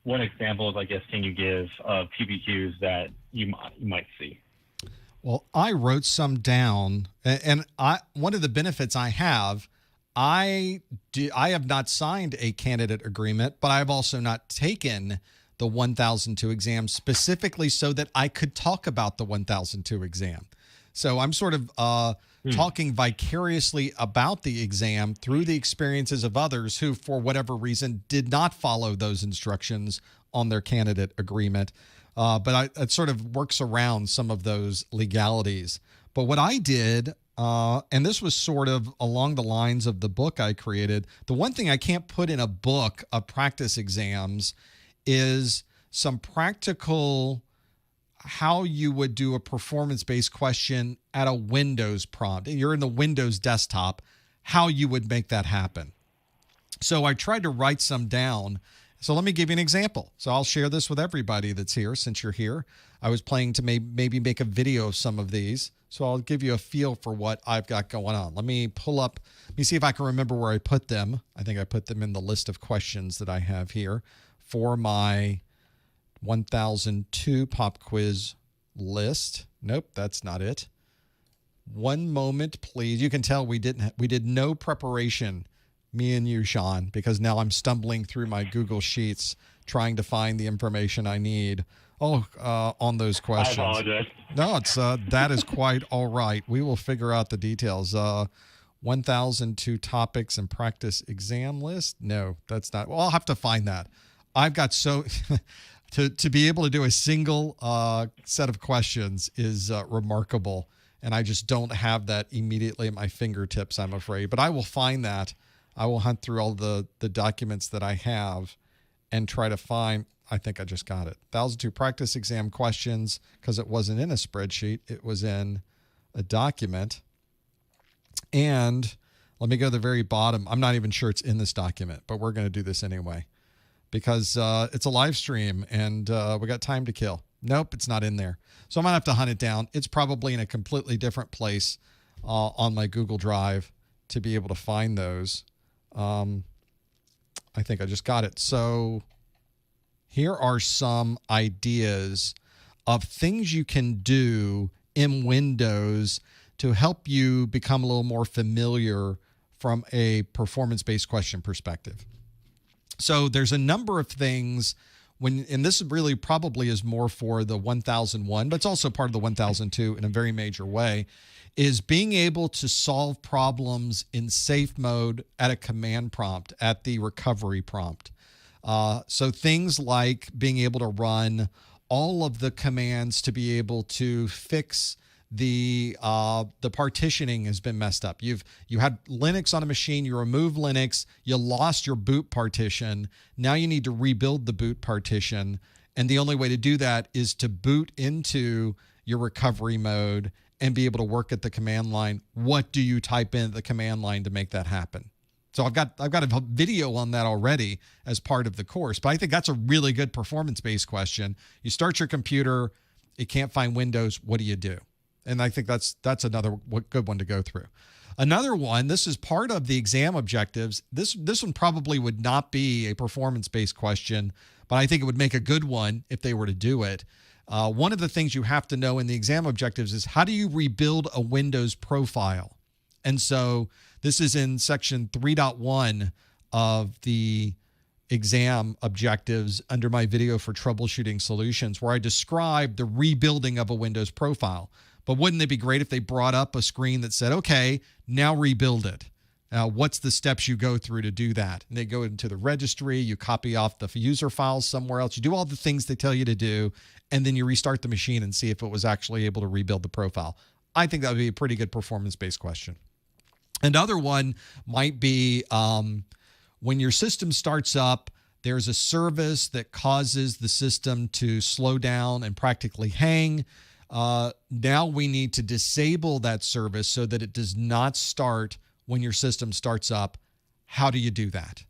what examples, I guess, can you give of PBQs that you might see? Well, I wrote some down, and one of the benefits I have, I have not signed a candidate agreement, but I've also not taken the 1002 exam specifically so that I could talk about the 1002 exam. So I'm sort of talking vicariously about the exam through the experiences of others who, for whatever reason, did not follow those instructions on their candidate agreement. But it sort of works around some of those legalities. But what I did, and this was sort of along the lines of the book I created, the one thing I can't put in a book of practice exams is some practical how you would do a performance-based question at a Windows prompt. You're in the Windows desktop, how you would make that happen. So I tried to write some down. So let me give you an example. So I'll share this with everybody that's here since you're here. I was planning to maybe make a video of some of these. So I'll give you a feel for what I've got going on. Let me see if I can remember where I put them. I think I put them in the list of questions that I have here for my 1002 pop quiz list. Nope, that's not it. One moment, please. You can tell we did no preparation, me and you, Sean, because now I'm stumbling through my Google Sheets trying to find the information I need. On those questions. I apologize. No, it's that is quite all right. We will figure out the details. 1002 topics and practice exam list. No, that's not. Well, I'll have to find that. I've got to be able to do a single set of questions is remarkable, and I just don't have that immediately at my fingertips, I'm afraid. But I will find that. I will hunt through all the documents that I have and try to find. I think I just got it. 1002 practice exam questions, because it wasn't in a spreadsheet. It was in a document. And let me go to the very bottom. I'm not even sure it's in this document, but we're going to do this anyway because it's a live stream and we got time to kill. Nope, it's not in there. So I'm going to have to hunt it down. It's probably in a completely different place on my Google Drive to be able to find those. I think I just got it. So here are some ideas of things you can do in Windows to help you become a little more familiar from a performance-based question perspective. So there's a number of things and this really probably is more for the 1001, but it's also part of the 1002 in a very major way, is being able to solve problems in safe mode at a command prompt, at the recovery prompt. So things like being able to run all of the commands to be able to fix the partitioning has been messed up. You had Linux on a machine, you remove Linux, you lost your boot partition. Now you need to rebuild the boot partition. And the only way to do that is to boot into your recovery mode and be able to work at the command line. What do you type in at the command line to make that happen? So I've got a video on that already as part of the course, but I think that's a really good performance-based question. You start your computer, it can't find Windows, what do you do? And I think that's another good one to go through. Another one, this is part of the exam objectives. This one probably would not be a performance-based question, but I think it would make a good one if they were to do it. One of the things you have to know in the exam objectives is how do you rebuild a Windows profile? And so this is in section 3.1 of the exam objectives under my video for troubleshooting solutions, where I described the rebuilding of a Windows profile. But wouldn't it be great if they brought up a screen that said, okay, now rebuild it? What's the steps you go through to do that? And they go into the registry, you copy off the user files somewhere else, you do all the things they tell you to do, and then you restart the machine and see if it was actually able to rebuild the profile. I think that would be a pretty good performance-based question. Another one might be when your system starts up, there's a service that causes the system to slow down and practically hang. Now we need to disable that service so that it does not start when your system starts up. How do you do that?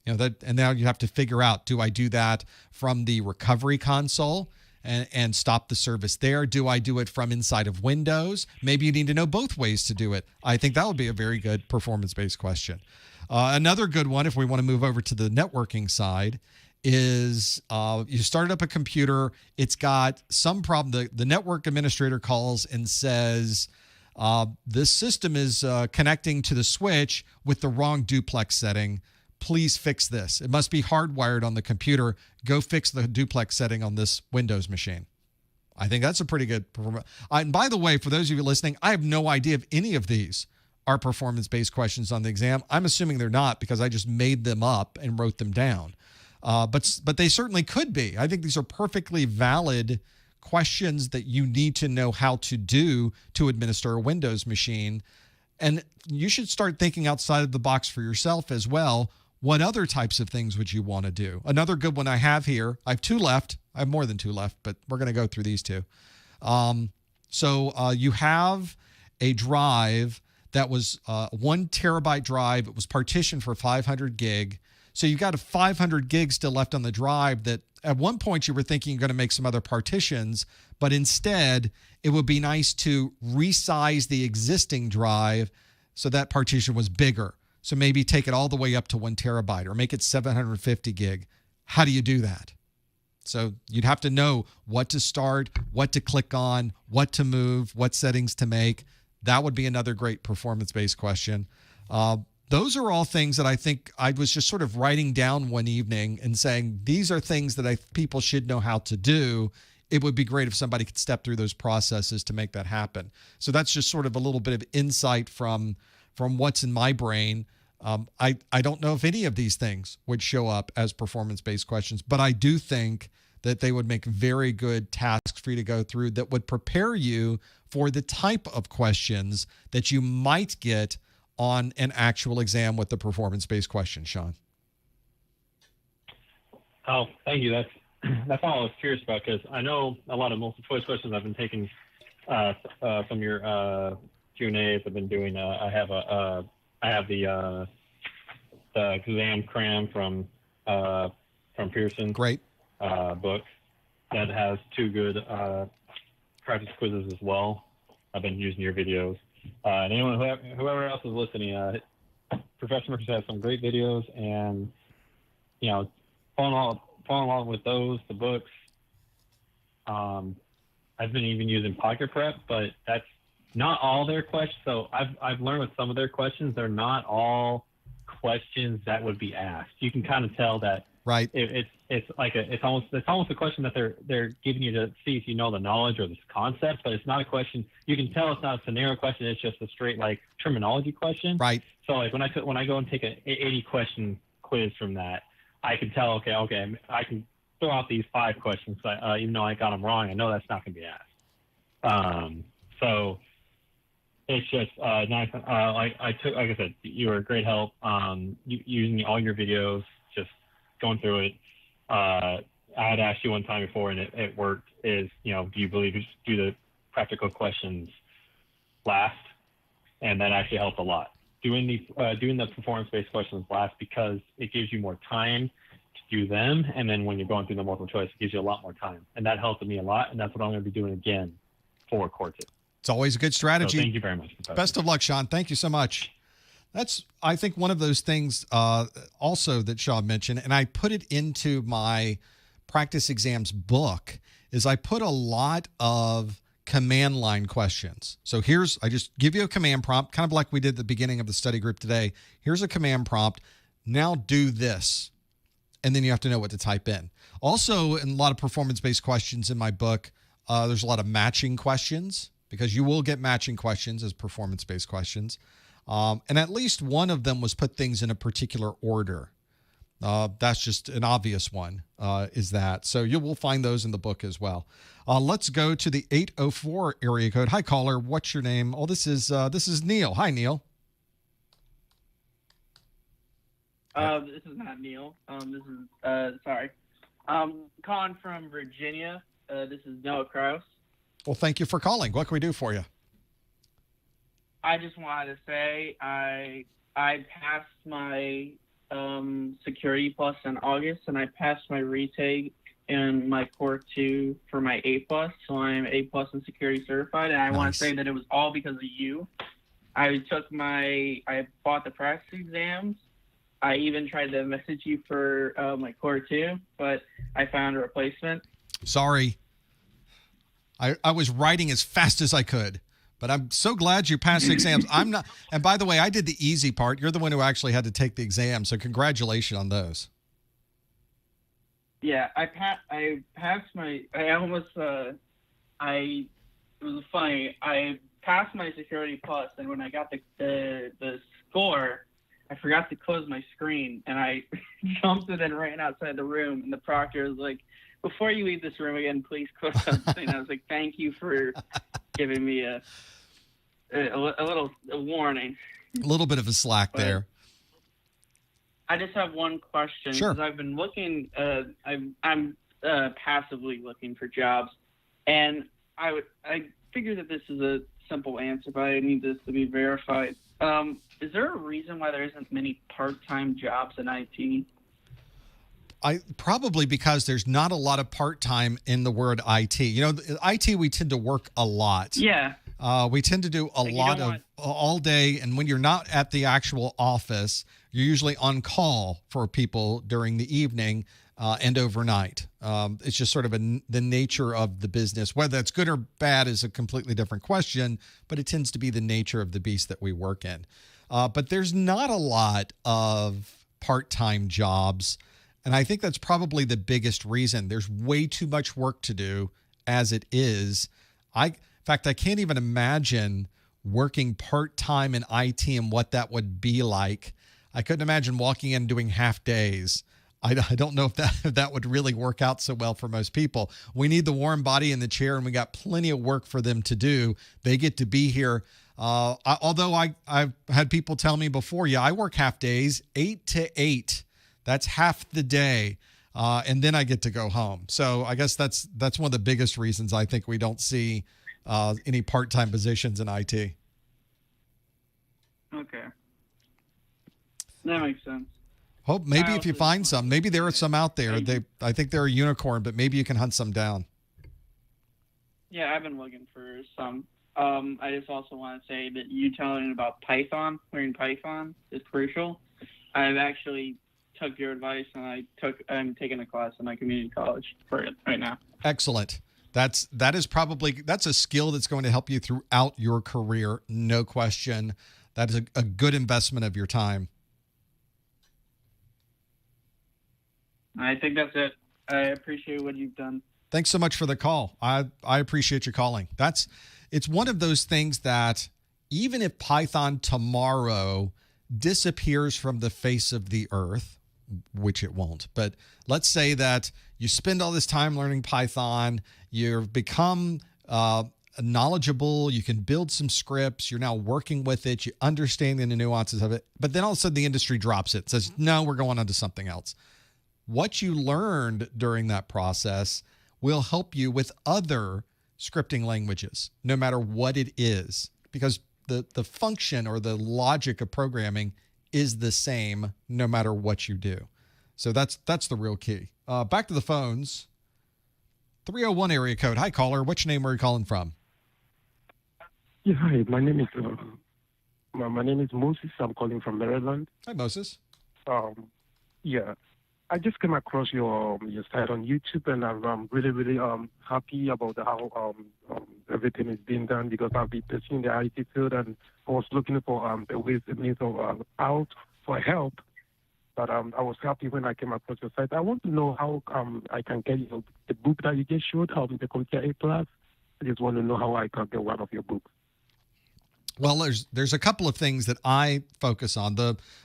And now you have to figure out, do I do that from the recovery console and stop the service there? Do I do it from inside of Windows? Maybe you need to know both ways to do it. I think that would be a very good performance-based question. Another good one, if we want to move over to the networking side, is you started up a computer. It's got some problem. The network administrator calls and says, this system is connecting to the switch with the wrong duplex setting. Please fix this. It must be hardwired on the computer. Go fix the duplex setting on this Windows machine. I think that's a pretty good performance. And by the way, for those of you listening, I have no idea if any of these are performance-based questions on the exam. I'm assuming they're not because I just made them up and wrote them down. But they certainly could be. I think these are perfectly valid questions that you need to know how to do to administer a Windows machine. And you should start thinking outside of the box for yourself as well. What other types of things would you want to do? Another good one I have here, I have two left. I have more than two left, but we're going to go through these two. So you have a drive that was 1 terabyte drive. It was partitioned for 500 gig. So you've got a 500 gigs still left on the drive that at one point you were thinking you're going to make some other partitions, but instead it would be nice to resize the existing drive so that partition was bigger. So maybe take it all the way up to 1 terabyte or make it 750 gig. How do you do that? So you'd have to know what to start, what to click on, what to move, what settings to make. That would be another great performance-based question. Those are all things that I think I was just sort of writing down one evening and saying, these are things that people should know how to do. It would be great if somebody could step through those processes to make that happen. So that's just sort of a little bit of insight from what's in my brain. I don't know if any of these things would show up as performance-based questions, but I do think that they would make very good tasks for you to go through that would prepare you for the type of questions that you might get on an actual exam with the performance-based question, Sean. Oh, thank you. That's all I was curious about, because I know a lot of multiple choice questions I've been taking from your Q&As I've been doing. I have the exam cram from Pearson. Great. Book that has 2 good practice quizzes as well. I've been using your videos. And whoever else is listening, Professor Murphy has some great videos, and following along with those, the books. I've been even using Pocket Prep, but that's not all their questions. So I've learned with some of their questions, they're not all questions that would be asked. You can kind of tell that. Right. It's almost a question that they're giving you to see if you know the knowledge or this concept, but it's not a question. You can tell it's not a scenario question. It's just a straight terminology question. Right. So when I go and take an 80 question quiz from that, I can tell okay, I can throw out these 5 questions. Even though I got them wrong, I know that's not going to be asked. So it's just nice. Like I said, you were a great help. Using all your videos, just going through it. I had asked you one time before, and it worked. Do you believe you should do the practical questions last? And that actually helped a lot. Doing the performance-based questions last because it gives you more time to do them, and then when you're going through the multiple choice, it gives you a lot more time, and that helped me a lot. And that's what I'm going to be doing again for Core 2. It's always a good strategy. So thank you very much, Professor. Best of luck, Sean. Thank you so much. That's, I think, one of those things also that Sean mentioned, and I put it into my practice exams book, is I put a lot of command line questions. So I just give you a command prompt, kind of like we did at the beginning of the study group today. Here's a command prompt. Now do this. And then you have to know what to type in. Also, in a lot of performance-based questions in my book, there's a lot of matching questions, because you will get matching questions as performance-based questions. And at least one of them was put things in a particular order. That's just an obvious one, is that. So you will find those in the book as well. Let's go to the 804 area code. Hi, caller. What's your name? Oh, this is Neil. Hi, Neil. This is not Neil. This is sorry. Calling from Virginia. This is Noah Kraus. Well, thank you for calling. What can we do for you? I just wanted to say I passed my Security Plus in August, and I passed my retake in my Core 2 for my A+, so I'm A+ in Security Certified, and I want to say that it was all because of you. I bought the practice exams. I even tried to message you for my Core 2, but I found a replacement. Sorry. I was writing as fast as I could, but I'm so glad you passed the exams. I'm not, and by the way, I did the easy part. You're the one who actually had to take the exam, so congratulations on those. Yeah, I passed my. It was funny. I passed my Security Plus, and when I got the score, I forgot to close my screen, and I jumped it and ran outside the room. And the proctor was like, "Before you leave this room again, please close the screen." I was like, "Thank you for giving me a little warning." A little bit of a slack there. I just have one question. Sure. Because I've been looking. I'm passively looking for jobs, and I figure that this is a simple answer, but I need this to be verified. Is there a reason why there isn't many part-time jobs in IT? Probably because there's not a lot of part-time in the word IT. You know, IT, we tend to work a lot. Yeah. We tend to do a lot of all day. And when you're not at the actual office, you're usually on call for people during the evening and overnight. It's just sort of the nature of the business. Whether that's good or bad is a completely different question, but it tends to be the nature of the beast that we work in. But there's not a lot of part-time jobs. And I think that's probably the biggest reason. There's way too much work to do as it is. In fact, I can't even imagine working part-time in IT and what that would be like. I couldn't imagine walking in and doing half days. I don't know if that would really work out so well for most people. We need the warm body in the chair, and we got plenty of work for them to do. They get to be here. Although I've had people tell me before, I work half days, 8 to 8. That's half the day. And then I get to go home. So I guess that's one of the biggest reasons I think we don't see any part-time positions in IT. Okay. That makes sense. Hope maybe if you find some, maybe there are some out there. I think they're a unicorn, but maybe you can hunt some down. Yeah, I've been looking for some. I just also want to say that you telling about Python, learning Python is crucial. I've actually took your advice, and I'm taking a class in my community college for it right now. Excellent. That's a skill that's going to help you throughout your career, no question. That is a good investment of your time. I think that's it. I appreciate what you've done. Thanks so much for the call. I appreciate you calling. It's one of those things that even if Python tomorrow disappears from the face of the earth, which it won't, but let's say that you spend all this time learning Python, you've become knowledgeable, you can build some scripts, you're now working with it, you understand the nuances of it, but then all of a sudden the industry drops it, says, no, we're going on to something else. What you learned during that process will help you with other scripting languages, no matter what it is, because the function or the logic of programming is the same no matter what you do. So that's the real key. Back to the phones. 301 area code. Hi, caller. What's your name? Where are you calling from? Yeah, hi. My name is Moses. I'm calling from Maryland. Hi, Moses. Yeah. I just came across your site on YouTube, and I'm really happy about how everything is being done, because I'll be pursuing the IT field, and I was looking for the ways, the means of out for help. But I was happy when I came across your site. I want to know how I can get the book that you just showed, the CompTIA A+. I just want to know how I can get one of your books. Well, there's a couple of things that I focus on.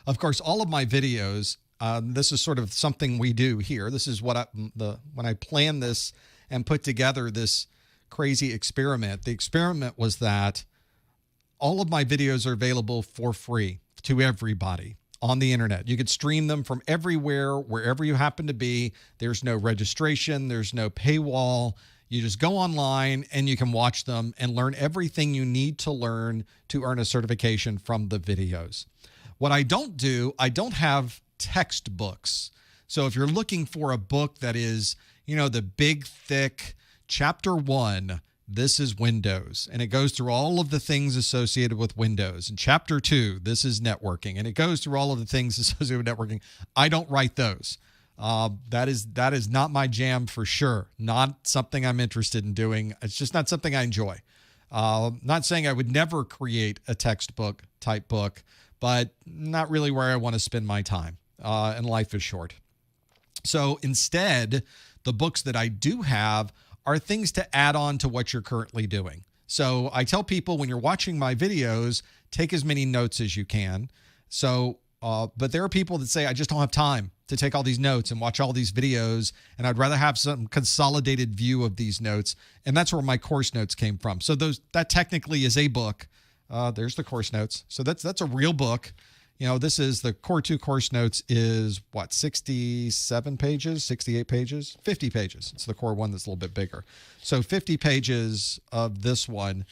Of course, all of my videos. This is sort of something we do here. This is what when I planned this and put together this crazy experiment. The experiment was that all of my videos are available for free to everybody on the internet. You could stream them from everywhere, wherever you happen to be. There's no registration. There's no paywall. You just go online and you can watch them and learn everything you need to learn to earn a certification from the videos. What I don't do, I don't have textbooks. So if you're looking for a book that is, the big, thick chapter 1, this is Windows, and it goes through all of the things associated with Windows. And chapter 2, this is networking, and it goes through all of the things associated with networking. I don't write those. That is not my jam for sure. Not something I'm interested in doing. It's just not something I enjoy. Not saying I would never create a textbook type book, but not really where I want to spend my time. And life is short. So instead, the books that I do have are things to add on to what you're currently doing. So I tell people, when you're watching my videos, take as many notes as you can. So, but there are people that say, I just don't have time to take all these notes and watch all these videos, and I'd rather have some consolidated view of these notes. And that's where my course notes came from. So that technically is a book. There's the course notes. So that's a real book. This is the Core 2 course notes is 67 pages, 68 pages, 50 pages. It's the Core 1 that's a little bit bigger. So 50 pages of this one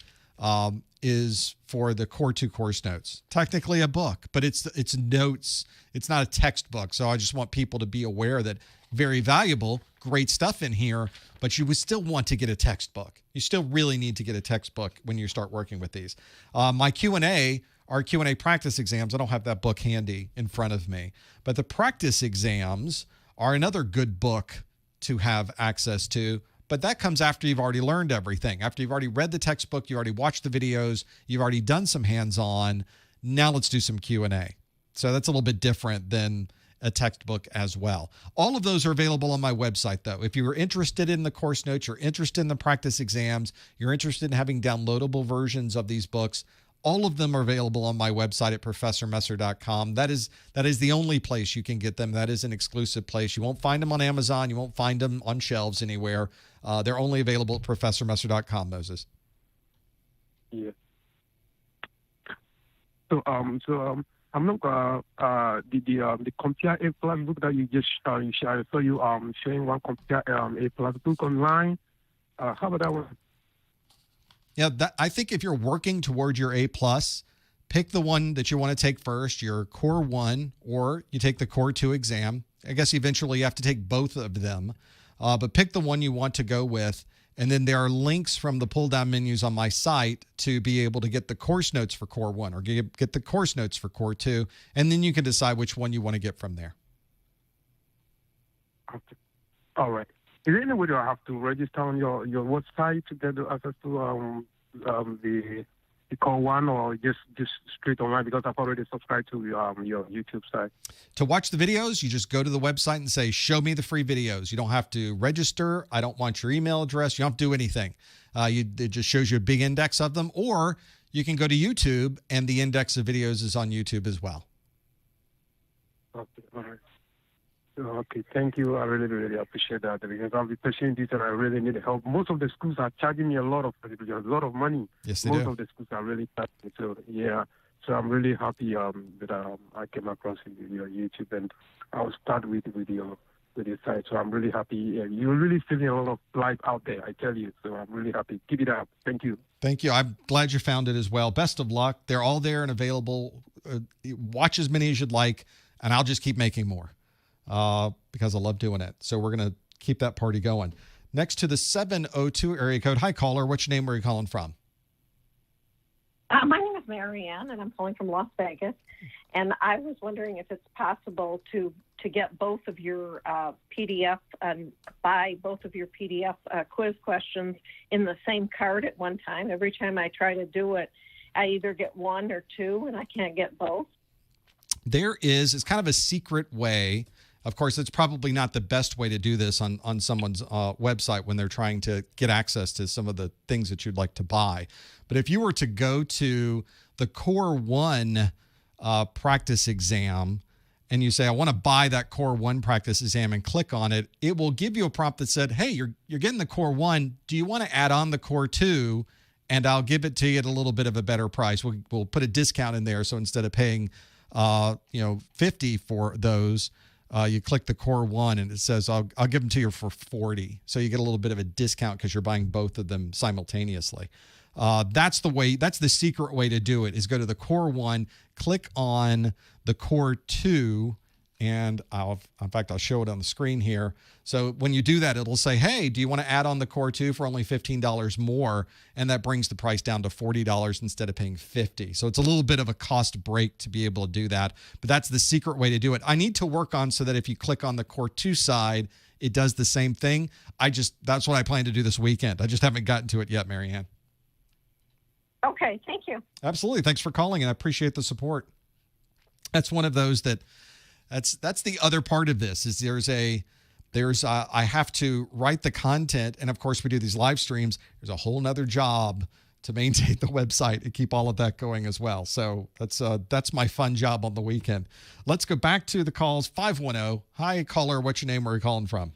is for the Core 2 course notes. Technically a book, but it's notes. It's not a textbook. So I just want people to be aware that very valuable, great stuff in here, but you would still want to get a textbook. You still really need to get a textbook when you start working with these. My Q&A, our Q&A practice exams, I don't have that book handy in front of me, but the practice exams are another good book to have access to, but that comes after you've already learned everything. After you've already read the textbook, you already watched the videos, you've already done some hands-on. Now let's do some Q&A. So that's a little bit different than a textbook as well. All of those are available on my website, though. If you're interested in the course notes, you're interested in the practice exams, you're interested in having downloadable versions of these books, all of them are available on my website at professormesser.com. That is the only place you can get them. That is an exclusive place. You won't find them on Amazon. You won't find them on shelves anywhere. They're only available at professormesser.com, Moses. Yeah. So I'm not the CompTIA A+ book that you just shared. So you sharing one CompTIA A+ book online. How about that one? Yeah, I think if you're working towards your A+, pick the one that you want to take first, your Core 1, or you take the Core 2 exam. I guess eventually you have to take both of them, but pick the one you want to go with. And then there are links from the pull-down menus on my site to be able to get the course notes for Core 1 or get the course notes for Core 2, and then you can decide which one you want to get from there. Okay. All right. Is there any way I have to register on your website to get access to the Core 1, or just straight online, because I've already subscribed to your YouTube site? To watch the videos, you just go to the website and say, show me the free videos. You don't have to register. I don't want your email address. You don't have to do anything. It just shows you a big index of them, or you can go to YouTube, and the index of videos is on YouTube as well. Okay, all right. Okay, thank you. I really, really appreciate that, because I'll be pursuing this and I really need help. Most of the schools are charging me a lot of money. Yes, they Most do. of the schools are really charging me. So, yeah. So I'm really happy that I came across your YouTube, and I'll start with your site. So I'm really happy. You're really feeling a lot of life out there, I tell you. So I'm really happy. Keep it up. Thank you. Thank you. I'm glad you found it as well. Best of luck. They're all there and available. Watch as many as you'd like, and I'll just keep making more. Because I love doing it. So we're going to keep that party going. Next to the 702 area code. Hi, caller. What's your name? Where are you calling from? My name is Marianne, and I'm calling from Las Vegas. And I was wondering if it's possible to get both of your PDF and buy both of your PDF quiz questions in the same card at one time. Every time I try to do it, I either get one or two, and I can't get both. It's kind of a secret way. Of course, it's probably not the best way to do this on someone's website when they're trying to get access to some of the things that you'd like to buy. But if you were to go to the Core 1 practice exam and you say, I want to buy that Core 1 practice exam and click on it, it will give you a prompt that said, hey, you're getting the Core 1. Do you want to add on the Core 2? And I'll give it to you at a little bit of a better price. We'll put a discount in there. So instead of paying $50 for those, you click the Core 1 and it says, I'll give them to you for $40. So you get a little bit of a discount because you're buying both of them simultaneously. That's the secret way to do it, is go to the Core 1, click on the Core 2, and I'll show it on the screen here. So when you do that, it'll say, hey, do you want to add on the Core 2 for only $15 more? And that brings the price down to $40 instead of paying $50. So it's a little bit of a cost break to be able to do that. But that's the secret way to do it. I need to work on so that if you click on the Core 2 side, it does the same thing. That's what I plan to do this weekend. I just haven't gotten to it yet, Marianne. Okay, thank you. Absolutely. Thanks for calling, and I appreciate the support. That's one of those that's the other part of this, is I have to write the content. And of course we do these live streams. There's a whole nother job to maintain the website and keep all of that going as well. So that's my fun job on the weekend. Let's go back to the calls. 510. Hi, caller. What's your name? Where are you calling from?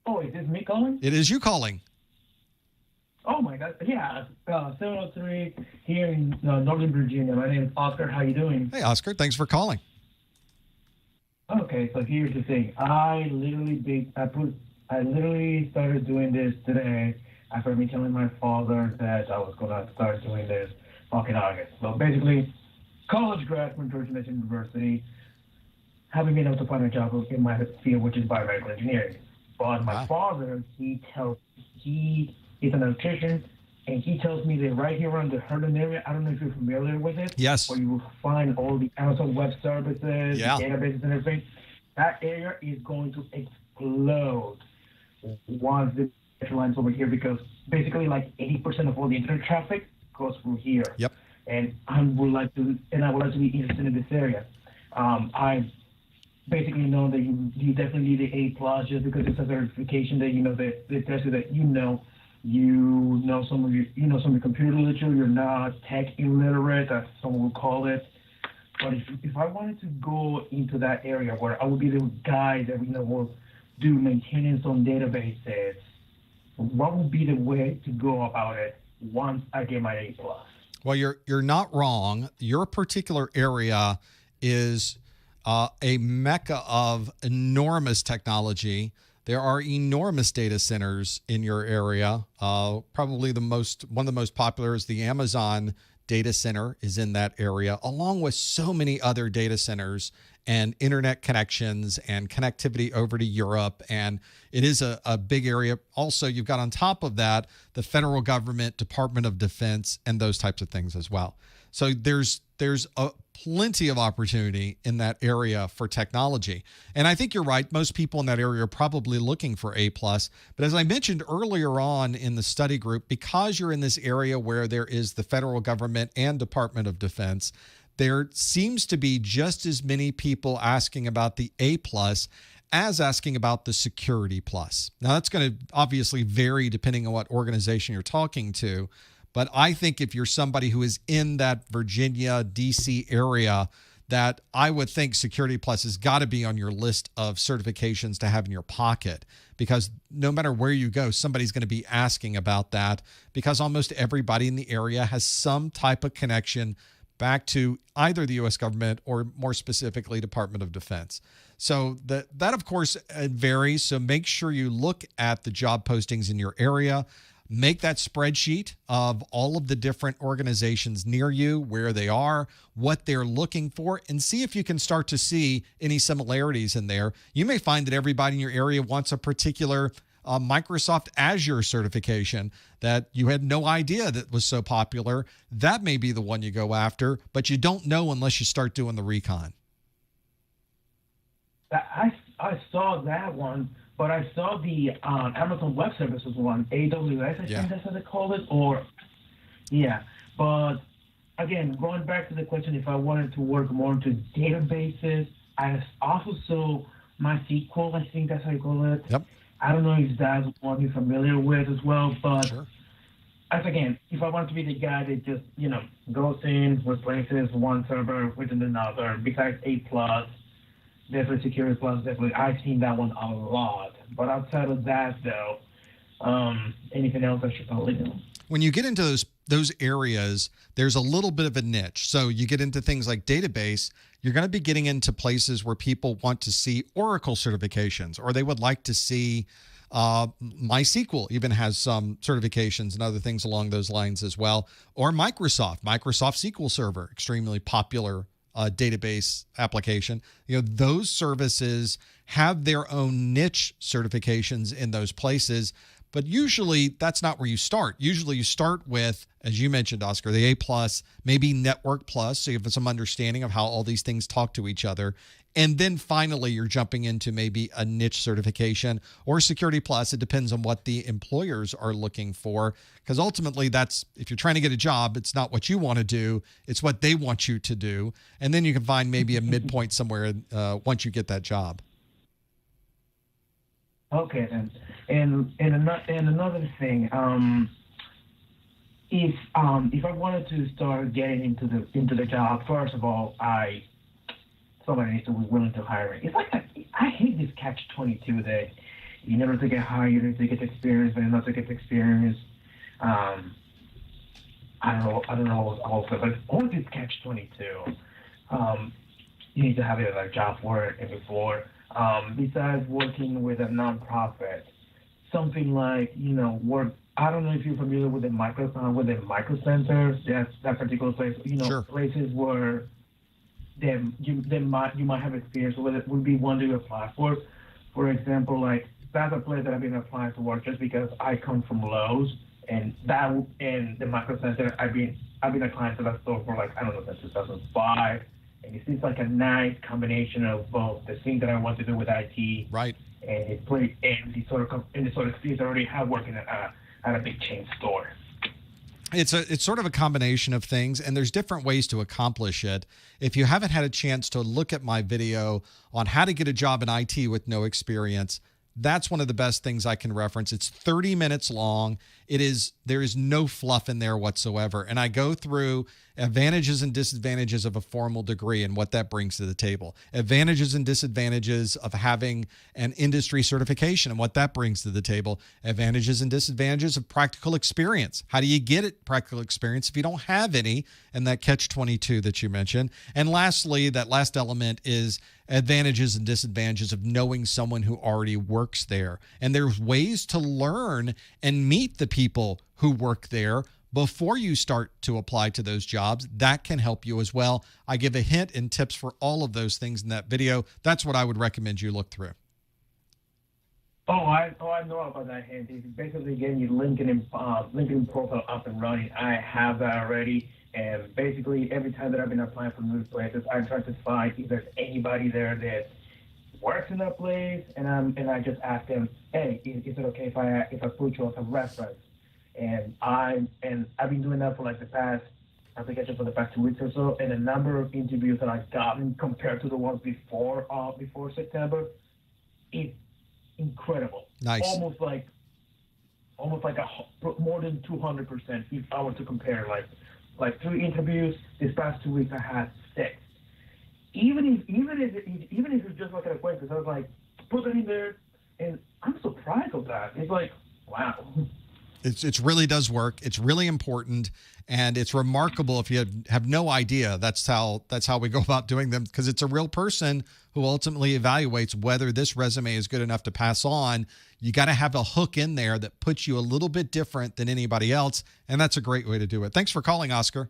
Oh, is this me calling? It is you calling. Oh my God! Yeah, 703 here in Northern Virginia. My name is Oscar. How you doing? Hey, Oscar. Thanks for calling. Okay, so here's the thing. I literally started doing this today after me telling my father that I was gonna start doing this in August. So basically, college grad from Georgia Mason University, haven't been able to find a job in my field, which is biomedical engineering. But my father, he's an electrician, and he tells me that right here around the Herndon area, I don't know if you're familiar with it. Yes. Where you will find all the Amazon Web Services, yeah, the databases and everything. That area is going to explode once the metro line's over here, because basically like 80% of all the internet traffic goes through here. Yep. And I would like to be interested in this area. I basically know that you definitely need the A+, just because it's a certification that they test you that you know some of your computer literature. You're not tech illiterate, as someone would call it. But if I wanted to go into that area where I would be the guy that will do maintenance on databases, what would be the way to go about it once I get my A+? Well, you're not wrong. Your particular area is a mecca of enormous technology. There are enormous data centers in your area. Probably one of the most popular is the Amazon data center is in that area, along with so many other data centers and internet connections and connectivity over to Europe. And it is a big area. Also, you've got on top of that, the federal government, Department of Defense, and those types of things as well. So there's plenty of opportunity in that area for technology. And I think you're right. Most people in that area are probably looking for A+. But as I mentioned earlier on in the study group, because you're in this area where there is the federal government and Department of Defense, there seems to be just as many people asking about the A+ as asking about the Security Plus. Now, that's going to obviously vary depending on what organization you're talking to. But I think if you're somebody who is in that Virginia, D.C. area, that I would think Security Plus has got to be on your list of certifications to have in your pocket, because no matter where you go, somebody's going to be asking about that, because almost everybody in the area has some type of connection back to either the U.S. government or more specifically Department of Defense. So that of course varies. So make sure you look at the job postings in your area. Make that spreadsheet of all of the different organizations near you, where they are, what they're looking for, and see if you can start to see any similarities in there. You may find that everybody in your area wants a particular a Microsoft Azure certification that you had no idea that was so popular. That may be the one you go after, but you don't know unless you start doing the recon. I saw that one, but I saw the Amazon Web Services one, AWS, I think that's what they call it, But again, going back to the question, if I wanted to work more into databases, I also saw MySQL, I think that's how you call it. Yep. I don't know if that's one you're familiar with as well, but sure. As again, if I want to be the guy that just, goes in, replaces one server within another, besides A+, definitely Security Plus, definitely. I've seen that one a lot. But outside of that, though, anything else I should probably do. When you get into those areas, there's a little bit of a niche. So you get into things like database, you're going to be getting into places where people want to see Oracle certifications, or they would like to see MySQL even has some certifications and other things along those lines as well. Or Microsoft SQL Server, extremely popular database application. Those services have their own niche certifications in those places, but usually that's not where you start. Usually you start with, as you mentioned, Oscar, the A+, maybe Network Plus, so you have some understanding of how all these things talk to each other. And then finally, you're jumping into maybe a niche certification or Security Plus. It depends on what the employers are looking for, because ultimately that's, if you're trying to get a job, it's not what you want to do, it's what they want you to do. And then you can find maybe a midpoint somewhere once you get that job. Okay, then. And another thing, if I wanted to start getting into the job, first of all, somebody needs to be willing to hire me. It's like I hate this catch-22 that you never to get hired, you need to get experience, but not to get experience. I don't know also, but all this catch-22, you need to have a job for it and before. Besides working with a nonprofit, something like work. I don't know if you're familiar with the micro centers. That particular place. Sure. Places where you might have experience with it would be one to apply for. For example, like that's a place that I've been applying to work just because I come from Lowe's, and the micro center I've been applying to that store for since 2005. And it seems like a nice combination of both the things that I want to do with IT, right, and the sort of experience I already have working at a big chain store. It's sort of a combination of things, and there's different ways to accomplish it. If you haven't had a chance to look at my video on how to get a job in IT with no experience, that's one of the best things I can reference. It's 30 minutes long. There is no fluff in there whatsoever. And I go through advantages and disadvantages of a formal degree and what that brings to the table. Advantages and disadvantages of having an industry certification and what that brings to the table. Advantages and disadvantages of practical experience. How do you get it practical experience if you don't have any? And that catch-22 that you mentioned. And lastly, that last element is advantages and disadvantages of knowing someone who already works there. And there's ways to learn and meet the people who work there before you start to apply to those jobs. That can help you as well. I give a hint and tips for all of those things in that video. That's what I would recommend you look through. I know about that hint. It's basically getting your LinkedIn profile up and running. I have that already. And basically, every time that I've been applying for new places, I try to find if there's anybody there that works in that place, and I just ask them, hey, is it okay if I put you as a reference? And I've been doing that for the past 2 weeks or so, and the number of interviews that I've gotten compared to the ones before September, it's incredible. Nice. Almost like more than 200% if I were to compare like 3 interviews. This past 2 weeks I had 6. Even if it's just like an acquaintance, I was like, put that in there, and I'm surprised of that. It's like, wow. It really does work. It's really important, and it's remarkable if you have no idea. That's how we go about doing them, because it's a real person who ultimately evaluates whether this resume is good enough to pass on. You got to have a hook in there that puts you a little bit different than anybody else, and that's a great way to do it. Thanks for calling, Oscar.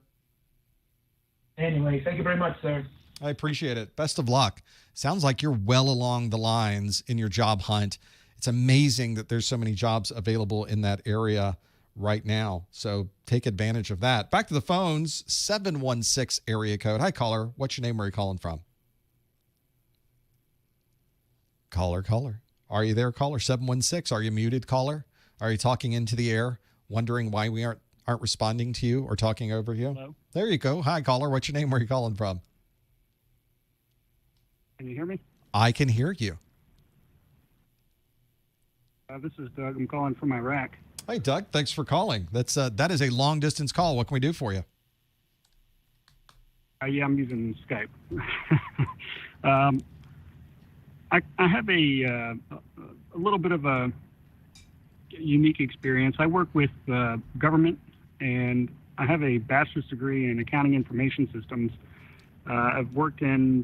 Anyway, thank you very much, sir. I appreciate it. Best of luck. Sounds like you're well along the lines in your job hunt. It's amazing that there's so many jobs available in that area right now. So take advantage of that. Back to the phones, 716 area code. Hi, caller. What's your name? Where are you calling from? Caller. Are you there, caller? 716. Are you muted, caller? Are you talking into the air, wondering why we aren't responding to you or talking over you? Hello. There you go. Hi, caller. What's your name? Where are you calling from? Can you hear me? I can hear you. This is Doug. I'm calling from Iraq. Hey, Doug. Thanks for calling. That is a long distance call. What can we do for you? Yeah, I'm using Skype. I have a little bit of a unique experience. I work with government, and I have a bachelor's degree in accounting information systems. I've worked in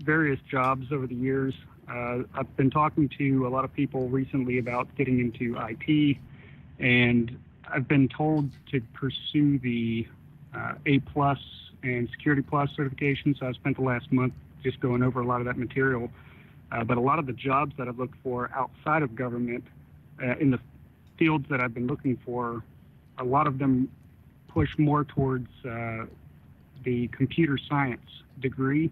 various jobs over the years. I've been talking to a lot of people recently about getting into IT, and I've been told to pursue the A+ and Security Plus certification, so I spent the last month just going over a lot of that material. But a lot of the jobs that I've looked for outside of government, in the fields that I've been looking for, a lot of them push more towards the computer science degree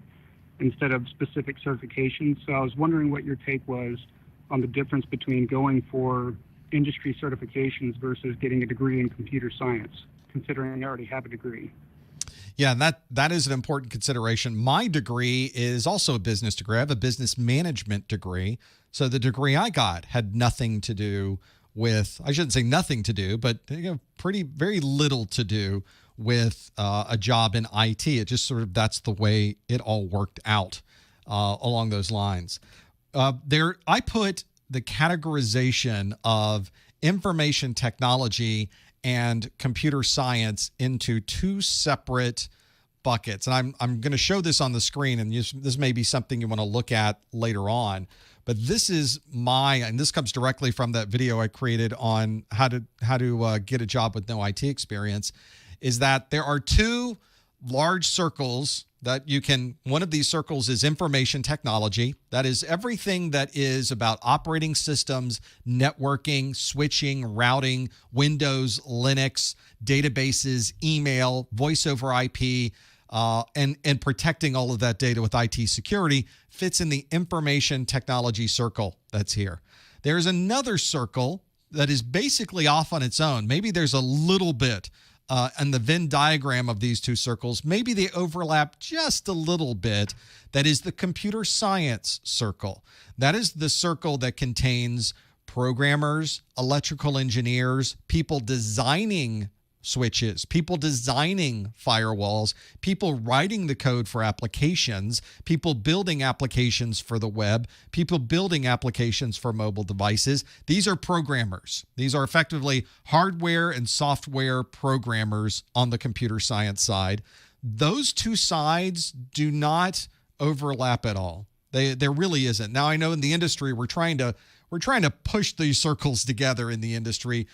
instead of specific certifications. So I was wondering what your take was on the difference between going for industry certifications versus getting a degree in computer science, considering I already have a degree. Yeah, that is an important consideration. My degree is also a business degree. I have a business management degree. So the degree I got had nothing to do with, I shouldn't say nothing to do, but very little to do with a job in IT. It just sort of, that's the way it all worked out along those lines. I put the categorization of information technology and computer science into two separate buckets. And I'm going to show this on the screen, and this may be something you want to look at later on. But this is and this comes directly from that video I created on how to get a job with no IT experience, is that there are two large circles that you can, one of these circles is information technology. That is everything that is about operating systems, networking, switching, routing, Windows, Linux, databases, email, voice over IP, and protecting all of that data with IT security fits in the information technology circle that's here. There's another circle that is basically off on its own. Maybe there's a little bit and the Venn diagram of these two circles, maybe they overlap just a little bit. That is the computer science circle. That is the circle that contains programmers, electrical engineers, people designing switches, people designing firewalls, people writing the code for applications, people building applications for the web, people building applications for mobile devices. These are programmers. These are effectively hardware and software programmers on the computer science side. Those two sides do not overlap at all. There really isn't. Now, I know in the industry we're trying to push these circles together in the industry.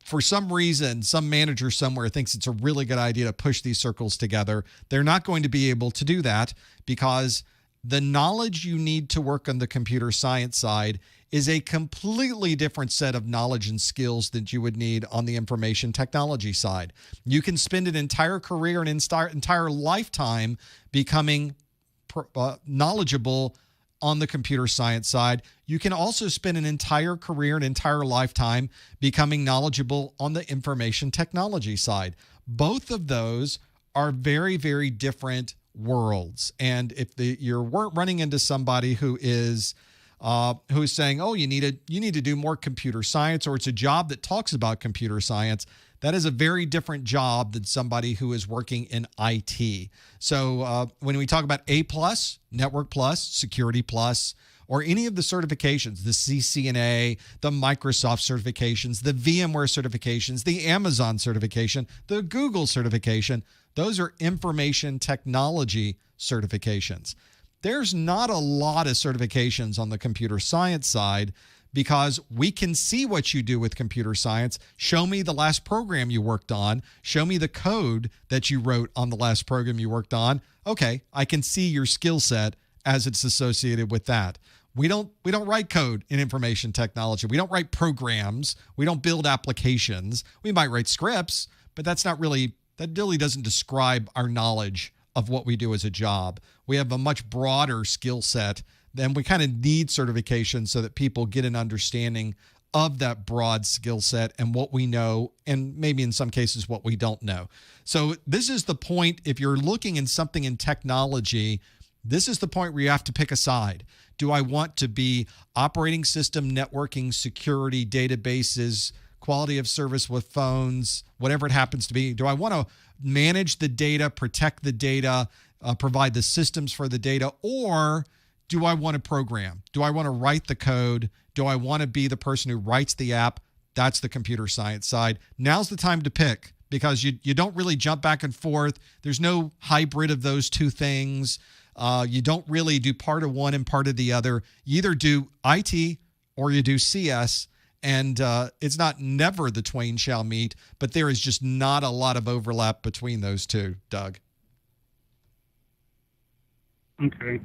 For some reason, some manager somewhere thinks it's a really good idea to push these circles together. They're not going to be able to do that because the knowledge you need to work on the computer science side is a completely different set of knowledge and skills that you would need on the information technology side. You can spend an entire career and entire lifetime becoming knowledgeable on the computer science side. You can also spend an entire career, an entire lifetime becoming knowledgeable on the information technology side. Both of those are very, very different worlds. And if you're running into somebody who is saying, oh, you need to do more computer science, or it's a job that talks about computer science, that is a very different job than somebody who is working in IT. So when we talk about A+, Network Plus, Security Plus, or any of the certifications, the CCNA, the Microsoft certifications, the VMware certifications, the Amazon certification, the Google certification, those are information technology certifications. There's not a lot of certifications on the computer science side because we can see what you do with computer science. Show me the last program you worked on. Show me the code that you wrote on the last program you worked on. Okay, I can see your skill set as it's associated with that. We don't write code in information technology. We don't write programs. We don't build applications. We might write scripts, but that really doesn't describe our knowledge of what we do as a job. We have a much broader skill set, and we kind of need certification so that people get an understanding of that broad skill set and what we know, and maybe in some cases what we don't know. So this is the point. If you're looking in something in technology, this is the point where you have to pick a side. Do I want to be operating system, networking, security, databases, quality of service with phones, whatever it happens to be? Do I want to manage the data, protect the data, provide the systems for the data, or do I want to program? Do I want to write the code? Do I want to be the person who writes the app? That's the computer science side. Now's the time to pick, because you don't really jump back and forth. There's no hybrid of those two things. You don't really do part of one and part of the other. You either do IT or you do CS, and it's not never the twain shall meet, but there is just not a lot of overlap between those two, Doug. Okay.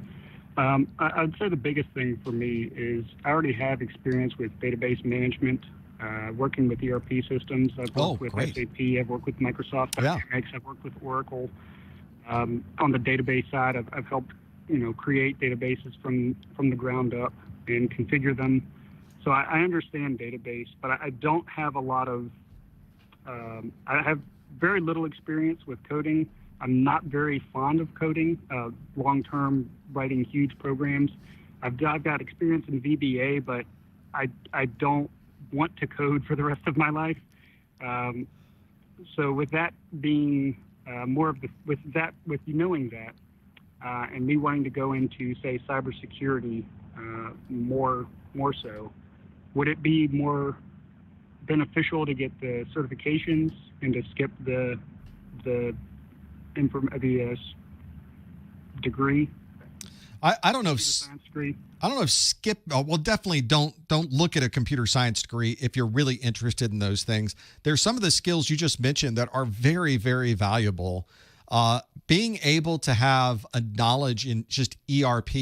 I'd say the biggest thing for me is I already have experience with database management, working with ERP systems. I've worked with great. SAP. I've worked with Microsoft Dynamics. I've worked with Oracle. On the database side, I've helped create databases from the ground up and configure them. So I understand database, but I don't have a lot of. I have very little experience with coding. I'm not very fond of coding, long-term writing huge programs. I've got experience in VBA, but I don't want to code for the rest of my life. So with that being with knowing that, and me wanting to go into, say, cybersecurity more so, would it be more beneficial to get the certifications and to skip the degree? I don't know if skip. Well, definitely don't look at a computer science degree if you're really interested in those things. There's some of the skills you just mentioned that are very, very valuable. Being able to have a knowledge in just ERP,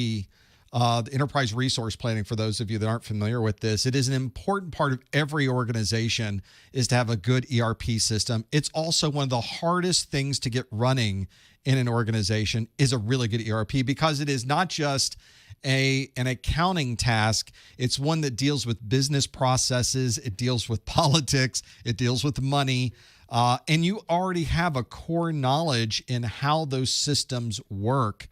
the enterprise resource planning, for those of you that aren't familiar with this, it is an important part of every organization is to have a good ERP system. It's also one of the hardest things to get running in an organization is a really good ERP, because it is not just an accounting task. It's one that deals with business processes. It deals with politics. It deals with money. And you already have a core knowledge in how those systems work.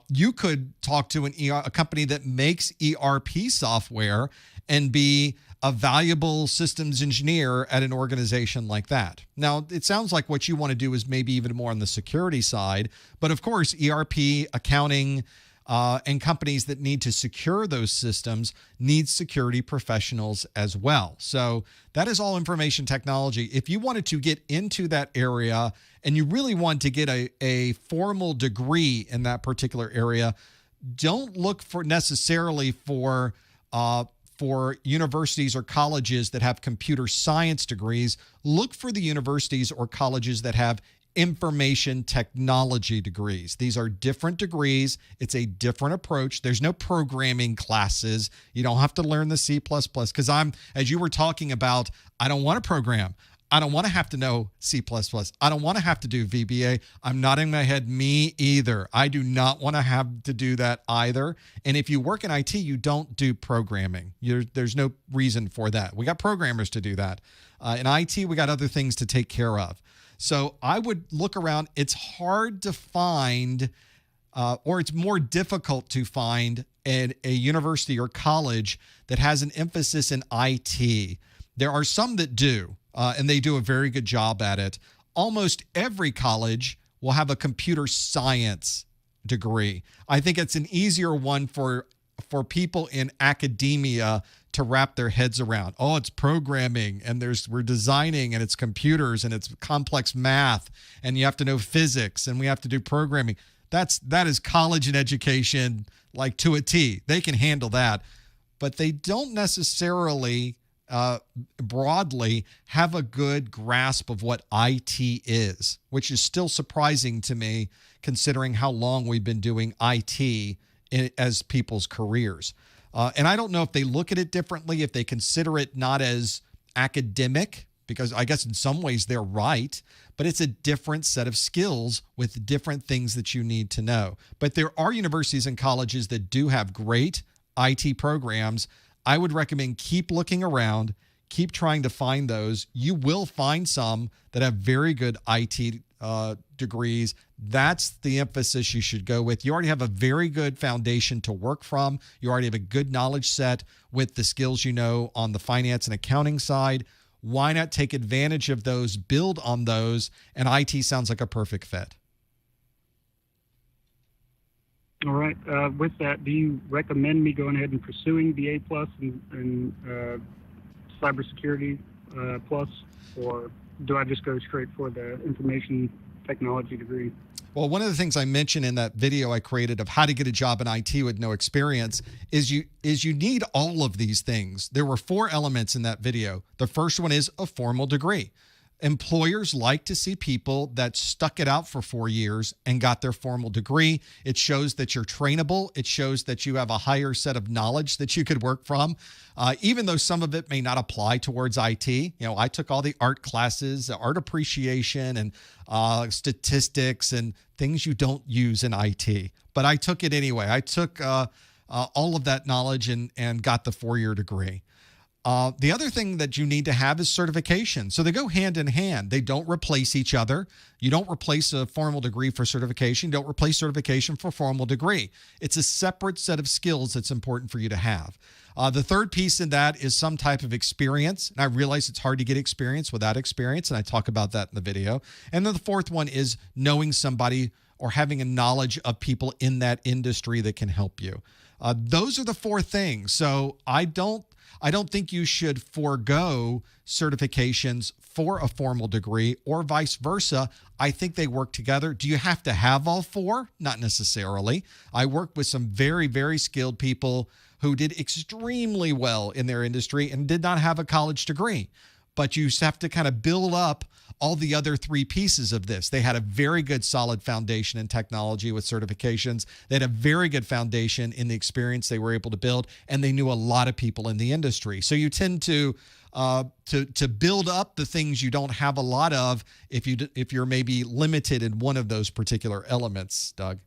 You could talk to a company that makes ERP software and be a valuable systems engineer at an organization like that. Now, it sounds like what you want to do is maybe even more on the security side, but of course, ERP, accounting, and companies that need to secure those systems need security professionals as well. So that is all information technology. If you wanted to get into that area and you really want to get a formal degree in that particular area, don't look for necessarily for universities or colleges that have computer science degrees. Look for the universities or colleges that have information technology degrees. These are different degrees. It's a different approach. There's no programming classes. You don't have to learn the C++, because as you were talking about, I don't want to program. I don't want to have to know C++. I don't want to have to do VBA. I'm nodding my head, me either. I do not want to have to do that either. And if you work in IT, you don't do programming. There's no reason for that. We got programmers to do that. In IT, we got other things to take care of. So I would look around. It's hard to find, or it's more difficult to find a university or college that has an emphasis in IT. There are some that do. And they do a very good job at it. Almost every college will have a computer science degree. I think it's an easier one for people in academia to wrap their heads around. Oh, it's programming, and we're designing, and it's computers, and it's complex math, and you have to know physics, and we have to do programming. That is college and education, like, to a T. They can handle that, but they don't necessarily broadly have a good grasp of what IT is, which is still surprising to me considering how long we've been doing IT as people's careers. And I don't know if they look at it differently, if they consider it not as academic, because I guess in some ways they're right, but it's a different set of skills with different things that you need to know. But there are universities and colleges that do have great IT programs. I would recommend keep looking around, keep trying to find those. You will find some that have very good IT degrees. That's the emphasis you should go with. You already have a very good foundation to work from. You already have a good knowledge set with the skills you know on the finance and accounting side. Why not take advantage of those, build on those, and IT sounds like a perfect fit. All right. With that, do you recommend me going ahead and pursuing the A+ and cybersecurity plus, or do I just go straight for the information technology degree? Well, one of the things I mentioned in that video I created of how to get a job in IT with no experience is you need all of these things. There were 4 elements in that video. The first one is a formal degree. Employers like to see people that stuck it out for 4 years and got their formal degree. It shows that you're trainable. It shows that you have a higher set of knowledge that you could work from, even though some of it may not apply towards IT. You know, I took all the art classes, art appreciation and statistics and things you don't use in IT, but I took it anyway. I took all of that knowledge and got the 4-year degree. The other thing that you need to have is certification. So they go hand in hand. They don't replace each other. You don't replace a formal degree for certification. You don't replace certification for formal degree. It's a separate set of skills that's important for you to have. The third piece in that is some type of experience. And I realize it's hard to get experience without experience, and I talk about that in the video. And then the fourth one is knowing somebody or having a knowledge of people in that industry that can help you. Those are the 4 things. So I don't think you should forego certifications for a formal degree or vice versa. I think they work together. Do you have to have all 4? Not necessarily. I worked with some very, very skilled people who did extremely well in their industry and did not have a college degree. But you have to kind of build up all the other 3 pieces of this. They had a very good solid foundation in technology with certifications. They had a very good foundation in the experience they were able to build, and they knew a lot of people in the industry. So you tend to build up the things you don't have a lot of if you're maybe limited in one of those particular elements, Doug.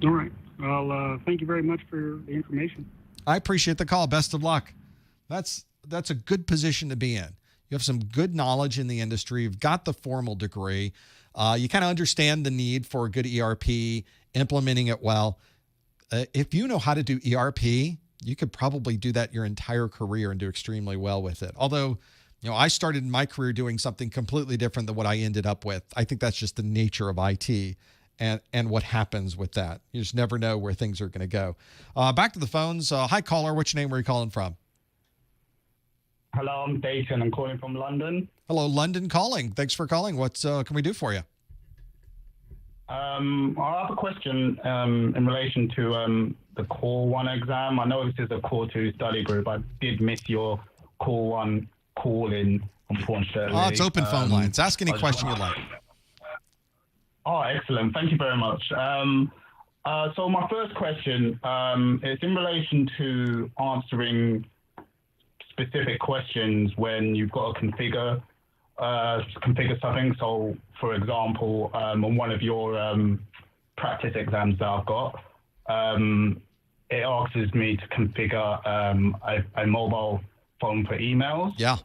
All right. Well, thank you very much for the information. I appreciate the call. Best of luck. That's a good position to be in. You have some good knowledge in the industry. You've got the formal degree. You kind of understand the need for a good ERP, implementing it well. If you know how to do ERP, you could probably do that your entire career and do extremely well with it. Although, you know, I started my career doing something completely different than what I ended up with. I think that's just the nature of IT and what happens with that. You just never know where things are going to go. Back to the phones. Hi, caller. What's your name? Where are you calling from? Hello, I'm Dayton. I'm calling from London. Hello, London calling. Thanks for calling. What can we do for you? I have a question in relation to the Core 1 exam. I know this is a Core 2 study group. I did miss your Core 1 call-in, unfortunately. It's open phone lines. Ask any question you'd like. Oh, excellent. Thank you very much. So my first question is in relation to answering specific questions when you've got to configure something. So, for example, on one of your practice exams that I've got, it asks me to configure a mobile phone for emails. Yeah.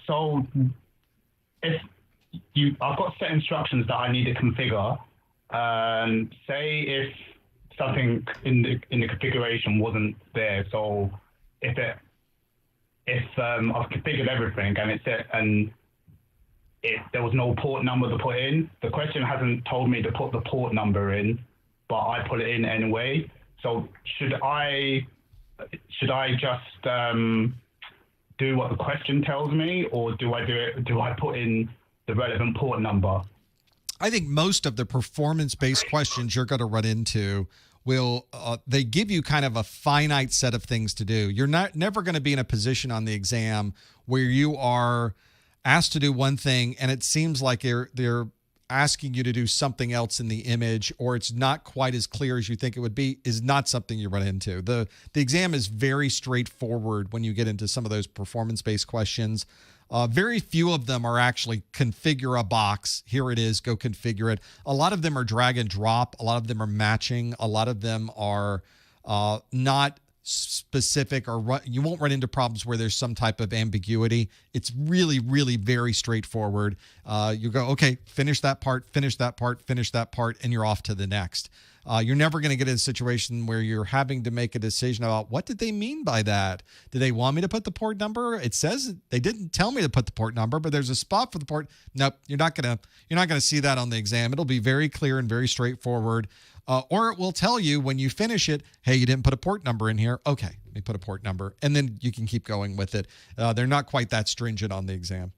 So if I've got set instructions that I need to configure. Say if something in the configuration wasn't there, so if I've configured everything and there was no port number to put in, the question hasn't told me to put the port number in, but I put it in anyway. So should I just do what the question tells me, or do I put in the relevant port number? I think most of the performance-based questions you're going to run into will they give you kind of a finite set of things to do. You're never going to be in a position on the exam where you are asked to do one thing and it seems like they're asking you to do something else in the image, or it's not quite as clear as you think it would be, is not something you run into. The exam is very straightforward when you get into some of those performance-based questions. Very few of them are actually configure a box. Here it is, go configure it. A lot of them are drag and drop. A lot of them are matching. A lot of them are not specific, or you won't run into problems where there's some type of ambiguity. It's really, really very straightforward. You go, okay, finish that part, finish that part, finish that part, and you're off to the next. You're never going to get in a situation where you're having to make a decision about what did they mean by that? Did they want me to put the port number? It says they didn't tell me to put the port number, but there's a spot for the port. Nope, you're not going to see that on the exam. It'll be very clear and very straightforward. Or it will tell you when you finish it, hey, you didn't put a port number in here. Okay, let me put a port number. And then you can keep going with it. They're not quite that stringent on the exam.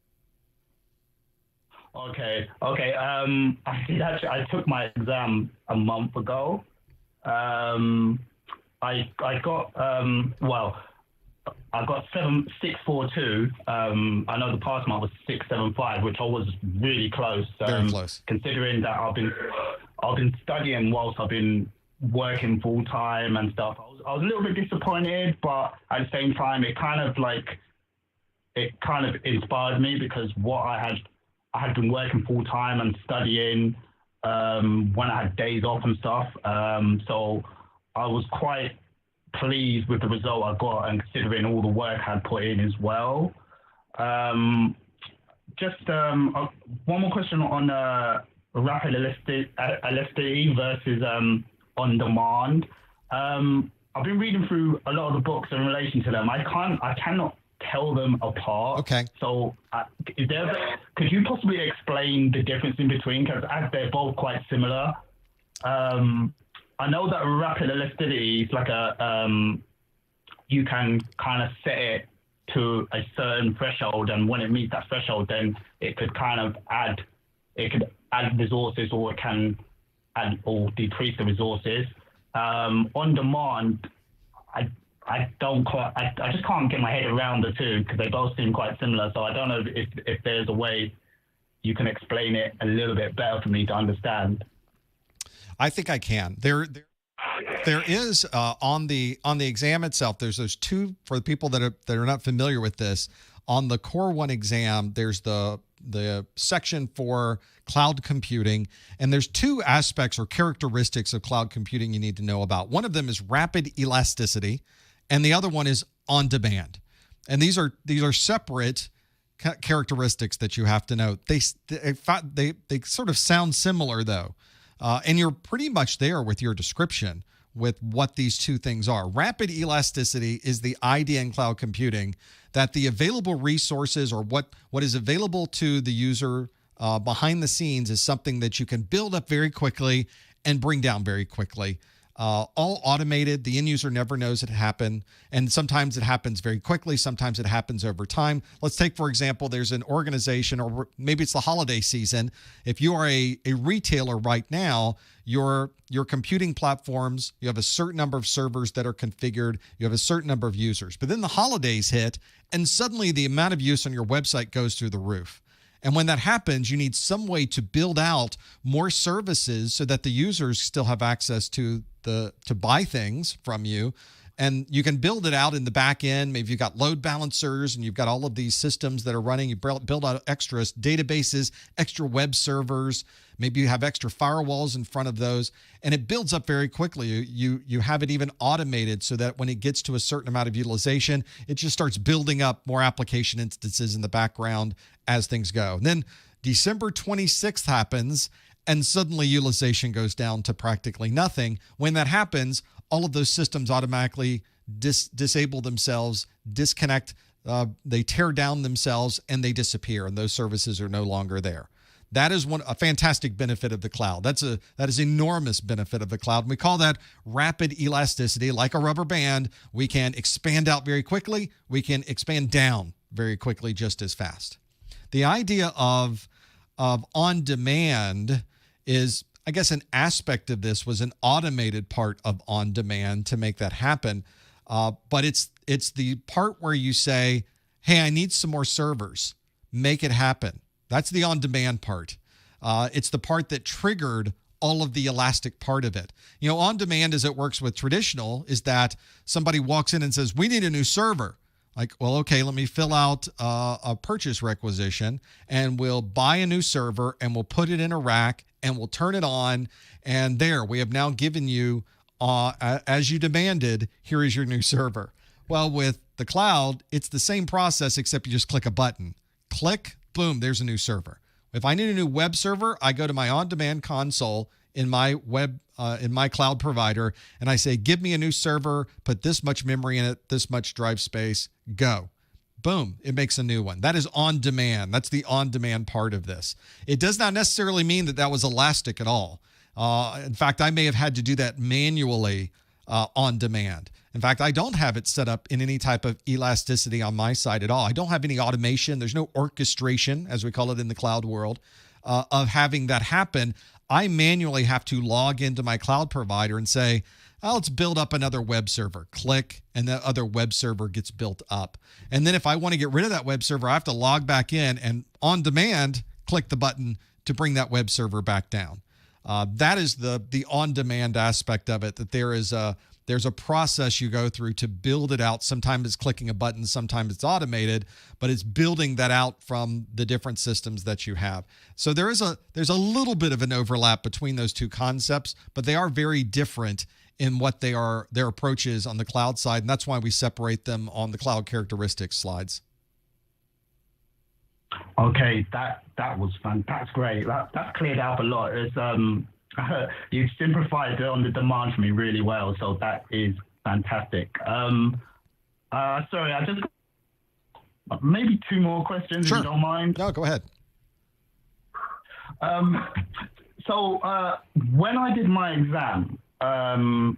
Okay. I took my exam a month ago. I got 642. I know the pass mark was 675, which I was really close. Very close. Considering that I've been studying whilst I've been working full time and stuff. I was a little bit disappointed, but at the same time, it kind of inspired me, because what I had been working full time and studying when I had days off and stuff. So I was quite pleased with the result I got, and considering all the work I had put in as well. One more question on rapid elasticity versus on demand. I've been reading through a lot of the books in relation to them. I cannot tell them apart. Okay. So could you possibly explain the difference in between, because as they're both quite similar? I know that rapid elasticity is like you can kind of set it to a certain threshold, and when it meets that threshold, then it could kind of add resources, or it can add or decrease the resources. On demand, I just can't get my head around the two, because they both seem quite similar. So I don't know if there's a way you can explain it a little bit better for me to understand. I think I can. There is on the exam itself. There's those two, for the people that are not familiar with this. On the Core 1 exam, there's the section for cloud computing, and there's two aspects or characteristics of cloud computing you need to know about. One of them is rapid elasticity, and the other one is on demand. And these are separate characteristics that you have to know. They sort of sound similar though, and you're pretty much there with your description with what these two things are. Rapid elasticity is the idea in cloud computing that the available resources, or what is available to the user behind the scenes, is something that you can build up very quickly and bring down very quickly. All automated. The end user never knows it happened. And sometimes it happens very quickly. Sometimes it happens over time. Let's take, for example, there's an organization, or maybe it's the holiday season. If you are a retailer right now, your computing platforms, you have a certain number of servers that are configured. You have a certain number of users. But then the holidays hit, and suddenly the amount of use on your website goes through the roof. And when that happens, you need some way to build out more services so that the users still have access to buy things from you. And you can build it out in the back end. Maybe you've got load balancers and you've got all of these systems that are running. You build out extra databases, extra web servers. Maybe you have extra firewalls in front of those, and it builds up very quickly. You have it even automated so that when it gets to a certain amount of utilization, it just starts building up more application instances in the background as things go. And then December 26th happens, and suddenly utilization goes down to practically nothing. When that happens, all of those systems automatically disable themselves, disconnect, they tear down themselves, and they disappear, and those services are no longer there. That is a fantastic benefit of the cloud. That is enormous benefit of the cloud. And we call that rapid elasticity. Like a rubber band, we can expand out very quickly. We can expand down very quickly just as fast. The idea of on demand is, I guess, an aspect of this was an automated part of on demand to make that happen. But it's the part where you say, hey, I need some more servers. Make it happen. That's the on-demand part. It's the part that triggered all of the elastic part of it. You know, on demand, as it works with traditional, is that somebody walks in and says, we need a new server. Like, well, okay, let me fill out a purchase requisition, and we'll buy a new server, and we'll put it in a rack, and we'll turn it on, and there, we have now given you, as you demanded, here is your new server. Well, with the cloud, it's the same process, except you just click a button. Click, boom, there's a new server. If I need a new web server, I go to my on-demand console in my in my cloud provider, and I say, give me a new server, put this much memory in it, this much drive space, go. Boom, it makes a new one. That is on demand. That's the on-demand part of this. It does not necessarily mean that that was elastic at all. In fact, I may have had to do that manually on demand. In fact, I don't have it set up in any type of elasticity on my side at all. I don't have any automation. There's no orchestration, as we call it in the cloud world, of having that happen. I manually have to log into my cloud provider and say, oh, let's build up another web server. Click, and that other web server gets built up. And then if I want to get rid of that web server, I have to log back in and on demand, click the button to bring that web server back down. That is the on-demand aspect of it, that there's a process you go through to build it out. Sometimes it's clicking a button, sometimes it's automated, but it's building that out from the different systems that you have. So there's a little bit of an overlap between those two concepts, but they are very different in what their approach is on the cloud side, and that's why we separate them on the cloud characteristics slides. Okay, that was fun. That's great. That cleared up a lot. It's you simplified on the demand for me really well, so that is fantastic. Sorry, I just maybe two more questions, sure, if you don't mind. No, go ahead. So when I did my exam, I'm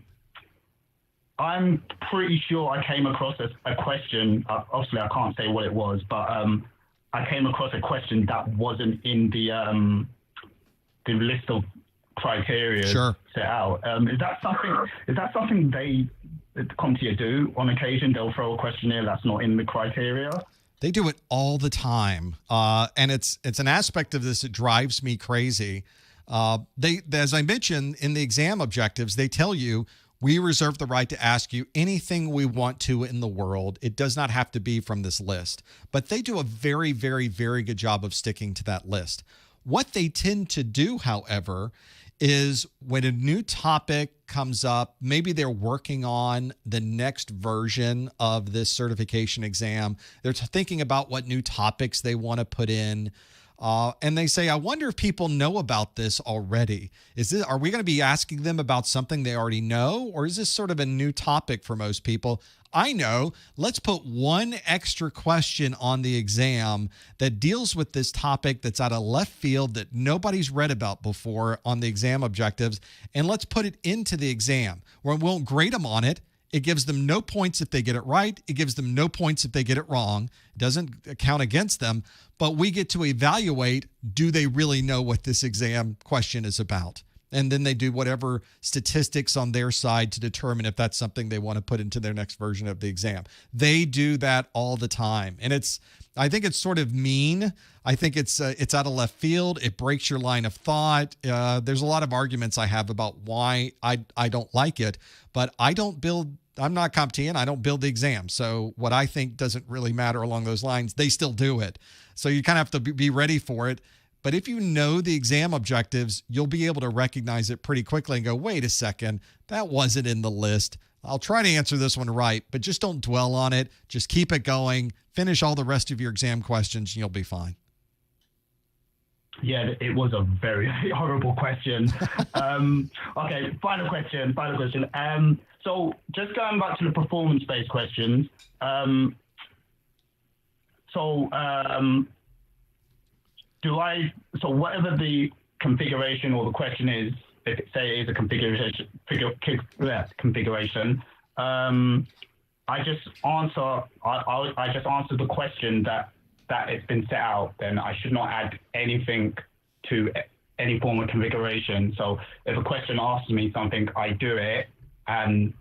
pretty sure I came across a question. Obviously, I can't say what it was, but I came across a question that wasn't in the list of criteria sure. set out. Is that something they CompTIA do on occasion? They'll throw a questionnaire that's not in the criteria. They do it all the time, and it's an aspect of this that drives me crazy. They, as I mentioned in the exam objectives, they tell you we reserve the right to ask you anything we want to in the world. It does not have to be from this list, but they do a very, very, very good job of sticking to that list. What they tend to do, however, is when a new topic comes up, maybe they're working on the next version of this certification exam. They're thinking about what new topics they want to put in. And they say, I wonder if people know about this already. Are we going to be asking them about something they already know? Or is this sort of a new topic for most people? I know, let's put one extra question on the exam that deals with this topic that's out of left field that nobody's read about before on the exam objectives. And let's put it into the exam where we won't grade them on it. It gives them no points if they get it right. It gives them no points if they get it wrong. It doesn't count against them, but we get to evaluate, do they really know what this exam question is about? And then they do whatever statistics on their side to determine if that's something they want to put into their next version of the exam. They do that all the time. And I think it's sort of mean. I think it's out of left field. It breaks your line of thought. There's a lot of arguments I have about why I don't like it, but I'm not CompTIA and I don't build the exam. So what I think doesn't really matter along those lines. They still do it. So you kind of have to be ready for it. But if you know the exam objectives, you'll be able to recognize it pretty quickly and go, wait a second, that wasn't in the list. I'll try to answer this one right, but just don't dwell on it. Just keep it going. Finish all the rest of your exam questions and you'll be fine. Yeah, it was a very horrible question. Okay, final question. So just going back to the performance-based questions. So whatever the configuration or the question is, if it say it is a configuration, I just answer the question that it's been set out. Then I should not add anything to any form of configuration. So if a question asks me something, I do it and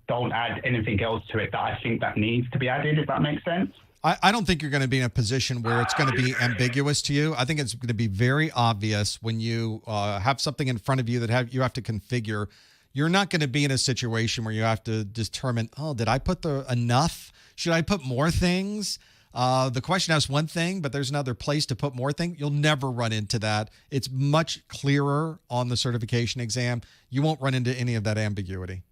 don't add anything else to it that I think that needs to be added, if that makes sense. I don't think you're going to be in a position where it's going to be ambiguous to you. I think it's going to be very obvious when you have something in front of you that you have to configure. You're not going to be in a situation where you have to determine, oh, did I put enough? Should I put more things? The question asks one thing, but there's another place to put more things. You'll never run into that. It's much clearer on the certification exam. You won't run into any of that ambiguity.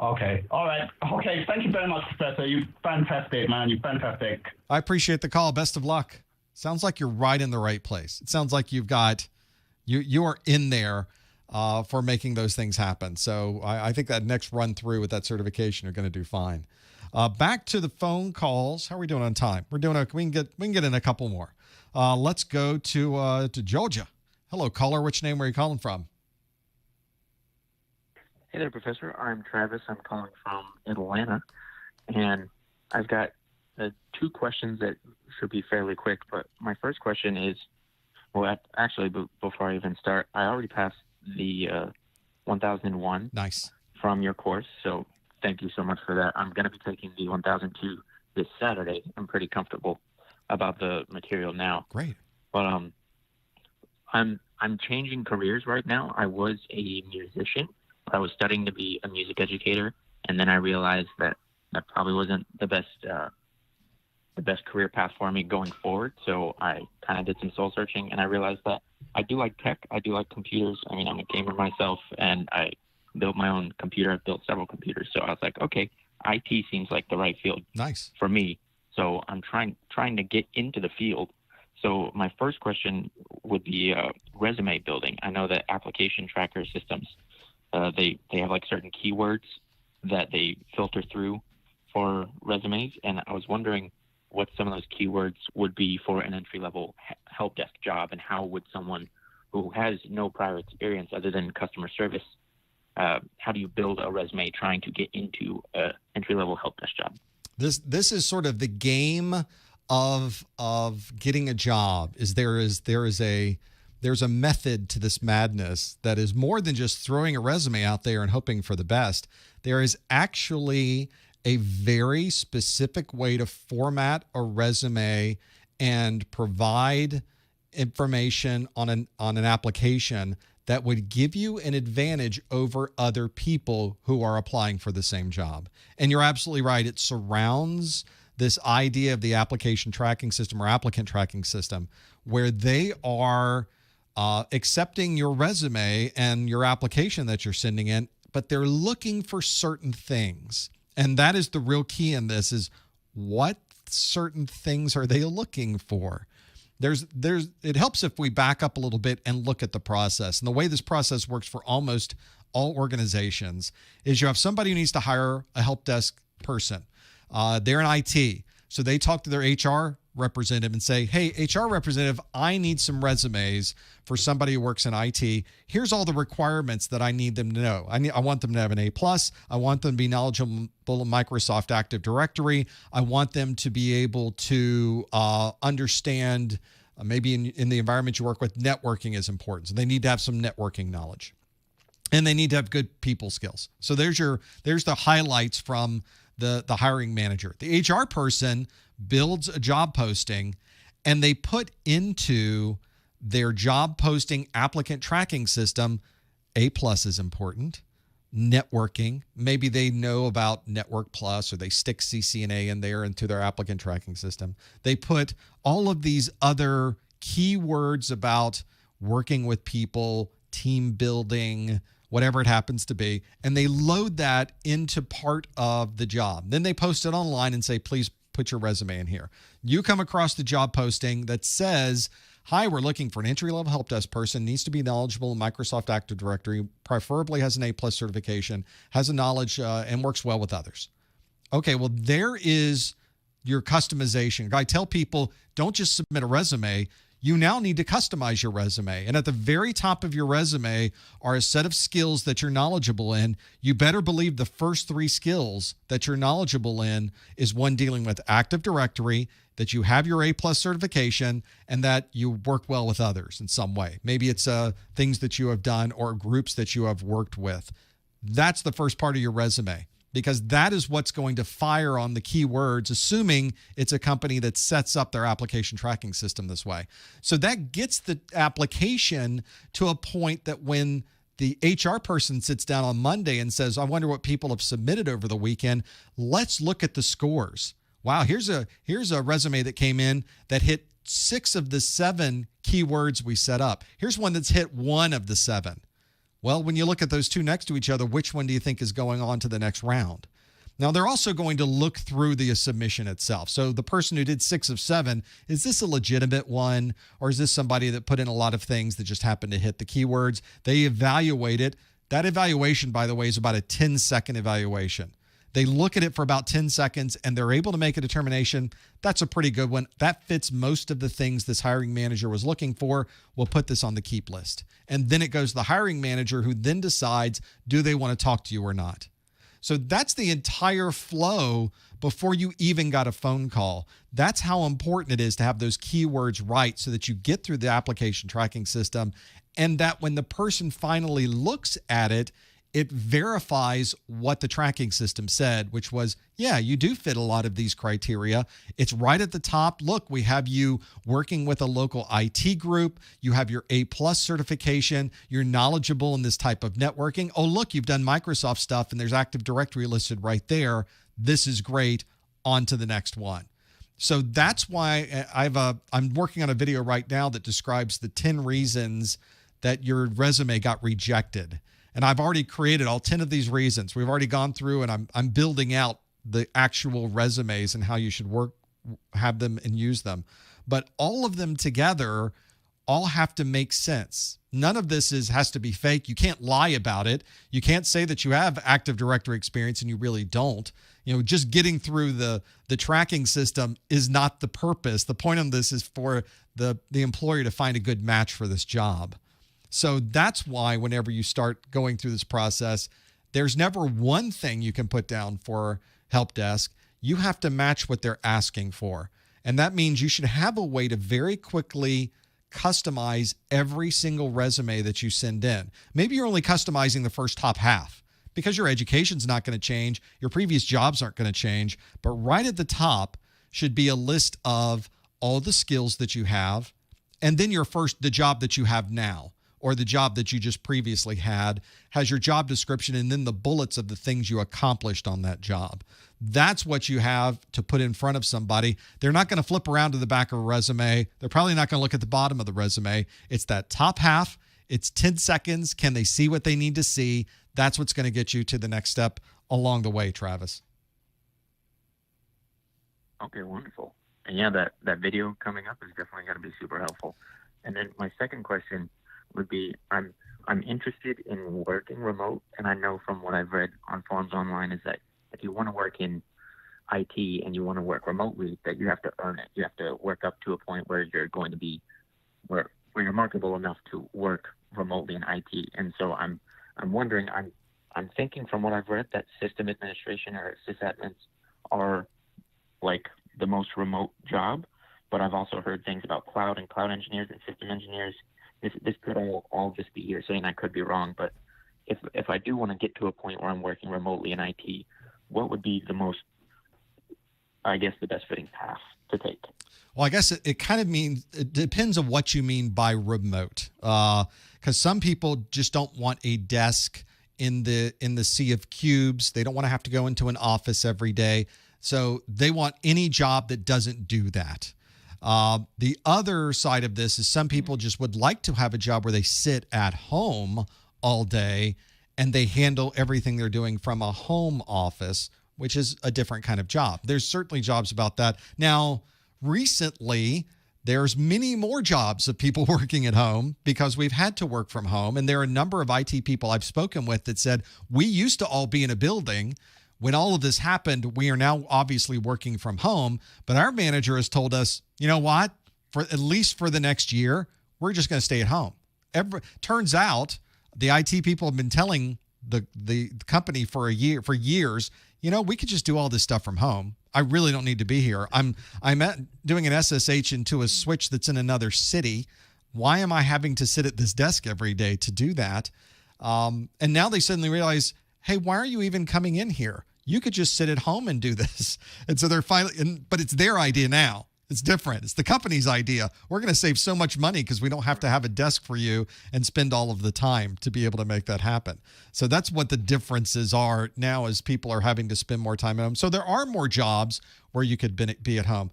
Okay. All right. Okay. Thank you very much, Professor. You're fantastic, man. You're fantastic. I appreciate the call. Best of luck. Sounds like you're right in the right place. It sounds like you are in there for making those things happen. So I think that next run through with that certification, you're going to do fine. Back to the phone calls. How are we doing on time? We can get in a couple more. Let's go to Georgia. Hello, caller. Which name are you calling from? Hey there, Professor. I'm Travis. I'm calling from Atlanta, and I've got 2 questions that should be fairly quick. But my first question is, well, actually, before I even start, I already passed the 1001 nice from your course, so thank you so much for that. I'm going to be taking the 1002 this Saturday. I'm pretty comfortable about the material now. Great. But I'm changing careers right now. I was a musician. I was studying to be a music educator, and then I realized that probably wasn't the best career path for me going forward. So I kind of did some soul searching, and I realized that I do like tech. I do like computers. I mean, I'm a gamer myself, and I built my own computer. I've built several computers. So I was like, okay, IT seems like the right field for me. So I'm trying to get into the field. So my first question would be resume building. I know that application tracker systems, they have like certain keywords that they filter through for resumes, and I was wondering what some of those keywords would be for an entry-level help desk job, and how would someone who has no prior experience other than customer service, how do you build a resume trying to get into an entry-level help desk job? This is sort of the game of getting a job. There's a method to this madness that is more than just throwing a resume out there and hoping for the best. There is actually a very specific way to format a resume and provide information on an application that would give you an advantage over other people who are applying for the same job. And you're absolutely right. It surrounds this idea of the application tracking system or applicant tracking system, where they are accepting your resume and your application that you're sending in, but they're looking for certain things. And that is the real key in this, is what certain things are they looking for? It helps if we back up a little bit and look at the process. And the way this process works for almost all organizations is you have somebody who needs to hire a help desk person. They're in IT. So they talk to their HR representative and say, hey, HR representative, I need some resumes for somebody who works in IT. Here's all the requirements that I need them to know. I want them to have an A+. I want them to be knowledgeable in Microsoft Active Directory. I want them to be able to understand, maybe in the environment you work with, networking is important. So they need to have some networking knowledge. And they need to have good people skills. So there's the highlights from the hiring manager. The HR person builds a job posting, and they put into their job posting applicant tracking system, A+ is important, networking. Maybe they know about Network Plus, or they stick CCNA in there into their applicant tracking system. They put all of these other keywords about working with people, team building, whatever it happens to be, and they load that into part of the job. Then they post it online and say, please put your resume in here. You come across the job posting that says, hi, we're looking for an entry-level help desk person, needs to be knowledgeable in Microsoft Active Directory, preferably has an A+ certification, has a knowledge, and works well with others. Okay, well, there is your customization. I tell people, don't just submit a resume. You now need to customize your resume. And at the very top of your resume are a set of skills that you're knowledgeable in. You better believe the first 3 skills that you're knowledgeable in is one dealing with Active Directory, that you have your A+ certification, and that you work well with others in some way. Maybe it's things that you have done or groups that you have worked with. That's the first part of your resume. because that is what's going to fire on the keywords, assuming it's a company that sets up their application tracking system this way. So that gets the application to a point that when the HR person sits down on Monday and says, I wonder what people have submitted over the weekend, let's look at the scores. Wow, here's a resume that came in that hit 6 of the 7 keywords we set up. Here's one that's hit 1 of the 7. Well, when you look at those two next to each other, which one do you think is going on to the next round? Now, they're also going to look through the submission itself. So the person who did 6 of 7, is this a legitimate one? Or is this somebody that put in a lot of things that just happened to hit the keywords? They evaluate it. That evaluation, by the way, is about a 10-second evaluation. They look at it for about 10 seconds and they're able to make a determination. That's a pretty good one. That fits most of the things this hiring manager was looking for. We'll put this on the keep list. And then it goes to the hiring manager, who then decides, do they want to talk to you or not? So that's the entire flow before you even got a phone call. That's how important it is to have those keywords right so that you get through the application tracking system, and that when the person finally looks at it, it verifies what the tracking system said, which was, yeah, you do fit a lot of these criteria. It's right at the top. Look, we have you working with a local IT group. You have your A+ certification. You're knowledgeable in this type of networking. Oh, look, you've done Microsoft stuff and there's Active Directory listed right there. This is great. On to the next one. So that's why I'm working on a video right now that describes the 10 reasons that your resume got rejected. And I've already created all 10 of these reasons. We've already gone through and I'm building out the actual resumes and how you should have them and use them. But all of them together all have to make sense. None of this has to be fake. You can't lie about it. You can't say that you have Active Directory experience and you really don't. Just getting through the tracking system is not the purpose. The point of this is for the employer to find a good match for this job. So that's why whenever you start going through this process, there's never one thing you can put down for help desk. You have to match what they're asking for. And that means you should have a way to very quickly customize every single resume that you send in. Maybe you're only customizing the first top half because your education's not going to change. Your previous jobs aren't going to change. But right at the top should be a list of all the skills that you have, and then the job that you have now, or the job that you just previously had, has your job description and then the bullets of the things you accomplished on that job. That's what you have to put in front of somebody. They're not going to flip around to the back of a resume. They're probably not going to look at the bottom of the resume. It's that top half. It's 10 seconds. Can they see what they need to see? That's what's going to get you to the next step along the way, Travis. Okay, wonderful. And yeah, that video coming up is definitely going to be super helpful. And then my second question would be, I'm interested in working remote, and I know from what I've read on forums online is that if you want to work in IT and you want to work remotely, that you have to earn it. You have to work up to a point where you're going to be where you're marketable enough to work remotely in IT. And so I'm wondering, I'm thinking from what I've read that system administration or sysadmins are like the most remote job, but I've also heard things about cloud and cloud engineers and system engineers. This could all just be hearsay, and I could be wrong, but if I do want to get to a point where I'm working remotely in IT, what would be the best fitting path to take? Well, I guess it kind of means, it depends on what you mean by remote, because some people just don't want a desk in the sea of cubes. They don't want to have to go into an office every day. So they want any job that doesn't do that. The other side of this is some people just would like to have a job where they sit at home all day and they handle everything they're doing from a home office, which is a different kind of job. There's certainly jobs about that. Now, recently, there's many more jobs of people working at home because we've had to work from home. And there are a number of IT people I've spoken with that said, we used to all be in a building. When all of this happened, we are now obviously working from home, but our manager has told us, you know what, for at least for the next year, we're just going to stay at home. Turns out the IT people have been telling the company for years, we could just do all this stuff from home. I really don't need to be here. I'm doing an SSH into a switch that's in another city. Why am I having to sit at this desk every day to do that? And now they suddenly realize, hey, why are you even coming in here? You could just sit at home and do this. And so they're finally, but it's their idea now. It's different. It's the company's idea. We're going to save so much money because we don't have to have a desk for you and spend all of the time to be able to make that happen. So that's what the differences are now, as people are having to spend more time at home. So there are more jobs where you could be at home.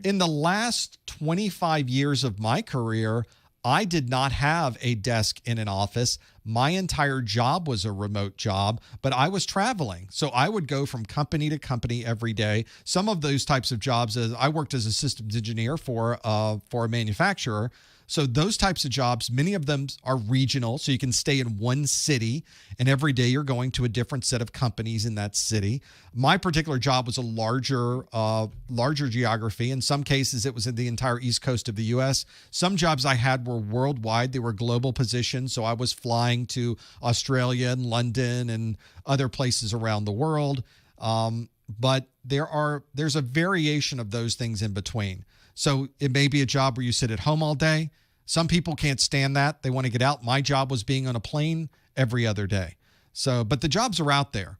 In the last 25 years of my career, I did not have a desk in an office. My entire job was a remote job, but I was traveling. So I would go from company to company every day. Some of those types of jobs, I worked as a systems engineer for a manufacturer. So those types of jobs, many of them are regional. So you can stay in one city and every day you're going to a different set of companies in that city. My particular job was a larger geography. In some cases, it was in the entire East Coast of the U.S. Some jobs I had were worldwide. They were global positions. So I was flying to Australia and London and other places around the world. But there's a variation of those things in between. So it may be a job where you sit at home all day. Some people can't stand that. They want to get out. My job was being on a plane every other day. So, but the jobs are out there.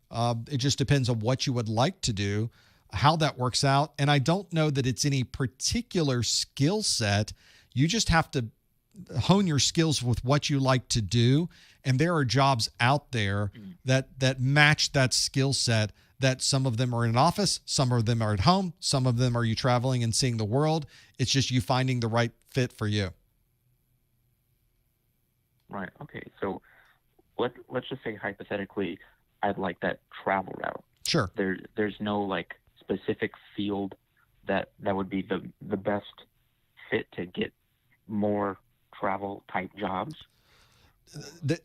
It just depends on what you would like to do, how that works out. And I don't know that it's any particular skill set. You just have to hone your skills with what you like to do. And there are jobs out there that match that skill set, that some of them are in an office, some of them are at home, some of them are you traveling and seeing the world. It's just you finding the right fit for you. Right. Okay. So let's just say hypothetically, I'd like that travel route. Sure. There's no like specific field that would be the best fit to get more travel type jobs.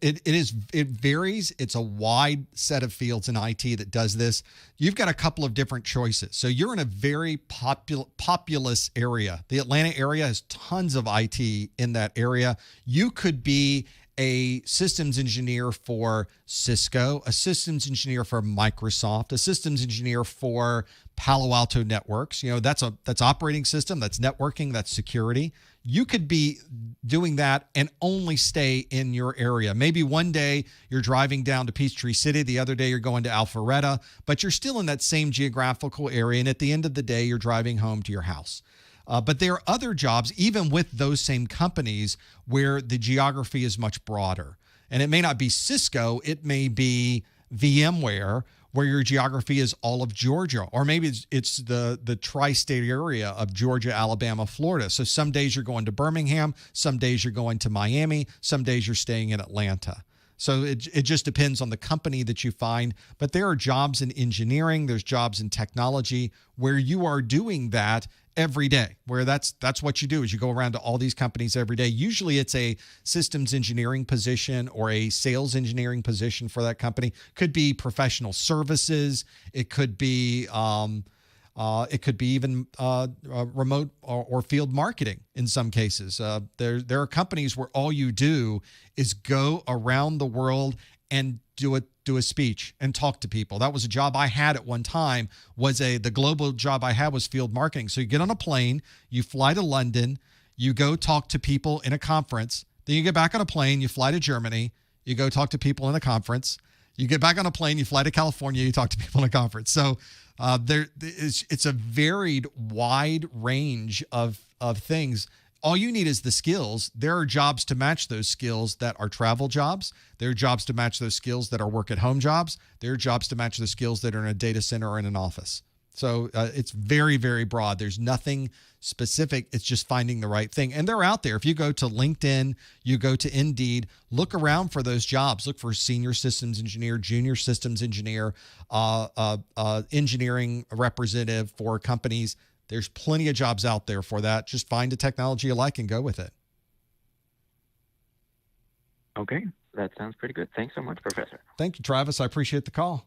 It varies. It's a wide set of fields in IT that does this. You've got a couple of different choices. So you're in a very populous area. The Atlanta area has tons of IT in that area. You could be a systems engineer for Cisco, a systems engineer for Microsoft, a systems engineer for Palo Alto Networks. You know, that's operating system, that's networking, that's security. You could be doing that and only stay in your area. Maybe one day you're driving down to Peachtree City, the other day you're going to Alpharetta, but you're still in that same geographical area. And at the end of the day, you're driving home to your house. But there are other jobs, even with those same companies, where the geography is much broader. And it may not be Cisco, it may be VMware, where your geography is all of Georgia, or maybe it's the tri-state area of Georgia, Alabama, Florida. So some days you're going to Birmingham, some days you're going to Miami, some days you're staying in Atlanta. So it just depends on the company that you find. But there are jobs in engineering, there's jobs in technology where you are doing that every day, where that's what you do is you go around to all these companies every day. Usually it's a systems engineering position or a sales engineering position for that company. Could be professional services. It could be even remote or field marketing in some cases. There are companies where all you do is go around the world and do a speech and talk to people. That was a job I had at one time. The global job I had was field marketing. So you get on a plane, you fly to London, you go talk to people in a conference, then you get back on a plane, you fly to Germany, you go talk to people in a conference, you get back on a plane, you fly to California, you talk to people in a conference. So it's a varied, wide range of things. All you need is the skills. There are jobs to match those skills that are travel jobs. There are jobs to match those skills that are work at home jobs. There are jobs to match the skills that are in a data center or in an office. So it's very, very broad. There's nothing specific. It's just finding the right thing. And they're out there. If you go to LinkedIn, you go to Indeed, look around for those jobs. Look for senior systems engineer, junior systems engineer, engineering representative for companies. There's plenty of jobs out there for that. Just find a technology you like and go with it. Okay, that sounds pretty good. Thanks so much, Professor. Thank you, Travis. I appreciate the call.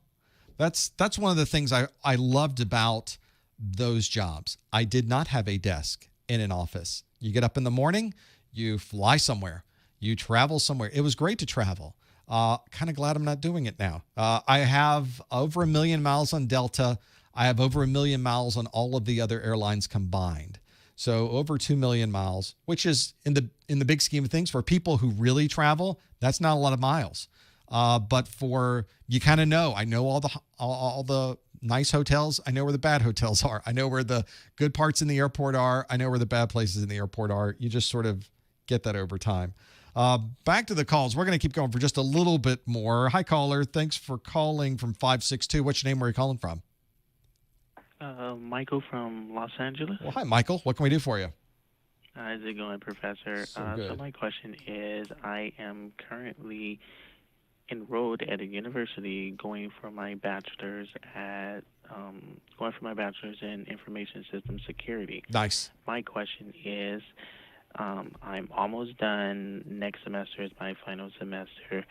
That's one of the things I loved about those jobs. I did not have a desk in an office. You get up in the morning, you fly somewhere, you travel somewhere. It was great to travel. Kind of glad I'm not doing it now. I have over 1 million miles on Delta. I have over 1 million miles on all of the other airlines combined. So over 2 million miles, which is in the big scheme of things for people who really travel, that's not a lot of miles. But for, you kind of know, I know all the nice hotels. I know where the bad hotels are. I know where the good parts in the airport are. I know where the bad places in the airport are. You just sort of get that over time. Back to the calls. We're going to keep going for just a little bit more. Hi, caller. Thanks for calling from 562. What's your name? Where are you calling from? Michael from Los Angeles. Well, hi, Michael. What can we do for you? How's it going, Professor? So my question is, I am currently enrolled at a university going for my bachelor's in information system security. Nice. My question is, I'm almost done. Next semester is my final semester,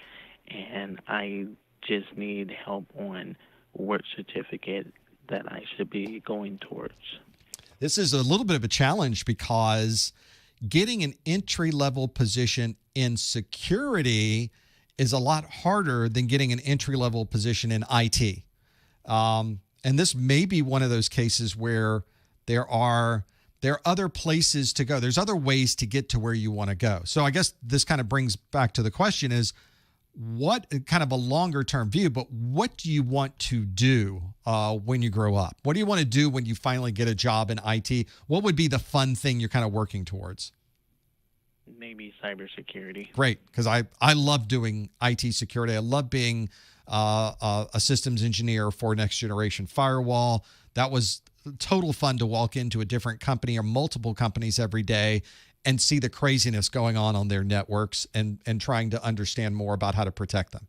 and I just need help on what certificate that I should be going towards. This is a little bit of a challenge because getting an entry-level position in security is a lot harder than getting an entry-level position in IT. And this may be one of those cases where there are other places to go. There's other ways to get to where you want to go. So I guess this kind of brings back to the question is, what kind of a longer term view, but what do you want to do when you grow up? What do you want to do when you finally get a job in IT? What would be the fun thing you're kind of working towards? Maybe cybersecurity. Great, because I love doing IT security. I love being a systems engineer for next generation firewall. That was total fun to walk into a different company or multiple companies every day and see the craziness going on their networks and trying to understand more about how to protect them.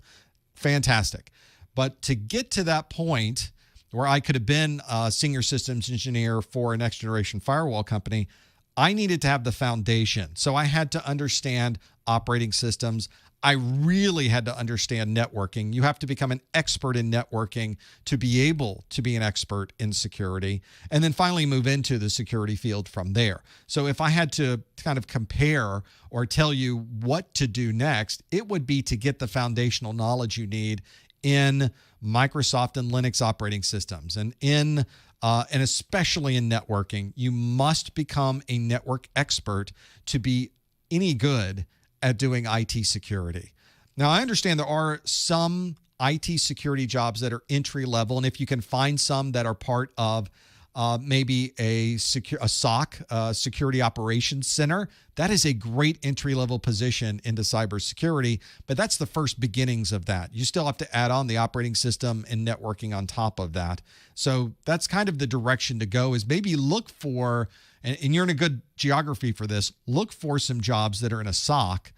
Fantastic. But to get to that point where I could have been a senior systems engineer for a next generation firewall company, I needed to have the foundation. So I had to understand operating systems. I really had to understand networking. You have to become an expert in networking to be able to be an expert in security, and then finally move into the security field from there. So if I had to kind of compare or tell you what to do next, it would be to get the foundational knowledge you need in Microsoft and Linux operating systems and and especially in networking. You must become a network expert to be any good at doing IT security. Now, I understand there are some IT security jobs that are entry level, and if you can find some that are part of maybe a SOC, Security Operations Center, that is a great entry level position into cybersecurity, but that's the first beginnings of that. You still have to add on the operating system and networking on top of that. So that's kind of the direction to go, is maybe look for, and you're in a good geography for this, look for some jobs that are in a SOC,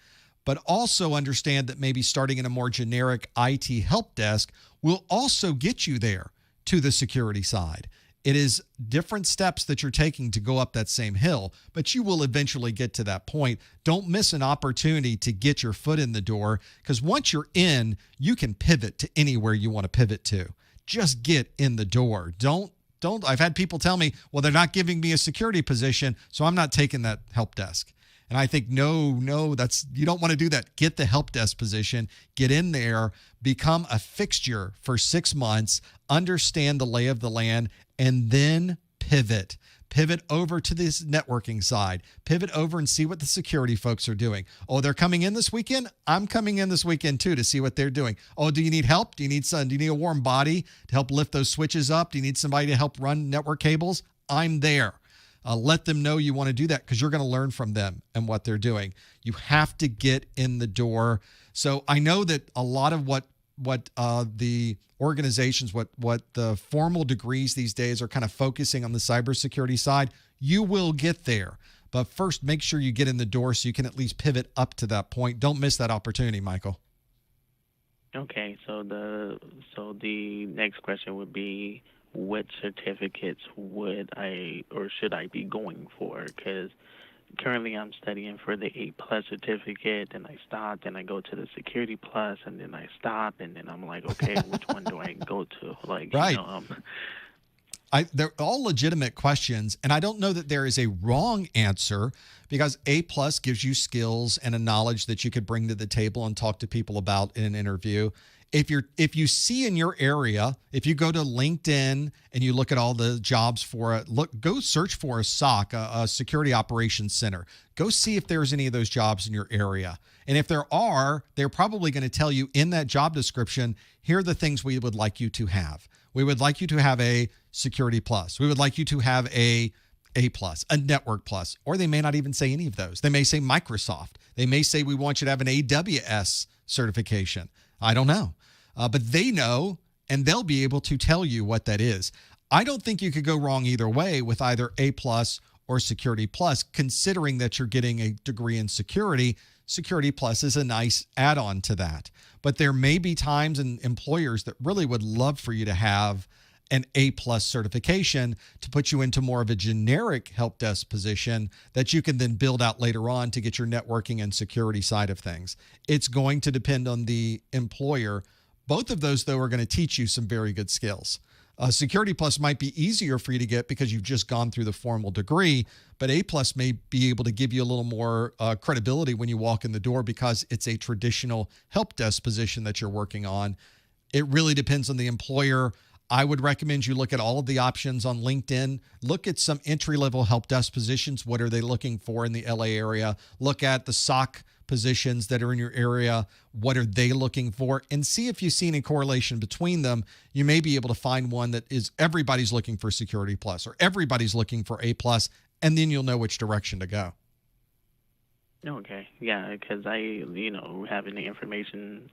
but also understand that maybe starting in a more generic IT help desk will also get you there to the security side. It is different steps that you're taking to go up that same hill, but you will eventually get to that point. Don't miss an opportunity to get your foot in the door, because once you're in, you can pivot to anywhere you want to pivot to. Just get in the door. Don't. I've had people tell me, well, they're not giving me a security position, so I'm not taking that help desk. And I think, no, you don't want to do that. Get the help desk position, get in there, become a fixture for 6 months, understand the lay of the land, and then pivot. Pivot over to this networking side. Pivot over and see what the security folks are doing. Oh, they're coming in this weekend? I'm coming in this weekend too to see what they're doing. Oh, do you need help? Do you need a warm body to help lift those switches up? Do you need somebody to help run network cables? I'm there. Let them know you want to do that, because you're going to learn from them and what they're doing. You have to get in the door. So I know that a lot of what the organizations, what the formal degrees these days are kind of focusing on the cybersecurity side, you will get there. But first, make sure you get in the door so you can at least pivot up to that point. Don't miss that opportunity, Michael. Okay, so the next question would be, what certificates would I or should I be going for? Because currently I'm studying for the A+ certificate, and I stopped, and I go to the Security Plus, and then I stop, and then I'm like, okay, which one do I go to? Like, right. They're all legitimate questions, and I don't know that there is a wrong answer, because A+ gives you skills and a knowledge that you could bring to the table and talk to people about in an interview. If you see in your area, if you go to LinkedIn and you look at all the jobs for it, go search for a SOC, a Security Operations Center. Go see if there's any of those jobs in your area. And if there are, they're probably going to tell you in that job description, here are the things we would like you to have. We would like you to have a Security Plus. We would like you to have a Plus, a Network Plus, or they may not even say any of those. They may say Microsoft. They may say we want you to have an AWS certification. I don't know. But they know, and they'll be able to tell you what that is. I don't think you could go wrong either way with either A Plus or Security Plus, considering that you're getting a degree in security. Security Plus is a nice add-on to that. But there may be times and employers that really would love for you to have an A plus certification to put you into more of a generic help desk position that you can then build out later on to get your networking and security side of things. It's going to depend on the employer. Both of those, though, are going to teach you some very good skills. Security Plus might be easier for you to get because you've just gone through the formal degree, but A Plus may be able to give you a little more credibility when you walk in the door because it's a traditional help desk position that you're working on. It really depends on the employer. I would recommend you look at all of the options on LinkedIn. Look at some entry-level help desk positions. What are they looking for in the LA area? Look at the SOC positions that are in your area. What are they looking for? And see if you see any correlation between them. You may be able to find one that is everybody's looking for Security Plus or everybody's looking for A Plus, and then you'll know which direction to go. Okay, yeah, because having the information,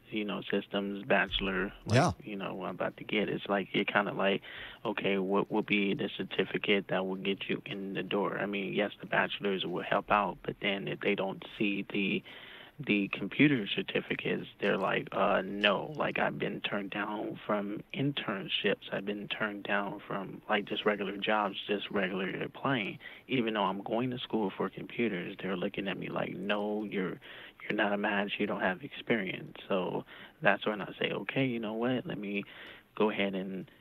systems bachelor, I'm about to get, it's like, you're kind of like, okay, what will be the certificate that will get you in the door? I mean, yes, the bachelors will help out, but then if they don't see the computer certificates, they're like, no, like I've been turned down from internships. I've been turned down from like just regular jobs, just regular applying. Even though I'm going to school for computers, they're looking at me like, no, you're not a match. You don't have experience. So that's when I say, okay, you know what? Let me go ahead and,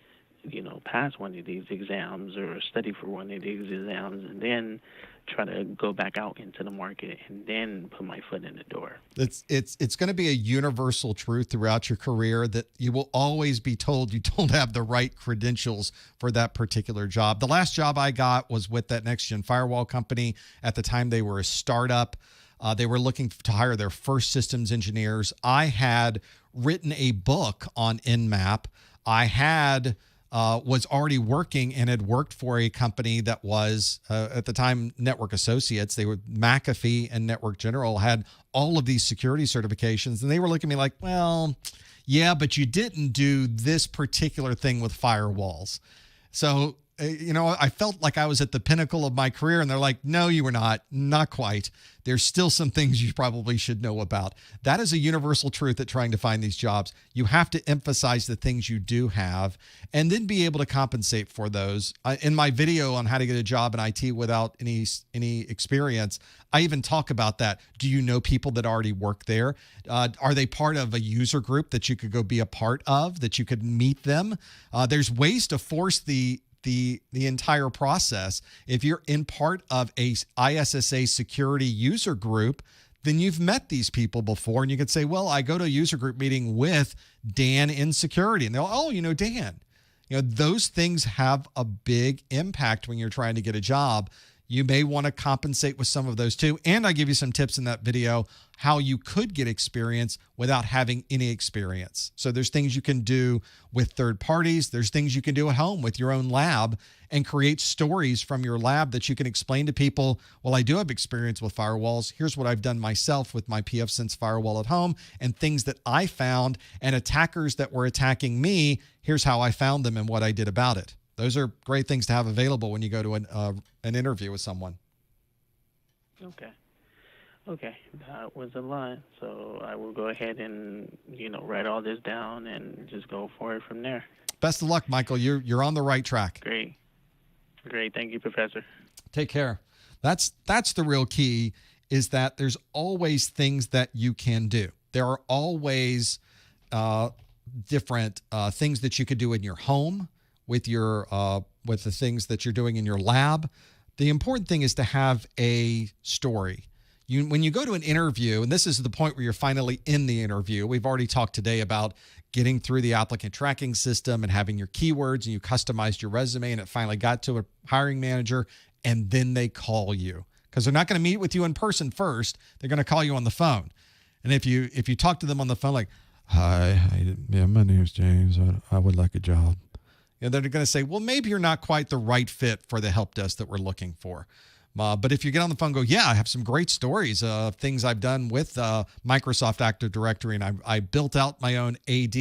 pass one of these exams or study for one of these exams and then try to go back out into the market and then put my foot in the door. It's going to be a universal truth throughout your career that you will always be told you don't have the right credentials for that particular job. The last job I got was with that next-gen firewall company. At the time, they were a startup. They were looking to hire their first systems engineers. I had written a book on Nmap. I had was already working and had worked for a company that was, at the time, Network Associates. They were McAfee and Network General, had all of these security certifications. And they were looking at me like, well, yeah, but you didn't do this particular thing with firewalls. So, I felt like I was at the pinnacle of my career. And they're like, no, you were not quite. There's still some things you probably should know about. That is a universal truth at trying to find these jobs. You have to emphasize the things you do have and then be able to compensate for those. In my video on how to get a job in IT without any experience, I even talk about that. Do you know people that already work there? Are they part of a user group that you could go be a part of, that you could meet them? There's ways to force the entire process. If you're in part of a ISSA security user group, then you've met these people before, and you could say, well, I go to a user group meeting with Dan in security, and they'll, oh, Dan. Those things have a big impact when you're trying to get a job. You may want to compensate with some of those too. And I give you some tips in that video how you could get experience without having any experience. So there's things you can do with third parties. There's things you can do at home with your own lab and create stories from your lab that you can explain to people. Well, I do have experience with firewalls. Here's what I've done myself with my pfSense firewall at home and things that I found, and attackers that were attacking me. Here's how I found them and what I did about it. Those are great things to have available when you go to an interview with someone. Okay, that was a lot. So I will go ahead and, write all this down and just go forward from there. Best of luck, Michael. You're on the right track. Great. Thank you, Professor. Take care. That's the real key, is that there's always things that you can do. There are always different things that you could do in your home with the things that you're doing in your lab. The important thing is to have a story. When you go to an interview, and this is the point where you're finally in the interview, we've already talked today about getting through the applicant tracking system and having your keywords, and you customized your resume, and it finally got to a hiring manager, and then they call you because they're not going to meet with you in person first. They're going to call you on the phone. And if you talk to them on the phone like, hi, yeah, my name's James. I would like a job. And they're going to say, well, maybe you're not quite the right fit for the help desk that we're looking for. But if you get on the phone and go, yeah, I have some great stories of things I've done with Microsoft Active Directory, and I built out my own AD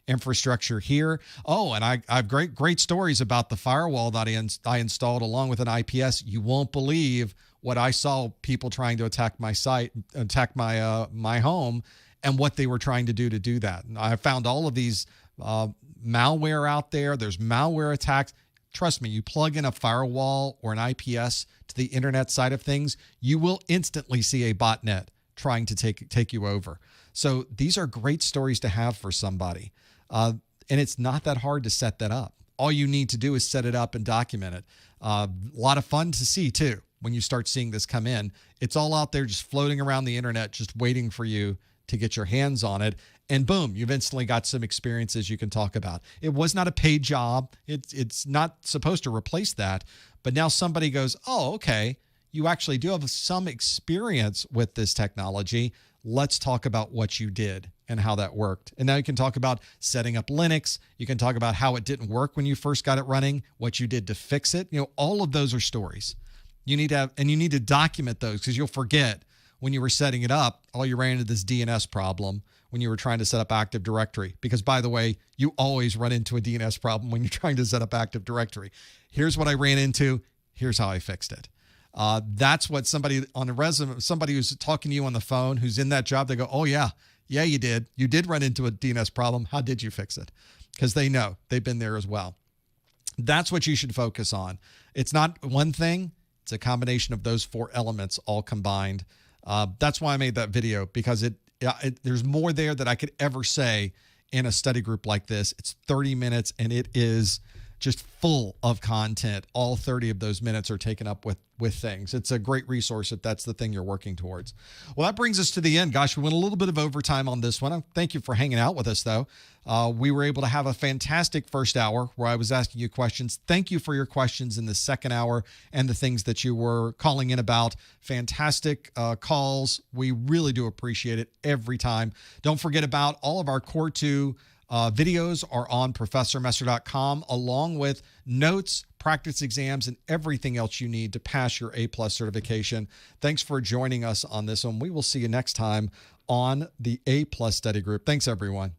infrastructure here. Oh, and I have great stories about the firewall that I installed along with an IPS. You won't believe what I saw people trying to attack my site, attack my home, and what they were trying to do that. And I found all of these malware out there. There's malware attacks. Trust me, you plug in a firewall or an IPS to the internet side of things, you will instantly see a botnet trying to take you over. So these are great stories to have for somebody. And it's not that hard to set that up. All you need to do is set it up and document it. A lot of fun to see too when you start seeing this come in. It's all out there just floating around the internet, just waiting for you to get your hands on it. And boom, you've instantly got some experiences you can talk about. It was not a paid job. It's not supposed to replace that. But now somebody goes, oh, okay, you actually do have some experience with this technology. Let's talk about what you did and how that worked. And now you can talk about setting up Linux. You can talk about how it didn't work when you first got it running, what you did to fix it. You know, all of those are stories. You need to have, and you need to document those because you'll forget when you were setting it up, you ran into this DNS problem when you were trying to set up Active Directory. Because, by the way, you always run into a DNS problem when you're trying to set up Active Directory. Here's what I ran into. Here's how I fixed it. That's what somebody on a resume, somebody who's talking to you on the phone, who's in that job, they go, oh, yeah, you did. You did run into a DNS problem. How did you fix it? Because they know. They've been there as well. That's what you should focus on. It's not one thing. It's a combination of those four elements all combined. That's why I made that video, because there's more there that I could ever say in a study group like this. It's 30 minutes and it is just full of content. All 30 of those minutes are taken up with things. It's a great resource if that's the thing you're working towards. Well, that brings us to the end. Gosh, we went a little bit of overtime on this one. Thank you for hanging out with us, though. We were able to have a fantastic first hour where I was asking you questions. Thank you for your questions in the second hour and the things that you were calling in about. Fantastic calls. We really do appreciate it every time. Don't forget about all of our Core 2 videos are on ProfessorMesser.com, along with notes, practice exams, and everything else you need to pass your A+ certification. Thanks for joining us on this one. We will see you next time on the A+ study group. Thanks, everyone.